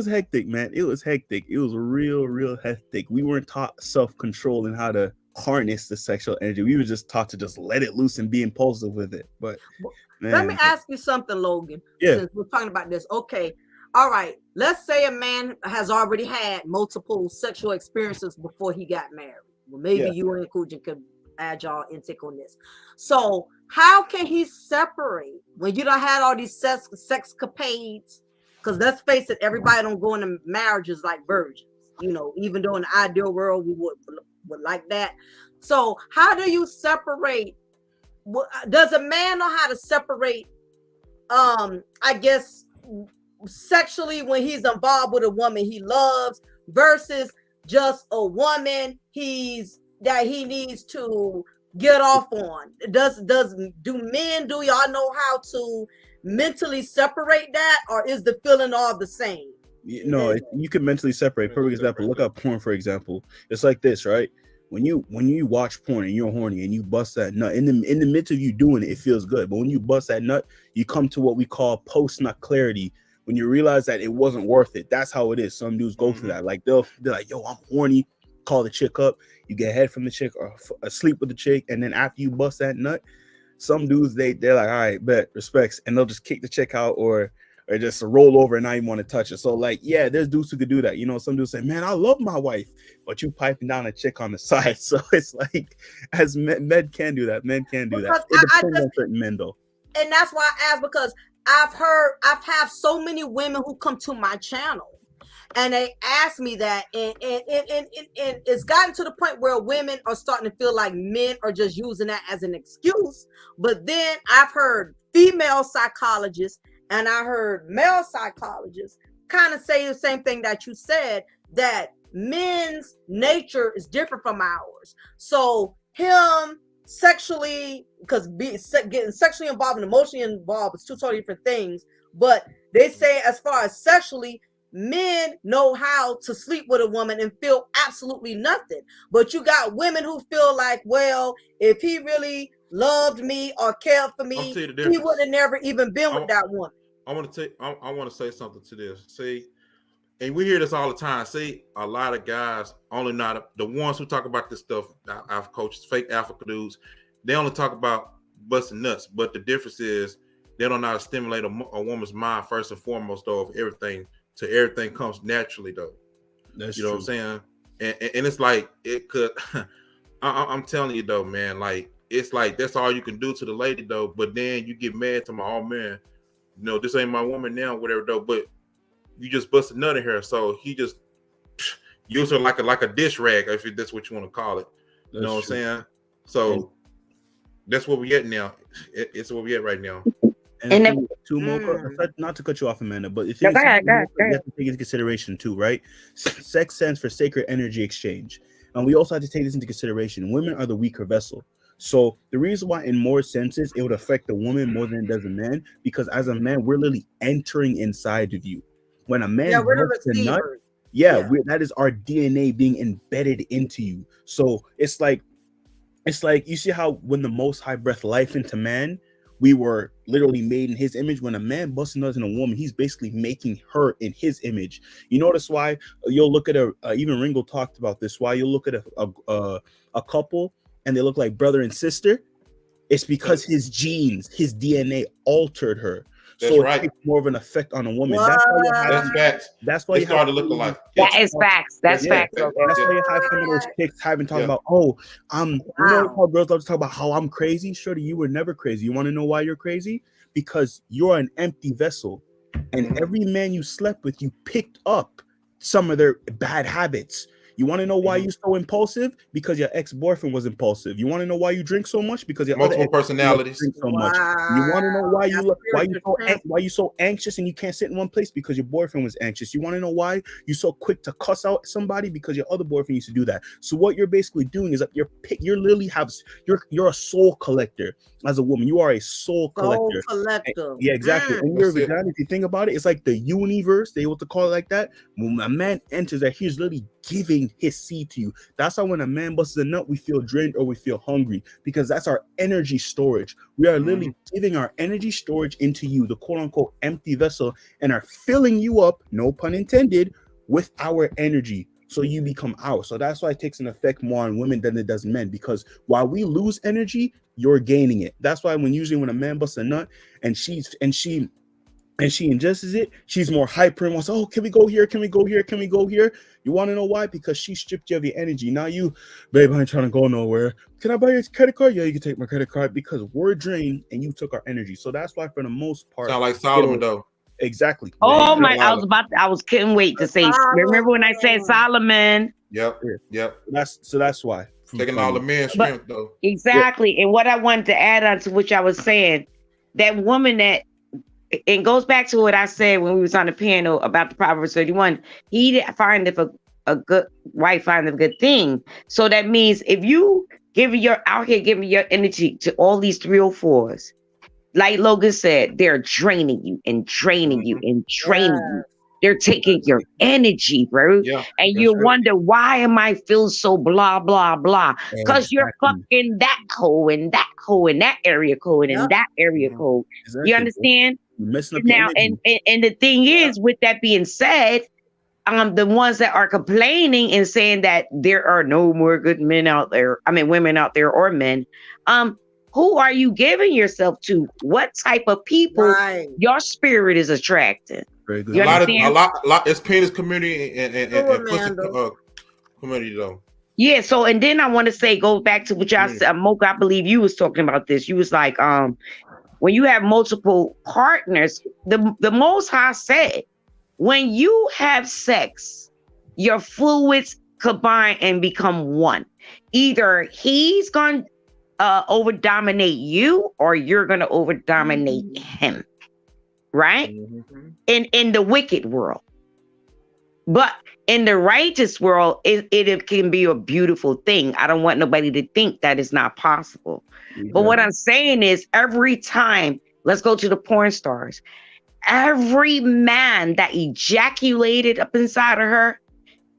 hectic, man. It was hectic. It was real hectic. We weren't taught self-control and how to harness the sexual energy. We were just taught to just let it loose and be impulsive with it. But man, Let me ask you something, Logan. Yeah. Since we're talking about this. Okay. All right. Let's say a man has already had multiple sexual experiences before he got married. Well, maybe Yeah. you and Kujin could add y'all intake on this. So how can he separate when you don't had all these sexcapades? Because let's face it, everybody don't go into marriages like virgins. Even though in the ideal world we would like that. So how do you separate? Does a man know how to separate? I guess sexually when he's involved with a woman he loves versus just a woman that he needs to get off on. Do y'all know how to mentally separate that, or is the feeling all the same? No, you can mentally separate. Perfect example. Look up porn, for example. It's like this, right? When you watch porn and you're horny and you bust that nut in the midst of you doing it, it feels good. But when you bust that nut, you come to what we call post nut clarity. When you realize that it wasn't worth it, that's how it is. Some dudes go through that. Like they're like, "Yo, I'm horny." Call the chick up. You get head from the chick or sleep with the chick, and then after you bust that nut, some dudes they're like, "All right, bet, respects," and they'll just kick the chick out or just roll over and not even want to touch it. So like, yeah, there's dudes who could do that. Some dudes say, "Man, I love my wife," but you piping down a chick on the side. So it's like, as men can do that. Men can do that. It depends on certain men though. And that's why I asked, because I've had so many women who come to my channel and they ask me that, and it's gotten to the point where women are starting to feel like men are just using that as an excuse. But then I've heard female psychologists and I heard male psychologists kind of say the same thing that you said, that men's nature is different from ours. So him sexually, because getting sexually involved and emotionally involved is two totally different things. But they say as far as sexually, men know how to sleep with a woman and feel absolutely nothing. But you got women who feel like, well, if he really loved me or cared for me, he would have never even been with that woman. I want to say something to this. See, and we hear this all the time. See, a lot of guys, only not the ones who talk about this stuff, alpha coaches, fake alpha dudes, they only talk about busting nuts. But the difference is they don't know how to stimulate a woman's mind first and foremost, though, of everything. So everything comes naturally, though. That's true. What I'm saying? And it's like it could. I'm telling you, though, man. Like it's like that's all you can do to the lady, though. But then you get mad to my man. This ain't my woman now, whatever, though. But you just bust a nut in her, so he just use her like a dish rag, if that's what you want to call it. You know what I'm saying? So that's what we get now. It's what we at right now. And not to cut you off, Amanda, but if you have to take into consideration too, right? Sex stands for sacred energy exchange, and we also have to take this into consideration. Women are the weaker vessel. So the reason why in more senses it would affect the woman more than it does a man, because as a man, we're literally entering inside of you. When a man Yeah, we're the busts a nut, receivers. yeah. That is our DNA being embedded into you. So it's like you see how when the Most High breathed life into man, we were literally made in his image. When a man busts a nut in a woman, he's basically making her in his image. You notice why you'll look at even Ringo talked about this, why you'll look at a couple and they look like brother and sister. It's because his genes, his DNA altered her. That's so right. It takes more of an effect on a woman. What? That's facts. That's why They you started have to look alike. That is facts. That's facts. That's why you have some of those chicks having talking about, you know how girls love to talk about how I'm crazy? Shorty, you were never crazy. You want to know why you're crazy? Because you're an empty vessel. And every man you slept with, you picked up some of their bad habits. You want to know why you're so impulsive? Because your ex-boyfriend was impulsive. You want to know why you drink so much? Because your multiple other personalities. drink so much. You want to know why you so anxious and you can't sit in one place? Because your boyfriend was anxious. You want to know why you're so quick to cuss out somebody? Because your other boyfriend used to do that. So what you're basically doing is that you're literally you're a soul collector as a woman. You are a soul collector. Yeah, exactly. And your vagina, if you think about it, it's like the universe. They want to call it like that. When a man enters that, he's literally giving his seed to you. That's why when a man busts a nut, we feel drained or we feel hungry, because that's our energy storage. We are literally giving our energy storage into you, the quote unquote empty vessel, and are filling you up, no pun intended, with our energy. So you become ours. So that's why it takes an effect more on women than it does men, because while we lose energy, you're gaining it. That's why usually when a man busts a nut and she ingests it, she's more hyper and wants, oh, can we go here? Can we go here? Can we go here? You want to know why? Because she stripped you of your energy. Now you, babe, I ain't trying to go nowhere. Can I buy your credit card? Yeah, you can take my credit card, because we're drained and you took our energy. So that's why for the most part. Sound like Solomon though. Exactly. Oh my, I couldn't wait to say, remember when I said Solomon? Yep. That's why. Taking all the men's strength though. Exactly. And what I wanted to add on to what I was saying, that woman that, it goes back to what I said when we was on the panel about the Proverbs 31. He find if a good wife find a good thing. So that means if you giving your energy to all these 304s, like Logan said, they're draining you and draining you and draining you. They're taking your energy, bro. Yeah, and you wonder, why am I feel so blah, blah, blah? Because you're fucking that code and that code and that area code and that area code. Exactly. You understand? Now, and the thing is, with that being said, the ones that are complaining and saying that there are no more good men out there, I mean, women out there or men, who are you giving yourself to? What type of people your spirit is attracting? Very good. A lot. It's penis community and pussy community though. Yeah. So, and then I want to say, go back to what y'all said, Mocha. I believe you was talking about this. You was like, when you have multiple partners, the Most High said, when you have sex, your fluids combine and become one. Either he's going to over dominate you, or you're going to over dominate him. Right? In the wicked world. But in the righteous world, it can be a beautiful thing. I don't want nobody to think that it's not possible. But what I'm saying is, every time, let's go to the porn stars, every man that ejaculated up inside of her,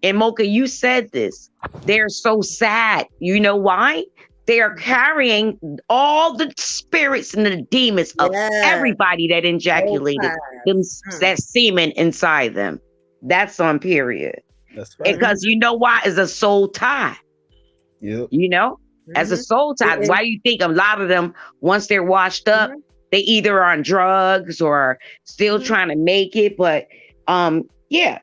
and Mocha, you said this, they're so sad. You know why? They are carrying all the spirits and the demons of everybody that ejaculated that semen inside them. That's on period. That's right. Because you know why? It's a soul tie. Yep. You know, as a soul tie. Why do you think a lot of them, once they're washed up, they either are on drugs or still trying to make it? But yeah,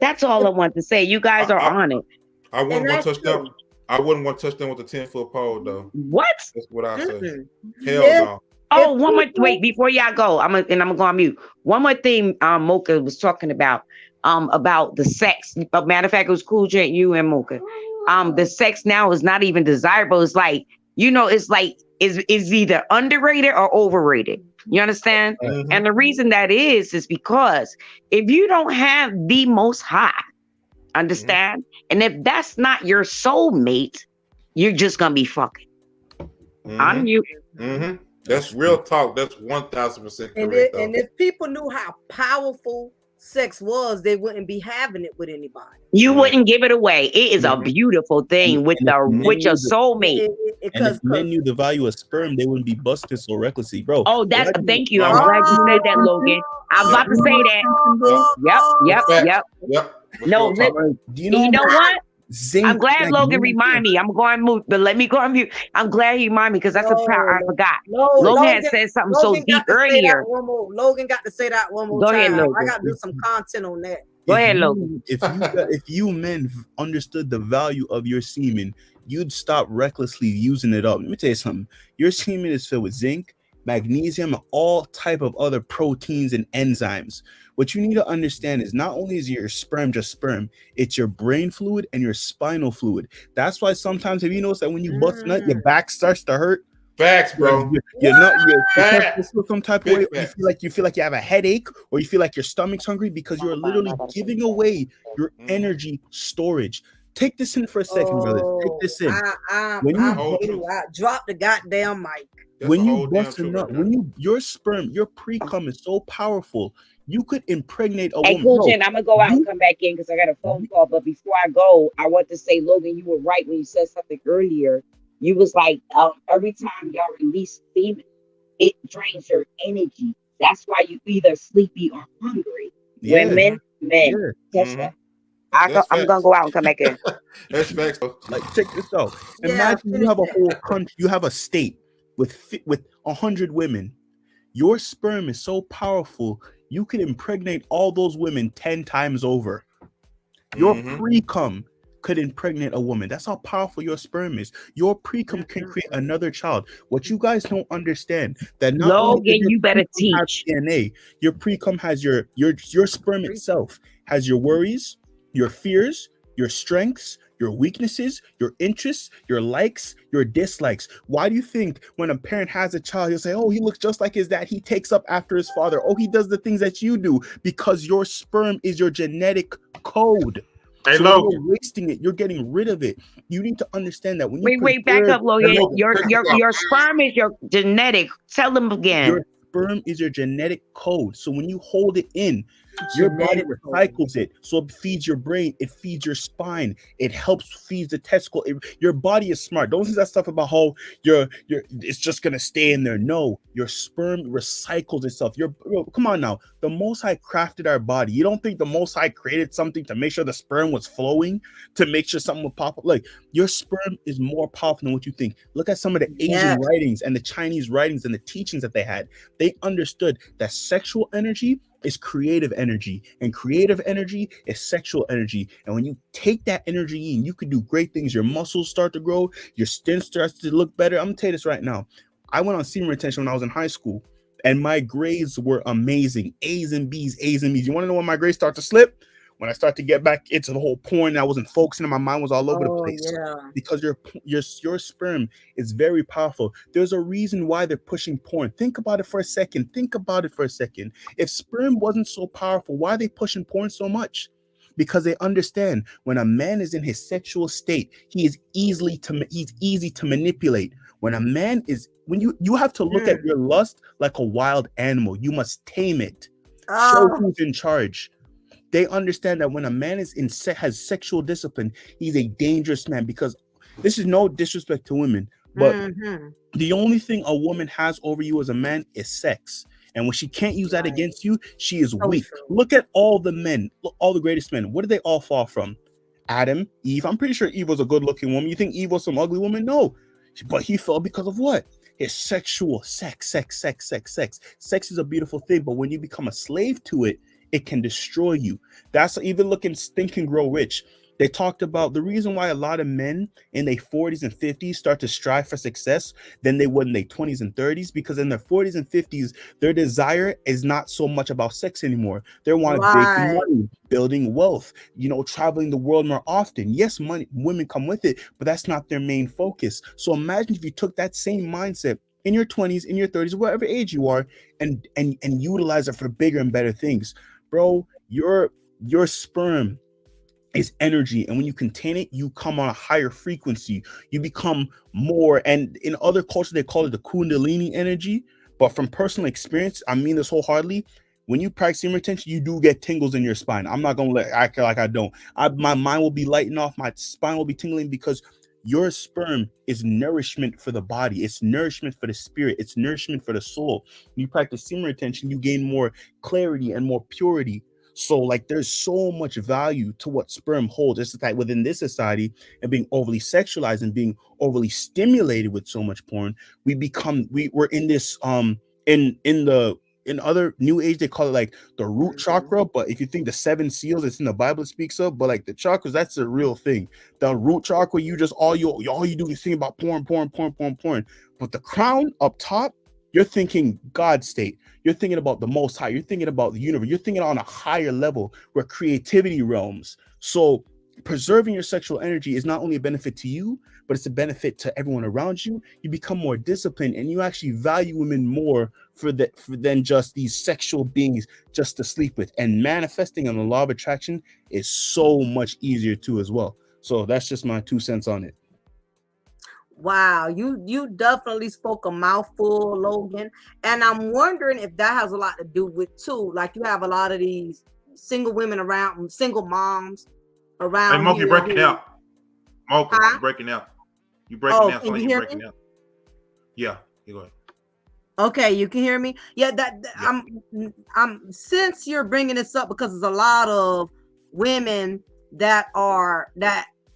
that's all I want to say. You guys are on it. I wouldn't want to touch them. I wouldn't want to touch them with a 10-foot pole, though. What? That's what I say. Hell no. Oh, one more. Wait, before y'all go, I'm gonna go on mute. One more thing, Mocha was talking about the sex. Matter of fact, it was Cool Gent, you and Mocha. The sex now is not even desirable. It's like, you know, it's like is either underrated or overrated. You understand? Mm-hmm. And the reason that is because if you don't have the Most High, understand? And if that's not your soulmate, you're just gonna be fucking. On you. That's real talk. That's 1000% correct. And if people knew how powerful sex was, they wouldn't be having it with anybody. You Right. wouldn't give it away. It is a Mhm. beautiful thing with and if the men with your knew the- soulmate. And if men knew the value of sperm, they wouldn't be busting so recklessly, bro. Oh, that's Why do you- thank you. Oh, I'm my- glad you said that, Logan. I was Yeah. about to say that. Yep, yep, Facts. yep. Yep. That's No, real talk. Do you know, You know what? zinc? I'm glad Logan magnesium- reminded me. I'm going to mute, but let me go on mute. I'm glad he reminded me because that's a part I forgot. Logan had said something so Logan deep got to say that earlier. one more. Logan got to say that one more Go time. ahead, Logan. I got to do some content on that. Go If ahead, you- Logan. if you men understood the value of your semen, you'd stop recklessly using it up. Let me tell you something. Your semen is filled with zinc, magnesium, and all type of other proteins and enzymes. What you need to understand is not only is your sperm just sperm, it's your brain fluid and your spinal fluid. That's why sometimes, have you noticed that when you bust nut, your back starts to hurt? Facts, bro. You're not you Facts. feel some type of Big way. facts. You feel like you have a headache, or you feel like your stomach's hungry because you're literally giving away your energy storage. Take this in for a second, brothers. Take this in. When you I dropped the goddamn mic. That's when a you whole damn bust a truth nut, right when there. your sperm, your pre-cum is so powerful, you could impregnate a Hey, woman. Cool Bro, Jen, I'm gonna go out and come back in because I got a phone call. But before I go, I want to say, Logan, you were right when you said something earlier. You was like, every time y'all release semen, it drains your energy. That's why you either sleepy or hungry. yeah, Women, men. yeah. That's Mhm. what. That's I'm gonna facts. go out and come back in. That's facts. Though. Like, check this out. Yeah, Imagine you finish have a that. whole country, you have a state with 100 women. Your sperm is so powerful, you can impregnate all those women 10 times over. Your Mhm. pre-cum could impregnate a woman. That's how powerful your sperm is. Your pre-cum can create another child. What you guys don't understand that not only does Logan, your you better pre-cum have teach. DNA, your pre-cum has your sperm itself has your worries, your fears, your strengths, your weaknesses, your interests, your likes, your dislikes. Why do you think when a parent has a child, he'll say, oh, he looks just like his dad, he takes up after his father, oh, he does the things that you do? Because your sperm is your genetic code. Hey, So when Logan. you're wasting it, you're getting rid of it. You need to understand that when you Wait, back preserve- up, Logan. Logan, Your check this out. your sperm is your genetic. Tell them again. your sperm is your genetic code. So when you hold it in, your body Genetic code. recycles it. So it feeds your brain, it feeds your spine, it helps feed the testicle. Your body is smart. Don't say that stuff about how it's just gonna stay in there. No, your sperm recycles itself. Come on now. The Most High crafted our body. You don't think the Most High created something to make sure the sperm was flowing, to make sure something would pop up? Like, your sperm is more powerful than what you think. Look at some of the Asian Yes. writings and the Chinese writings and the teachings that they had. They understood that sexual energy is creative energy, and creative energy is sexual energy. And when you take that energy in, you can do great things. Your muscles start to grow, your skin starts to look better. I'm gonna tell you this right now. I went on semen retention when I was in high school, and my grades were amazing. A's and B's, A's and B's. You want to know when my grades start to slip? When I start to get back into the whole porn, I wasn't focusing, and my mind was all over the place. Yeah. Because your sperm is very powerful. There's a reason why they're pushing porn. Think about it for a second. If sperm wasn't so powerful, why are they pushing porn so much? Because they understand when a man is in his sexual state, he's easy to manipulate. When a man is, when you have to look at your lust like a wild animal. You must tame it. Show who's in charge. They understand that when a man has sexual discipline, he's a dangerous man. Because this is no disrespect to women, but the only thing a woman has over you as a man is sex. And when she can't use that against you, she is weak. true. Look at all the men, all the greatest men. What did they all fall from? Adam, Eve. I'm pretty sure Eve was a good-looking woman. You think Eve was some ugly woman? No. But he fell because of what? His sexual sex. Sex is a beautiful thing, but when you become a slave to it, it can destroy you. That's even look in Think and Grow Rich. They talked about the reason why a lot of men in their 40s and 50s start to strive for success than they would in their 20s and 30s, because in their 40s and 50s, their desire is not so much about sex anymore. They want big money, building wealth, traveling the world more often. Yes, money, women come with it, but that's not their main focus. So imagine if you took that same mindset in your 20s, in your 30s, whatever age you are, and utilize it for bigger and better things. Bro, your sperm is energy, and when you contain it, you come on a higher frequency. You become more, and in other cultures they call it the kundalini energy, but from personal experience, I mean this wholeheartedly, when you practice semen retention, you do get tingles in your spine. I'm not gonna act like I don't. My mind will be lighting off, my spine will be tingling, because your sperm is nourishment for the body, it's nourishment for the spirit, it's nourishment for the soul. When you practice semen retention, you gain more clarity and more purity. So like there's so much value to what sperm holds. It's that within this society and being overly sexualized and being overly stimulated with so much porn, we're in this in other new age, they call it like the root chakra. But if you think the 7 seals, it's in the Bible, it speaks of, but like the chakras, that's a real thing. The root chakra, you just all you do is think about porn. But the crown up top, you're thinking God state. You're thinking about the Most High. You're thinking about the universe. You're thinking on a higher level where creativity realms. So preserving your sexual energy is not only a benefit to you, but it's a benefit to everyone around you. You become more disciplined, and you actually value women more than just these sexual beings just to sleep with. And manifesting on the law of attraction is so much easier too as well. So that's just my 2 cents on it. Wow, you definitely spoke a mouthful, Logan. And I'm wondering if that has a lot to do with too. Like you have a lot of these single women around, single moms around. Hey, Moke, you breaking out. Moke, Huh? you breaking out. You breaking out. Can you You hear breaking me? out. Yeah, you go ahead. Okay, you can hear me. Yeah, Yeah. I'm since you're bringing this up, because there's a lot of women that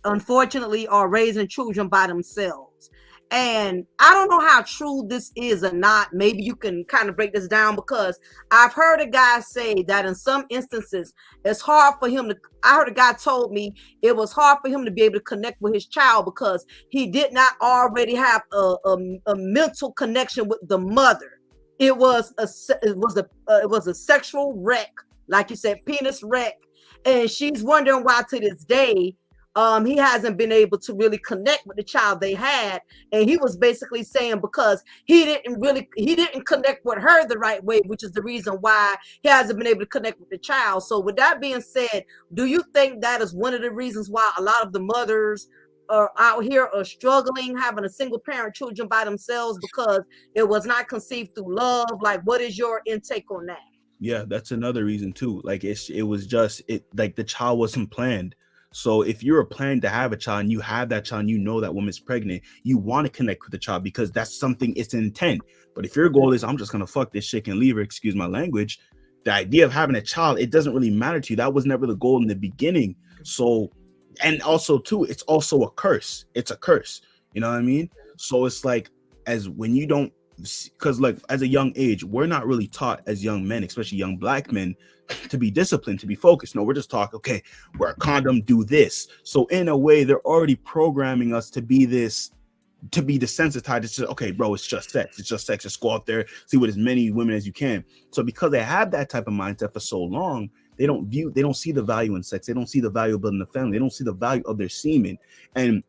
unfortunately are raising children by themselves. And I don't know how true this is or not. Maybe you can kind of break this down, because I've heard a guy say that in some instances it's hard for him to. I heard a guy told me it was hard for him to be able to connect with his child because he did not already have a mental connection with the mother. It was a sexual wreck, like you said, penis wreck, and she's wondering why to this day he hasn't been able to really connect with the child they had. And he was basically saying because he didn't connect with her the right way, which is the reason why he hasn't been able to connect with the child. So with that being said, do you think that is one of the reasons why a lot of the mothers are out here are struggling having a single parent children by themselves, because it was not conceived through love? Like, what is your intake on that? Yeah, that's another reason too. Like it was just like the child wasn't planned. So if you're planning to have a child and you have that child and you know that woman's pregnant, you want to connect with the child because that's something, it's an intent. But if your goal is I'm just gonna fuck this chick and leave her, excuse my language, the idea of having a child, it doesn't really matter to you. That was never the goal in the beginning. So, and also too, it's also a curse. It's a curse. You know what I mean? So it's like, as when you don't, because like as a young age, we're not really taught as young men, especially young Black men, to be disciplined, to be focused. No, we're just talking, okay, wear a condom, do this. So in a way, they're already programming us to be this, to be desensitized. It's just, okay, bro, it's just sex. It's just sex. Just go out there, see what as many women as you can. So because they have that type of mindset for so long, they don't see the value in sex. They don't see the value of building a family. They don't see the value of their semen. And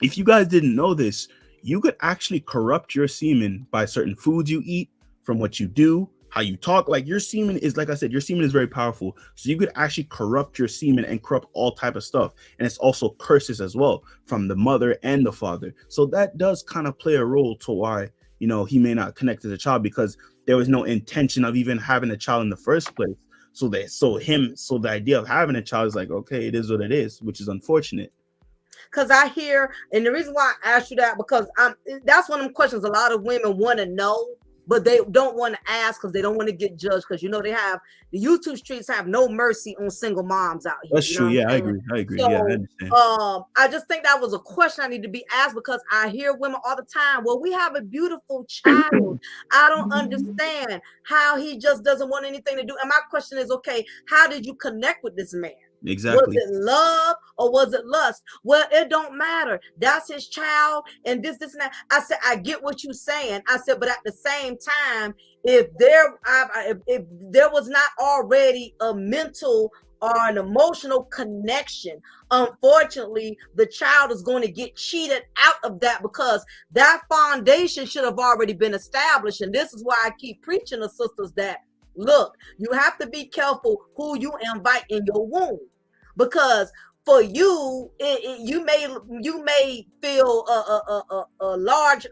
if you guys didn't know this, you could actually corrupt your semen by certain foods you eat, from what you do, how you talk. Like your semen is, like I said, your semen is very powerful. So you could actually corrupt your semen and corrupt all type of stuff. And it's also curses as well from the mother and the father. So that does kind of play a role to why, you know, he may not connect to the child, because there was no intention of even having a child in the first place. So the idea of having a child is like, okay, it is what it is, which is unfortunate. Because I hear, and the reason why I asked you that, because that's one of the questions a lot of women want to know, but they don't want to ask because they don't want to get judged. Because, you know, the YouTube streets have no mercy on single moms out here. That's true. Yeah, I agree. So, yeah, I understand. I just think that was a question I need to be asked, because I hear women all the time, well, we have a beautiful child. I don't understand how he just doesn't want anything to do. And my question is, okay, how did you connect with this man? Exactly. Was it love or was it lust? Well, it don't matter. That's his child, and this and that. I said, I get what you're saying. I said, but at the same time, if there was not already a mental or an emotional connection, unfortunately, the child is going to get cheated out of that, because that foundation should have already been established. And this is why I keep preaching to sisters that, look, you have to be careful who you invite in your womb, because for you, you may feel a large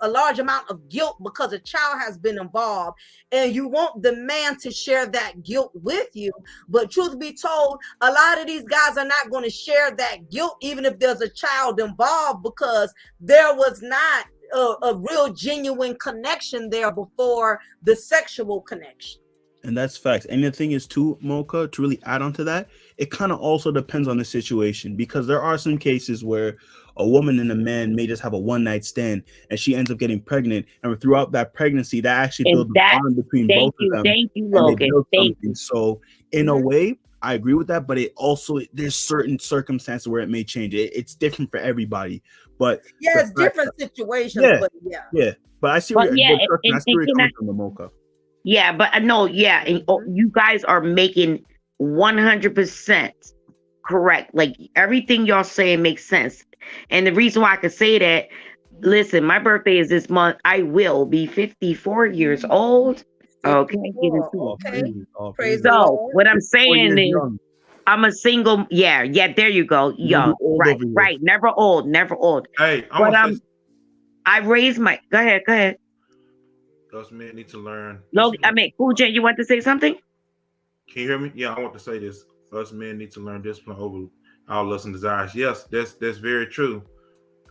a large amount of guilt because a child has been involved, and you want the man to share that guilt with you. But truth be told, a lot of these guys are not going to share that guilt, even if there's a child involved, because there was not a real genuine connection there before the sexual connection. And that's facts. And the thing is too, Mocha, to really add on to that, it kind of also depends on the situation, because there are some cases where a woman and a man may just have a one-night stand and she ends up getting pregnant, and throughout that pregnancy that actually builds a bond between both of them. Thank you, Logan. So in a way, I agree with that, but it also, there's certain circumstances where it may change. It's different for everybody. But yeah, it's different situations. Yeah, but yeah. But I see where you're coming from, the Mocha. Yeah, but no, yeah, and, you guys are making 100% correct. Like everything y'all saying makes sense. And the reason why I could say that, listen, my birthday is this month. I will be 54 years old. Okay. Praise so what I'm saying is, I'm a single. Yeah, there you go. Young, right. Never old. Hey, I raised my. Go ahead. Those men need to learn. Logan, Cool J, you want to say something? Can you hear me? Yeah, I want to say this. Us men need to learn discipline over our lusts and desires. Yes, that's very true.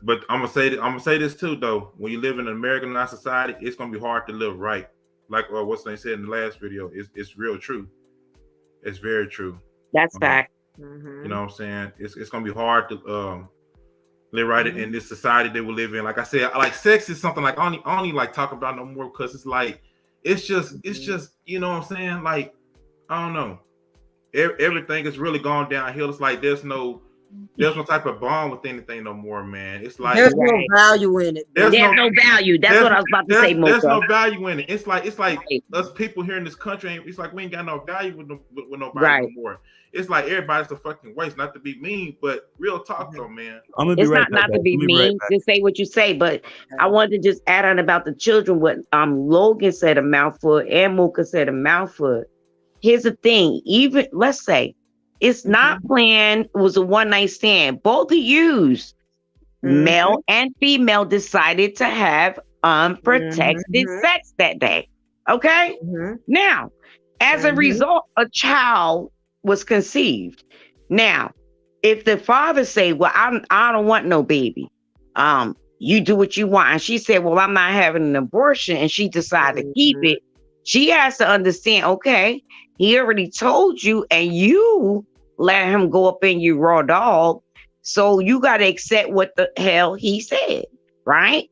But I'm gonna say this too, though. When you live in an Americanized society, it's gonna be hard to live right. Like what's they said in the last video, it's real true. It's very true. That's fact. You know what I'm saying? It's gonna be hard to live right in this society that we live in. Like I said, like sex is something like I only like talk about no more, because it's like it's just you know what I'm saying? Like I don't know. Everything is really gone downhill. It's like there's no type of bond with anything no more, man. It's like there's no value in it. There's no value. That's what I was about to say. There's no value in it. It's like us people here in this country. It's like we ain't got no value with nobody no more. It's like everybody's a fucking waste. Not to be mean, but real talk though, man. It's not to be mean. Just say what you say. But I wanted to just add on about the children. What Logan said a mouthful and Mocha said a mouthful. Here's the thing. Even let's say it's not planned. It was a one night stand. Both of yous, male and female, decided to have unprotected sex that day. Okay. Now, as a result, a child was conceived. Now, if the father say, "Well, I don't want no baby," you do what you want, and she said, "Well, I'm not having an abortion," and she decided to keep it, she has to understand. Okay, he already told you, and you let him go up in your raw dog, so you got to accept what the hell he said, right?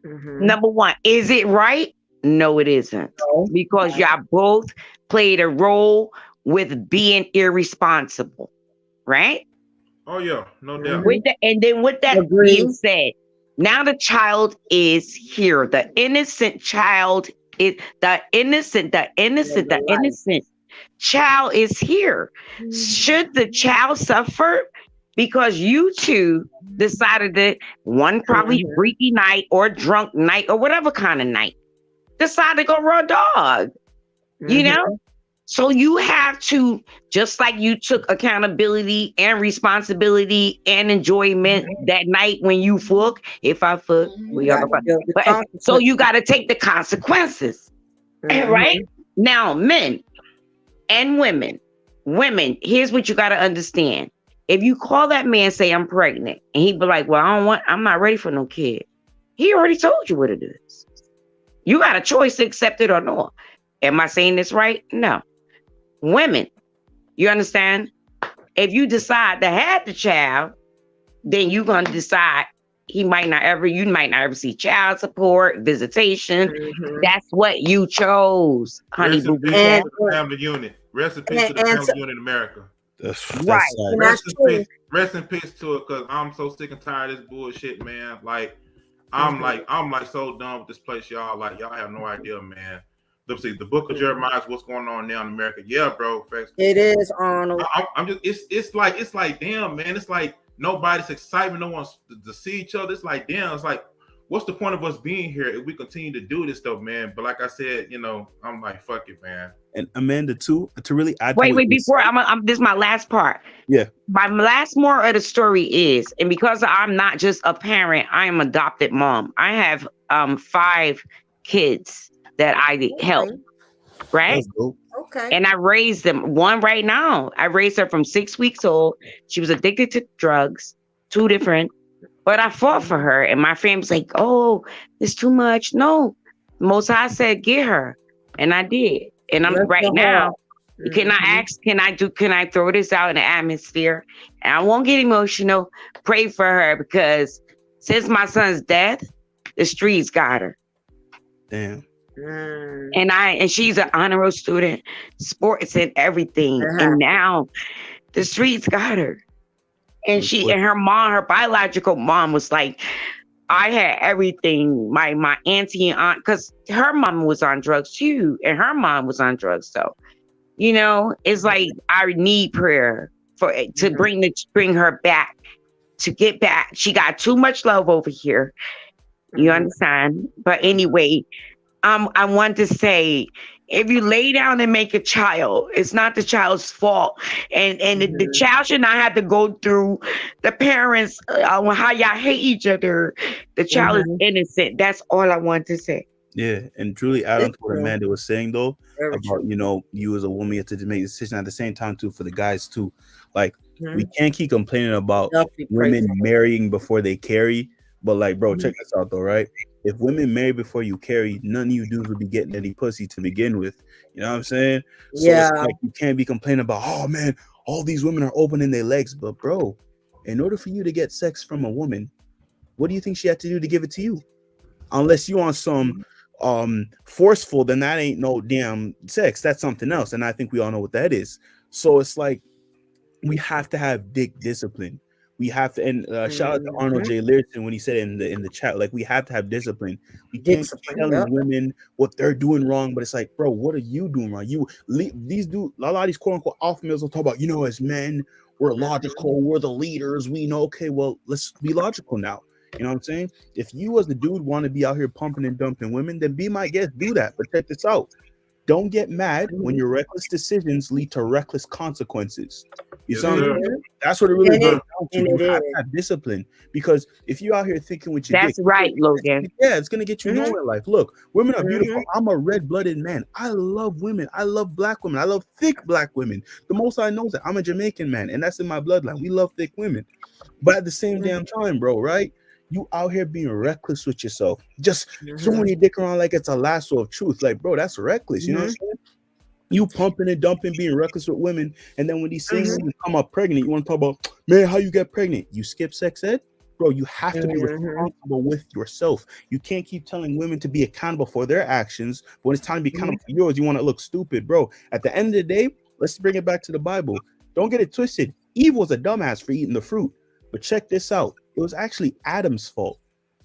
Number one, is it right? No, it isn't, because y'all both played a role with being irresponsible, right? Oh yeah, no doubt. With that being said, now the child is here. The innocent child is the innocent child is here. Should the child suffer because you two decided that one probably freaky night or drunk night or whatever kind of night decide to go raw dog, you know? So you have to, just like you took accountability and responsibility and enjoyment that night when you fuck. If I fuck, we are. So you got to take the consequences, right? Now, men and women, here's what you got to understand. If you call that man, say I'm pregnant, and he be like, "Well, I'm not ready for no kid." He already told you what it is. You got a choice to accept it or not. Am I saying this right? No. Women, you understand? If you decide to have the child, then you're gonna decide you might not ever see child support, visitation. That's what you chose, honey boo boo. Family unit. Rest in peace to the family unit in America. That's right. Rest in peace to it, because I'm so sick and tired of this bullshit, man. Like I'm like so done with this place, y'all. Like y'all have no idea, man. Let's see, the book of Jeremiah is what's going on now in America. Yeah, bro. Facts. It is, Arnold. I'm just it's like damn, man. It's like nobody's excited. No one's to see each other. It's like damn. It's like what's the point of us being here if we continue to do this stuff, man? But like I said, you know, I'm like, fuck it, man. And Amanda, too, to really add. Wait, before this is my last part. Yeah. My last moral of the story is, and because I'm not just a parent, I am adopted mom. I have 5 kids that I help, right? Okay. And I raised them. One right now, I raised her from 6 weeks old. She was addicted to drugs, 2 different. But I fought for her, and my family's like, "Oh, it's too much." No, Most High said, "Get her," and I did. And I'm right now. Can I throw this out in the atmosphere? And I won't get emotional. Pray for her, because since my son's death, the streets got her. Damn. And she's an honor roll student, sports and everything. And now the streets got her. And her mom, her biological mom, was like, I had everything. My auntie and aunt, because her mom was on drugs too, and her mom was on drugs. So, you know, it's like I need prayer to bring her back, to get back. She got too much love over here. You understand? But anyway, I want to say, if you lay down and make a child, it's not the child's fault. And the child should not have to go through the parents on how y'all hate each other. The child is innocent. That's all I want to say. Yeah, and truly add on to what Amanda was saying, though, about, you know, you as a woman, you have to make a decision at the same time, too, for the guys, too. Like, we can't keep complaining about women marrying before they carry. But, like, bro, check this out, though, right? If women marry before you carry, none of you dudes would be getting any pussy to begin with. You know what I'm saying? So it's like, you can't be complaining about, oh, man, all these women are opening their legs. But, bro, in order for you to get sex from a woman, what do you think she had to do to give it to you? Unless you on some forceful, then that ain't no damn sex. That's something else. And I think we all know what that is. So it's like, we have to have dick discipline. We have to, and shout out to Arnold J. Learson when he said in the chat, like, we have to have discipline. We can't keep telling women what they're doing wrong, but it's like, bro, what are you doing wrong? These dudes, a lot of these quote unquote alpha males will talk about, you know, as men, we're logical, we're the leaders, we know. Okay, well, let's be logical now. You know what I'm saying? If you as the dude want to be out here pumping and dumping women, then be my guest, do that. But check this out. Don't get mad when your reckless decisions lead to reckless consequences. You sound like that's what it really boils down to. You have to have discipline, because if you're out here thinking with your dick, right, Logan. Yeah, it's gonna get you nowhere in life. Look, women are beautiful. I'm a red-blooded man. I love women. I love black women. I love thick black women. The most I know is that I'm a Jamaican man, and that's in my bloodline. We love thick women. But at the same damn time, bro, right? You out here being reckless with yourself, just throwing your dick around like it's a lasso of truth. Like, bro, that's reckless. You know what I'm saying? You pumping and dumping, being reckless with women, and then when these things come up pregnant, you want to talk about, man, how you get pregnant? You skip sex ed? Bro, you have to be responsible with yourself. You can't keep telling women to be accountable for their actions, but when it's time to be accountable for yours, you want to look stupid, bro. At the end of the day, let's bring it back to the Bible. Don't get it twisted. Eve was a dumbass for eating the fruit. But check this out. It was actually Adam's fault.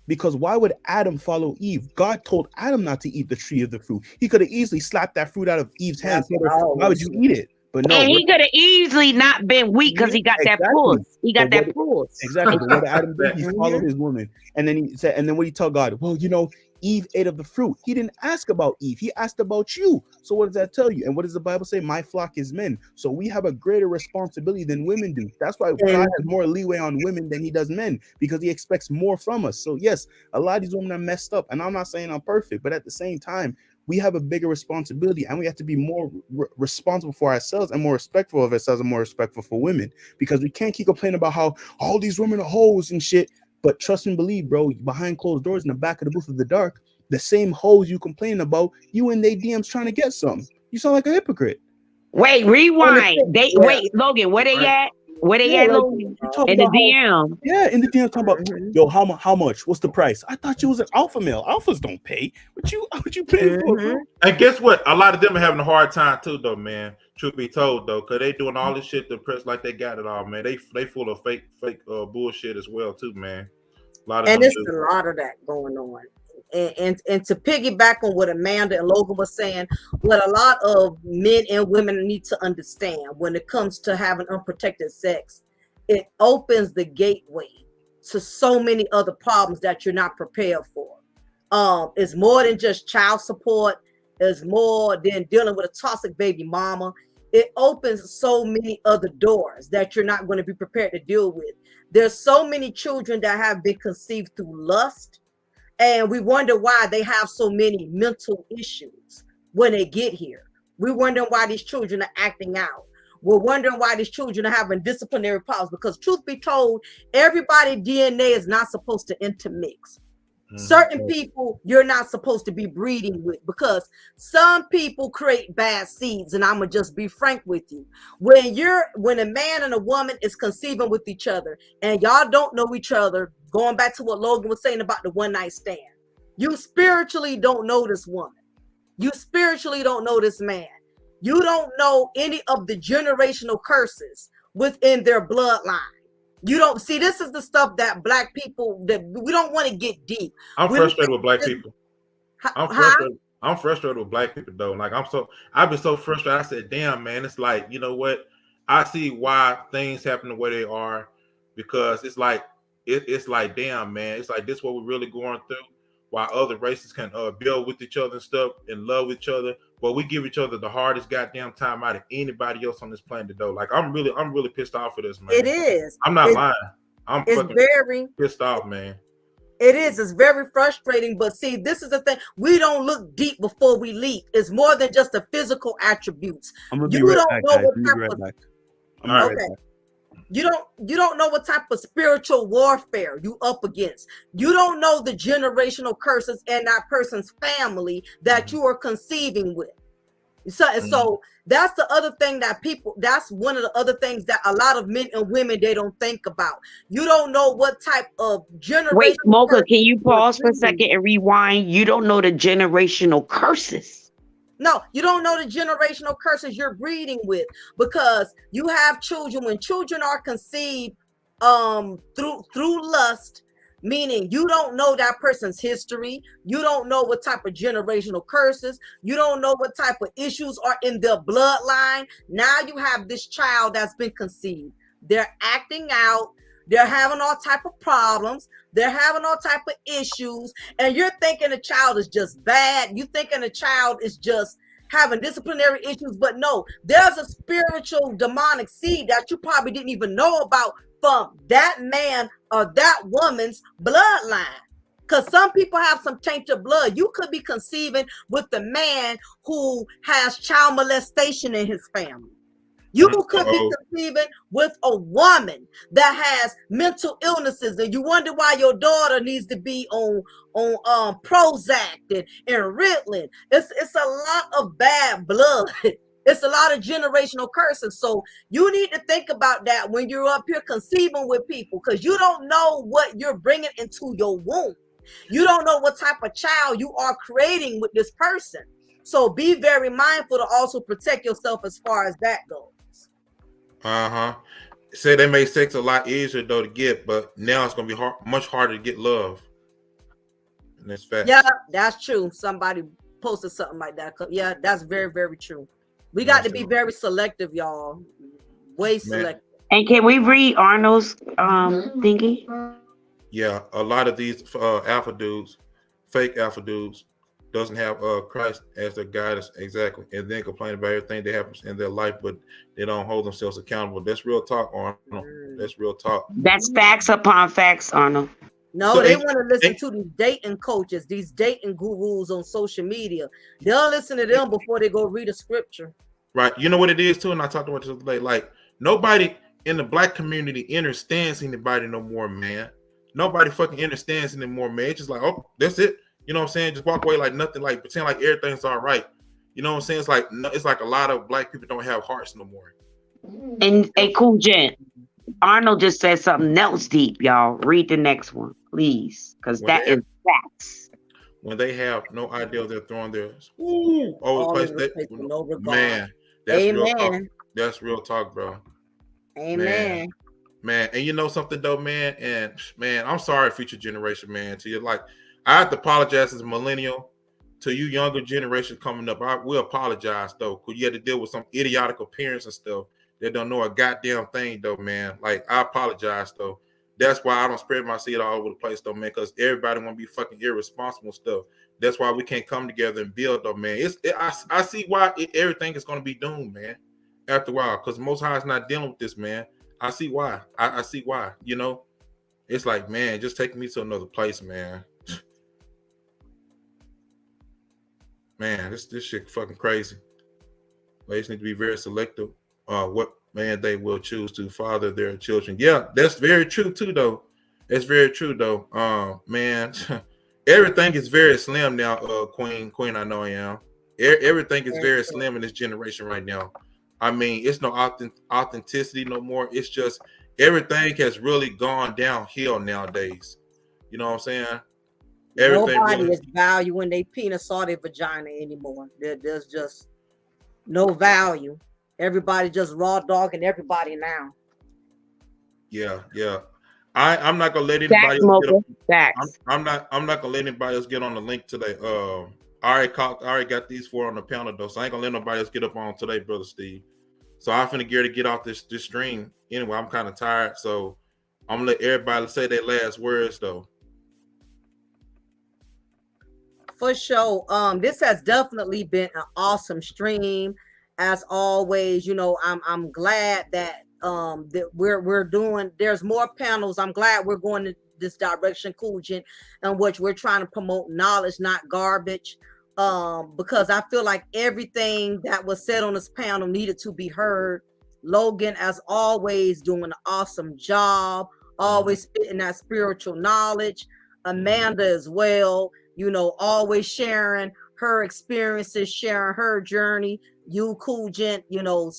Because why would Adam follow Eve? God told Adam not to eat the tree of the fruit. He could have easily slapped that fruit out of Eve's hands. Why would you eat it? But no. And he could have easily not been weak because he got that pulse. He got that pulse. Exactly. But what Adam did, he followed his woman. And then he said, and then what he told God? Well, you know, Eve ate of the fruit. He didn't ask about Eve. He asked about you. So what does that tell you? And what does the Bible say? My flock is men. So we have a greater responsibility than women do. That's why God has more leeway on women than he does men, because he expects more from us. So yes, a lot of these women are messed up. And I'm not saying I'm perfect, but at the same time, we have a bigger responsibility, and we have to be more responsible for ourselves and more respectful of ourselves and more respectful for women, because we can't keep complaining about how all these women are hoes and shit. But trust and believe, bro, behind closed doors in the back of the booth of the dark, the same hoes you complain about, you and they DMs trying to get some. You sound like a hypocrite. Wait, rewind. Wait, Logan, where they at? Where they at, Logan? In the DM. Yeah, in the DM talking about, yo, how much? What's the price? I thought you was an alpha male. Alphas don't pay. What you paying for, bro? And guess what? A lot of them are having a hard time too, though, man. Truth be told, though, because they doing all this shit to press like they got it all, man. They full of fake bullshit as well, too, man. A lot of and it's a lot of that going on. And to piggyback on what Amanda and Logan was saying, what a lot of men and women need to understand when it comes to having unprotected sex, it opens the gateway to so many other problems that you're not prepared for. It's more than just child support. It's more than dealing with a toxic baby mama. It opens so many other doors that you're not going to be prepared to deal with. There's so many children that have been conceived through lust, and we wonder why they have so many mental issues when they get here. We're wondering why these children are acting out. We're wondering why these children are having disciplinary problems, because truth be told, everybody DNA is not supposed to intermix. Certain people you're not supposed to be breeding with, because some people create bad seeds. And I'm gonna just be frank with you. When a man and a woman is conceiving with each other and y'all don't know each other, going back to what Logan was saying about the one night stand, you spiritually don't know this woman. You spiritually don't know this man. You don't know any of the generational curses within their bloodline. You don't see, this is the stuff that Black people, that we don't want to get deep. I'm frustrated with Black people. I'm frustrated with Black people though. Like I've been so frustrated. I said, damn, man, it's like, you know what? I see why things happen the way they are, because it's like, damn, man, it's like this what we're really going through. While other races can build with each other and stuff and love each other, but we give each other the hardest goddamn time out of anybody else on this planet though. Like I'm really pissed off for this, man. It is. I'm not lying. It's very pissed off, man. It is. It's very frustrating. But see, this is the thing. We don't look deep before we leap. It's more than just the physical attributes. I'm gonna be right back, guys. I'm right back. You don't know what type of spiritual warfare you up against. You don't know the generational curses in that person's family that you are conceiving with. So that's the other thing that that's one of the other things that a lot of men and women, they don't think about. You don't know what type of generational. Wait, Mocha, can you pause for a second and rewind? You don't know the generational curses. No, you don't know the generational curses you're breeding with, because you have children. When children are conceived through lust, meaning you don't know that person's history, you don't know what type of generational curses, you don't know what type of issues are in their bloodline. Now you have this child that's been conceived. They're acting out. They're having all type of problems. They're having all type of issues. And you're thinking the child is just bad. You thinking the child is just having disciplinary issues. But no, there's a spiritual demonic seed that you probably didn't even know about from that man or that woman's bloodline. Because some people have some tainted blood. You could be conceiving with the man who has child molestation in his family. You could be conceiving with a woman that has mental illnesses, and you wonder why your daughter needs to be on Prozac and Ritalin. It's a lot of bad blood. It's a lot of generational curses. So you need to think about that when you're up here conceiving with people, because you don't know what you're bringing into your womb. You don't know what type of child you are creating with this person. So be very mindful to also protect yourself as far as that goes. Say they made sex a lot easier though to get, but now it's gonna be much harder to get love. And that's fact. Yeah, that's true. Somebody posted something like that. Yeah, that's very, very true. We got to be very selective, y'all. Way selective. And can we read Arnold's thingy? Yeah, a lot of these alpha dudes, fake alpha dudes, doesn't have Christ as their guidance, exactly, and then complain about everything that happens in their life, but they don't hold themselves accountable. That's real talk, Arnold. That's real talk. That's facts upon facts, Arnold. No, so they want to listen to these dating coaches, these dating gurus on social media. They'll listen to them before they go read a scripture. Right. You know what it is too, and I talked about this today. Like, nobody in the Black community understands anybody no more, man. Nobody fucking understands anymore, man. It's just like, oh, that's it. You know what I'm saying? Just walk away like nothing, like pretend like everything's all right. You know what I'm saying? It's like a lot of Black people don't have hearts no more. And a cool gent, Arnold just said something else deep, y'all. Read the next one, please, because that is facts. When they have no idea they're throwing their no regard. Man, that's Amen. real talk. That's real talk, bro. Amen. Man, and you know something though, man, and man, I'm sorry, future generation, man. To you, like, I have to apologize as a millennial to you younger generation coming up. I will apologize though, because you had to deal with some idiotic parents and stuff that don't know a goddamn thing though, man. Like, I apologize though, That's why I don't spread my seed all over the place, though, man. Because everybody want to be fucking irresponsible stuff. That's why we can't come together and build, though, man. I see why everything is going to be doomed, man. After a while, because Most High is not dealing with this, man. I see why. I see why. You know, it's like, man, just take me to another place, man. Man, this shit fucking crazy. They just need to be very selective. What man they will choose to father their children. Yeah, that's very true too, though. That's very true, though. Man, everything is very slim now. Queen, I know I am. Everything is very slim in this generation right now. I mean, it's no authenticity no more. It's just everything has really gone downhill nowadays. You know what I'm saying? Everything Nobody really is valuing their penis or their vagina anymore. There's just no value. Everybody just raw dogging everybody now. Yeah. I'm not gonna let anybody else get on. Facts. I'm not gonna let anybody else get on the link today. I already got these 4 on the panel though, so I ain't gonna let nobody else get up on today, brother Steve. So I'm finna get off this stream anyway. I'm kind of tired, so I'm gonna let everybody say their last words though. For sure. This has definitely been an awesome stream. As always, you know, I'm glad that that we're doing. There's more panels. I'm glad we're going in this direction, Cool Gent, in which we're trying to promote knowledge, not garbage. Because I feel like everything that was said on this panel needed to be heard. Logan, as always, doing an awesome job, always spitting that spiritual knowledge. Amanda as well, you know, always sharing her experiences, sharing her journey. You, Cool Gent, you know,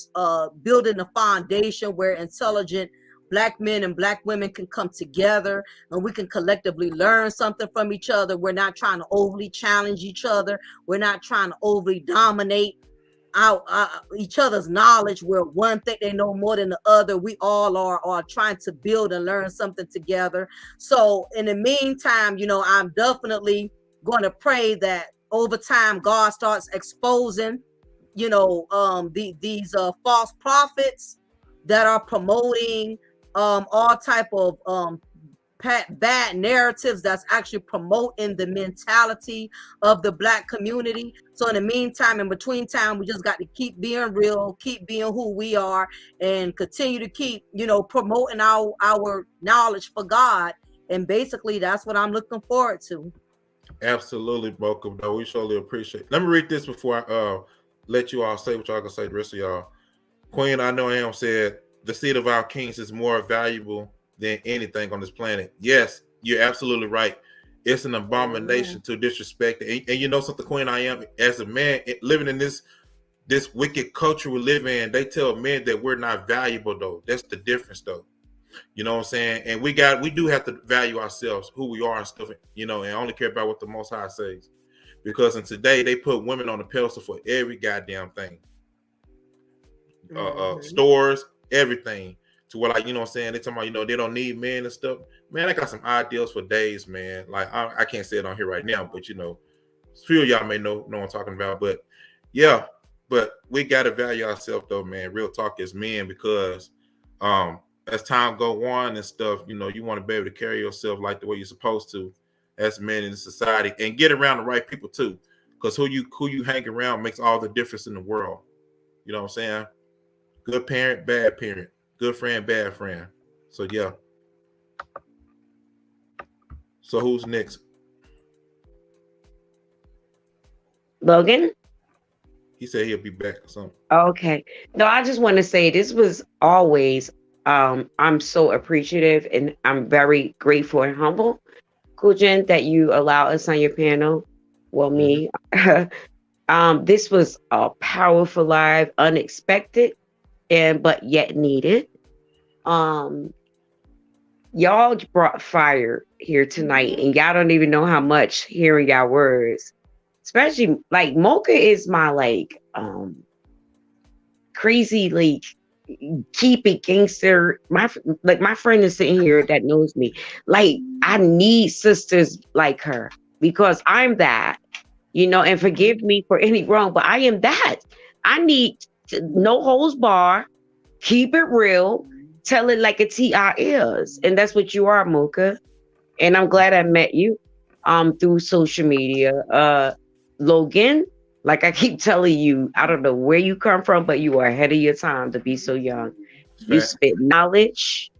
building a foundation where intelligent Black men and Black women can come together and we can collectively learn something from each other. We're not trying to overly challenge each other. We're not trying to overly dominate each other's knowledge, where one think they know more than the other. We all are trying to build and learn something together. So in the meantime, you know, I'm definitely going to pray that over time God starts exposing, you know, these false prophets that are promoting all type of bad narratives that's actually promoting the mentality of the Black community. So in the meantime, in between time, we just got to keep being real, keep being who we are, and continue to keep, you know, promoting our knowledge for God. And basically that's what I'm looking forward to. Absolutely, Boca. No, we surely appreciate it. Let me read this before I let you all say what y'all gonna say, the rest of y'all. Queen, I know I am, said, the seed of our kings is more valuable than anything on this planet. Yes, you're absolutely right. It's an abomination to disrespect. And you know something, Queen, I am, as a man living in this wicked culture we live in, they tell men that we're not valuable, though. That's the difference, though. You know what I'm saying? And we do have to value ourselves, who we are and stuff, you know, and only care about what the Most High says. Because in today, they put women on the pedestal for every goddamn thing. Stores, everything. To what, like, you know what I'm saying? They talking about, you know, they don't need men and stuff. Man, I got some ideals for days, man. Like, I can't say it on here right now, but, you know, a few of y'all may know what I'm talking about. But, yeah, but we got to value ourselves, though, man. Real talk as men, because as time go on and stuff, you know, you want to be able to carry yourself like the way you're supposed to as men in society, and get around the right people, too. Because who you hang around makes all the difference in the world. You know what I'm saying? Good parent, bad parent. Good friend, bad friend. So, yeah. So, who's next? Logan? He said he'll be back or something. Okay. No, I just want to say this was always, I'm so appreciative and I'm very grateful and humble, Cool Gent, that you allow us on your panel. Well, me. This was a powerful live, unexpected, but yet needed. Y'all brought fire here tonight, and y'all don't even know how much hearing y'all words. Especially like Mocha is my like crazy like keep it gangster. My friend is sitting here that knows me. Like, I need sisters like her because I'm that, you know, and forgive me for any wrong, but I am that. I need no holds bar, keep it real, tell it like it's how it is. And that's what you are, Mocha. And I'm glad I met you through social media. Logan, like I keep telling you, I don't know where you come from, but you are ahead of your time to be so young. You spit knowledge,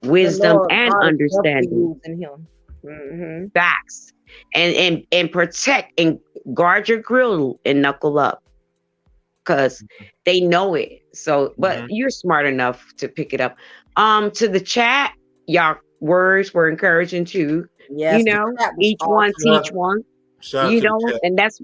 wisdom, and understanding. Using him. Mm-hmm. Facts. And protect and guard your grill and knuckle up. Because they know it. So, but you're smart enough to pick it up. To the chat, y'all words were encouraging too. Yes, you know, each one teach one. You know, and that's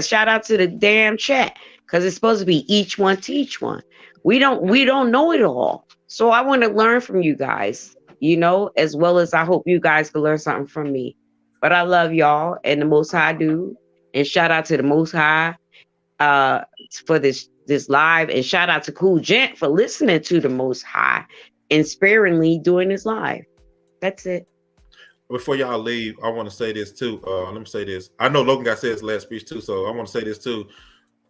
shout out to the damn chat. Because it's supposed to be each one teach one. We don't know it all. So I want to learn from you guys, you know, as well as I hope you guys can learn something from me. But I love y'all and the Most High do. And shout out to the Most High for this live, and shout out to Cool Gent for listening to the Most High and sparingly doing this live. That's it. Before y'all leave, I want to say this too. Let me say this. I know Logan got said his last speech too, so I want to say this too.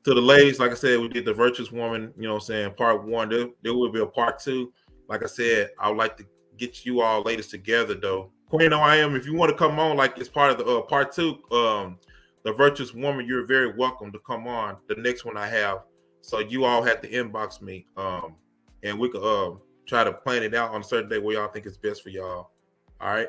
To the ladies, like I said, we did the Virtuous Woman, you know what I'm saying, part 1. There will be a part 2. Like I said, I would like to get you all ladies together though. Queen OIM, if you want to come on, like it's part of the part 2, the Virtuous Woman, you're very welcome to come on the next one I have. So you all have to inbox me, and we could try to plan it out on a certain day where y'all think it's best for y'all. All right.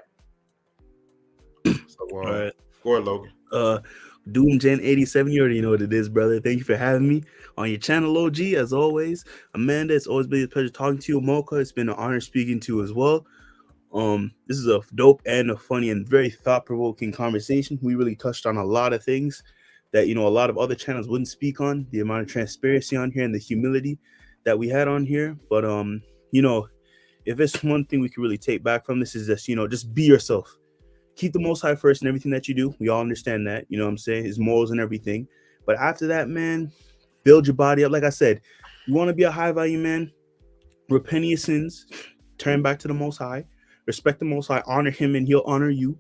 So all right. Go ahead, Logan. Doom Gen 87, you already know what it is, brother. Thank you for having me on your channel, OG, as always. Amanda, it's always been a pleasure talking to you. Mocha, it's been an honor speaking to you as well. This is a dope and a funny and very thought-provoking conversation. We really touched on a lot of things that, you know, a lot of other channels wouldn't speak on, the amount of transparency on here and the humility that we had on here. But you know, if it's one thing we can really take back from this is just, you know, just be yourself. Keep the Most High first in everything that you do. We all understand that, you know what I'm saying, his morals and everything. But after that, man, build your body up. Like I said, you want to be a high value man, repent of your sins, turn back to the Most High, respect the Most High, honor him and he'll honor you.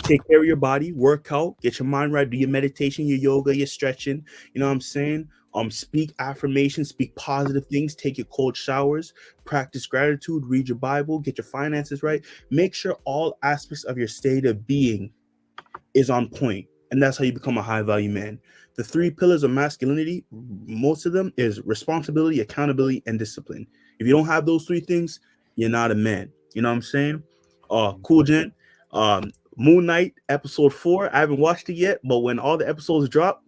Take care of your body, work out, get your mind right, do your meditation, your yoga, your stretching, you know what I'm saying? Speak affirmations, speak positive things, take your cold showers, practice gratitude, read your Bible, get your finances right. Make sure all aspects of your state of being is on point. And that's how you become a high value man. The 3 pillars of masculinity, most of them is responsibility, accountability, and discipline. If you don't have those 3 things, you're not a man. You know what I'm saying? Cool Gent. Moon Knight episode 4. I haven't watched it yet, but when all the episodes drop,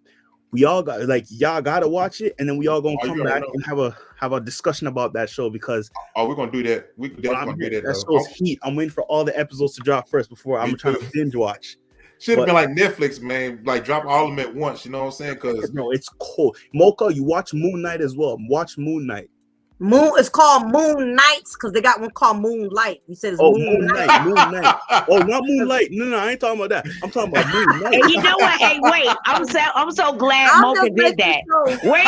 we all got y'all gotta watch it, and then we all gonna come back and have a discussion about that show because we're gonna do that. We definitely do that. That show's heat. I'm waiting for all the episodes to drop first before I'm trying to binge watch. Should have been like Netflix, man. Like drop all of them at once. You know what I'm saying? Because no, it's cool. Mocha, you watch Moon Knight as well. Watch Moon Knight. It's called Moon Nights because they got one called Moonlight. You said it's Moon Night. Moon Night. Oh, not Moonlight. No, I ain't talking about that. I'm talking about Moon Night. And you know what? Hey, wait. I'm so glad Mocha did that. Wait.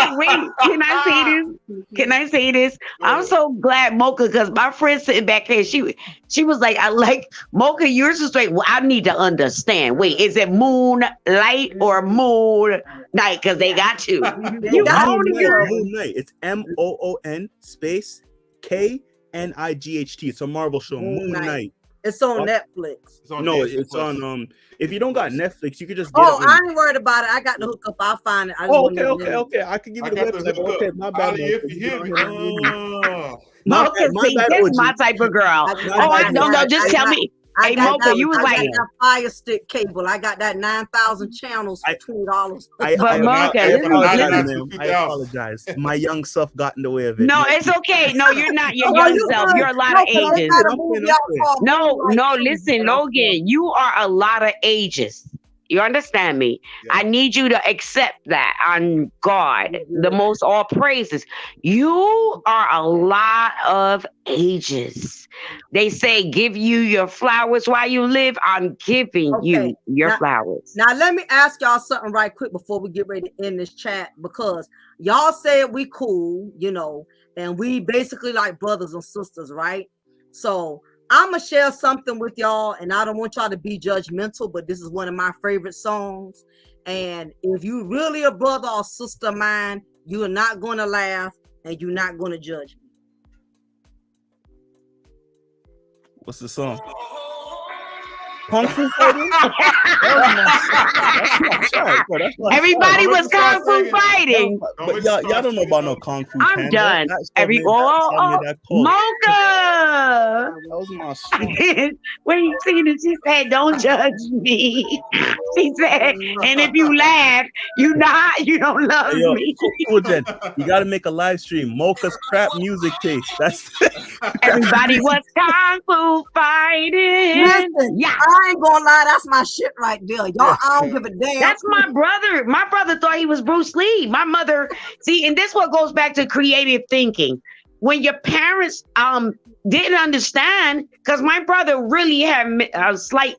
Can I say this? I'm so glad Mocha, because my friend sitting back there, she was like, I like Mocha, yours is straight. Well, I need to understand. Wait, is it Moonlight or Moon Night? Because they got two. Moon Night. It's MOON space KNIGHT. It's a Marvel show. Moon Knight. It's on Netflix. It's on. If you don't got Netflix, you could just. I ain't worried about it. I got the hookup. I'll find it. Okay. I can give you the website. Okay, my bad. That's my type of girl. No, just tell me. Hey, Mocha, you was like that Fire Stick cable. I got that 9,000 channels for $20. But Mocha, I apologize. My young self got in the way of it. No, it's okay. No, you're not your young self. You're a lot of ages. No, listen, Logan, you are a lot of ages. You understand me? Yeah. I need you to accept that on God, the most all praises. You are a lot of ages. They say, give you your flowers while you live. I'm giving you your flowers. Now, let me ask y'all something right quick before we get ready to end this chat, because y'all said we cool, you know, and we basically like brothers and sisters, right? So I'm going to share something with y'all, and I don't want y'all to be judgmental, but this is one of my favorite songs. And if you really a brother or sister of mine, you're not going to laugh and you're not going to judge me. What's the song? Kung Fu Fighting? That's my track, bro. That's my Everybody track. was kung fu fighting. But y'all don't know about no Kung Fu I'm Panda. done. Mocha. That was my song. When he seen it, she said, "Don't judge me." She said, "And if you laugh, you don't love Hey, yo, me." Cool Jen, you gotta make a live stream. Mocha's crap music taste. That's Everybody was kung fu fighting. Listen, Yeah. I ain't gonna lie, that's my shit right there. Y'all, I don't give a damn. That's my brother. My brother thought he was Bruce Lee. My mother, see, and this what goes back to creative thinking. When your parents didn't understand, because my brother really had slight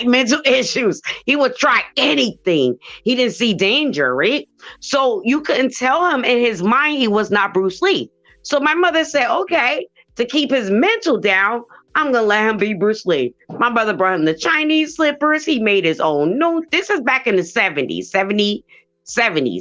mental issues. He would try anything. He didn't see danger, right? So you couldn't tell him in his mind he was not Bruce Lee. So my mother said, okay, to keep his mental down, I'm gonna let him be Bruce Lee. My brother brought him the Chinese slippers. He made his own. No, this is back in the 70s,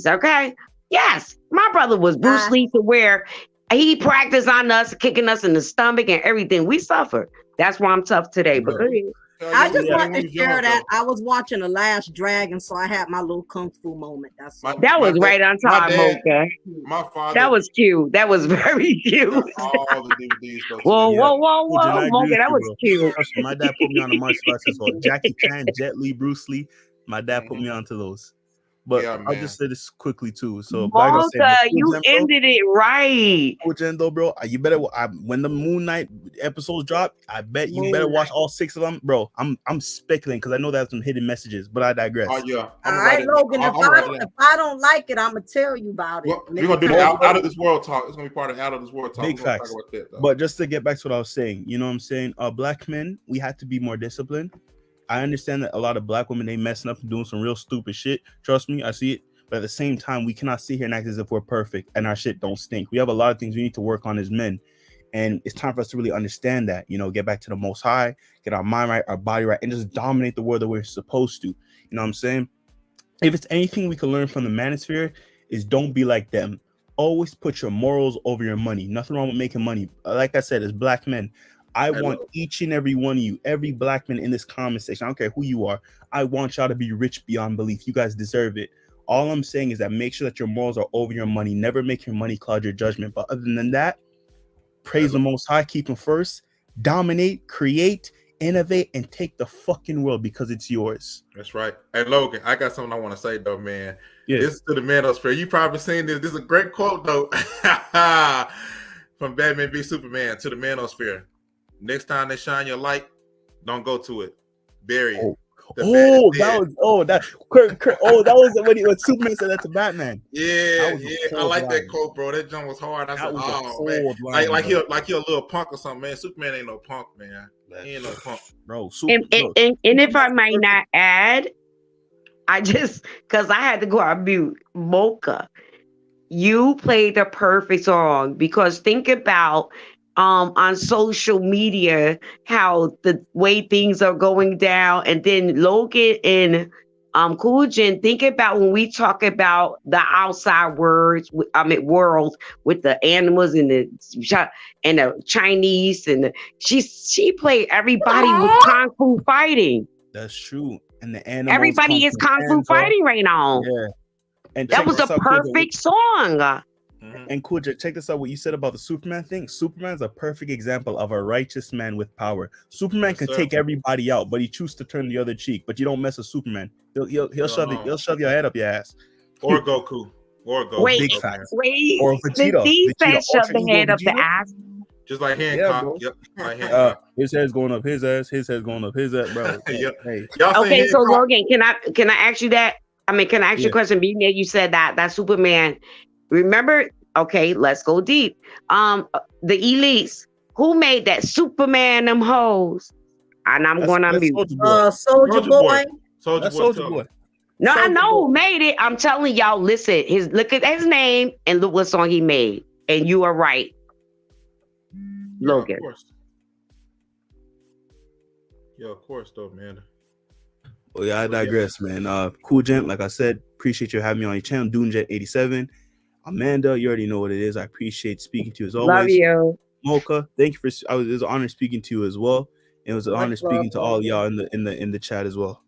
okay? Yes, my brother was Bruce Lee to where he practiced on us, kicking us in the stomach and everything. We suffered. That's why I'm tough today. But go ahead. I just want to share that I was watching The Last Dragon, so I had my little kung fu moment. That was right on time, Mocha. My father. That was cute. That was very cute. All the DVDs. Whoa, Mocha, that was cute. My dad put me on the martial arts as well. Jackie Chan, Jet Li, Bruce Lee. My dad put me onto those. But I'll just say this quickly too. So, Mocha, you ended it right. Though, bro, you better when the Moon Knight episodes drop, I bet you better watch all 6 of them, bro. I'm speculating because I know there's some hidden messages, but I digress. Oh yeah. All right, Logan. If I don't like it, I'm gonna tell you about it. Well, we're gonna do the out of this world talk. It's gonna be part of out of this world talk. Big facts. Talk about that, but just to get back to what I was saying, you know what I'm saying? Black men, we had to be more disciplined. I understand that a lot of black women, they messing up and doing some real stupid shit. Trust me, I see it. But at the same time, we cannot sit here and act as if we're perfect and our shit don't stink. We have a lot of things we need to work on as men. And it's time for us to really understand that, get back to the Most High, get our mind right, our body right, and just dominate the world that we're supposed to. You know what I'm saying? If it's anything we can learn from the manosphere, is don't be like them. Always put your morals over your money. Nothing wrong with making money. Like I said, as black men, I want each and every one of you, every black man in this comment section, I don't care who you are, I want y'all to be rich beyond belief. You guys deserve it. All I'm saying is that make sure that your morals are over your money. Never make your money cloud your judgment. But other than that, praise the Most High, keep him first, dominate, create, innovate, and take the fucking world because it's yours. That's right. Hey, Logan, I got something I want to say, though, man. Yeah. This is to the manosphere. You probably seen this. This is a great quote, though, from Batman v Superman to the manosphere. Next time they shine your light, don't go to it. Bury it. That was when Superman said that to Batman. Yeah. I like that quote, bro. That jump was hard. I said, man, like he a little punk or something, man. Superman ain't no punk, man. He ain't no punk, bro. And if I might not add, because I had to go on mute, Mocha, you played the perfect song because think about on social media how the way things are going down, and then Logan and Cool Jen, think about when we talk about the outside world with the animals and the Chinese and she played everybody with kung fu fighting. That's true. And the animals, everybody is kung fu fighting right now. Yeah, and that was a perfect song. And Cool Jen, check this out. What you said about the Superman thing. Superman's a perfect example of a righteous man with power. Superman can take everybody out, but he chooses to turn the other cheek. But you don't mess with Superman. He'll shove your head up your ass. Or Goku. Big facts. Or Vegeta. Vegeta shove the head up the ass. Just like Hancock. Yep. His head's going up his ass. His head's going up his ass, bro. Yep. Hey. Okay, so Logan, can I ask you that? Can I ask you a question? Being that you said that Superman. Remember, okay, let's go deep. The elites, who made that Superman them hoes? And I'm going on mute. Soldier Boy. Soldier Boy. No, I know who made it. I'm telling y'all, listen, look at his name and look what song he made. And you are right. Logan. Of course, though, man. Oh yeah, I digress, man. Cool Jen, like I said, appreciate you having me on your channel, DoonJet87. Amanda, you already know what it is. I appreciate speaking to you as always. Love you. Mocha, thank you for. It was an honor speaking to you as well. It was an Much honor speaking love, to all love. y'all in the chat as well.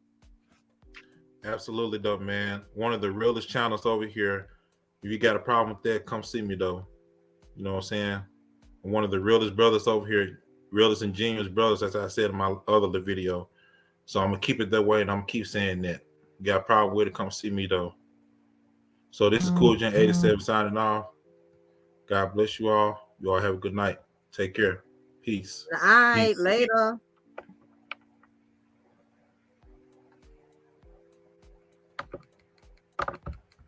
Absolutely, though, man. One of the realest channels over here. If you got a problem with that, come see me, though. You know what I'm saying? One of the realest brothers over here, realest and genius brothers, as I said in my other video. So I'm gonna keep it that way, and I'm gonna keep saying that. You got a problem with it, come see me, though. So this is Cool Gen 87 signing off. God bless you all. You all have a good night. Take care. Peace. All right, Peace. later.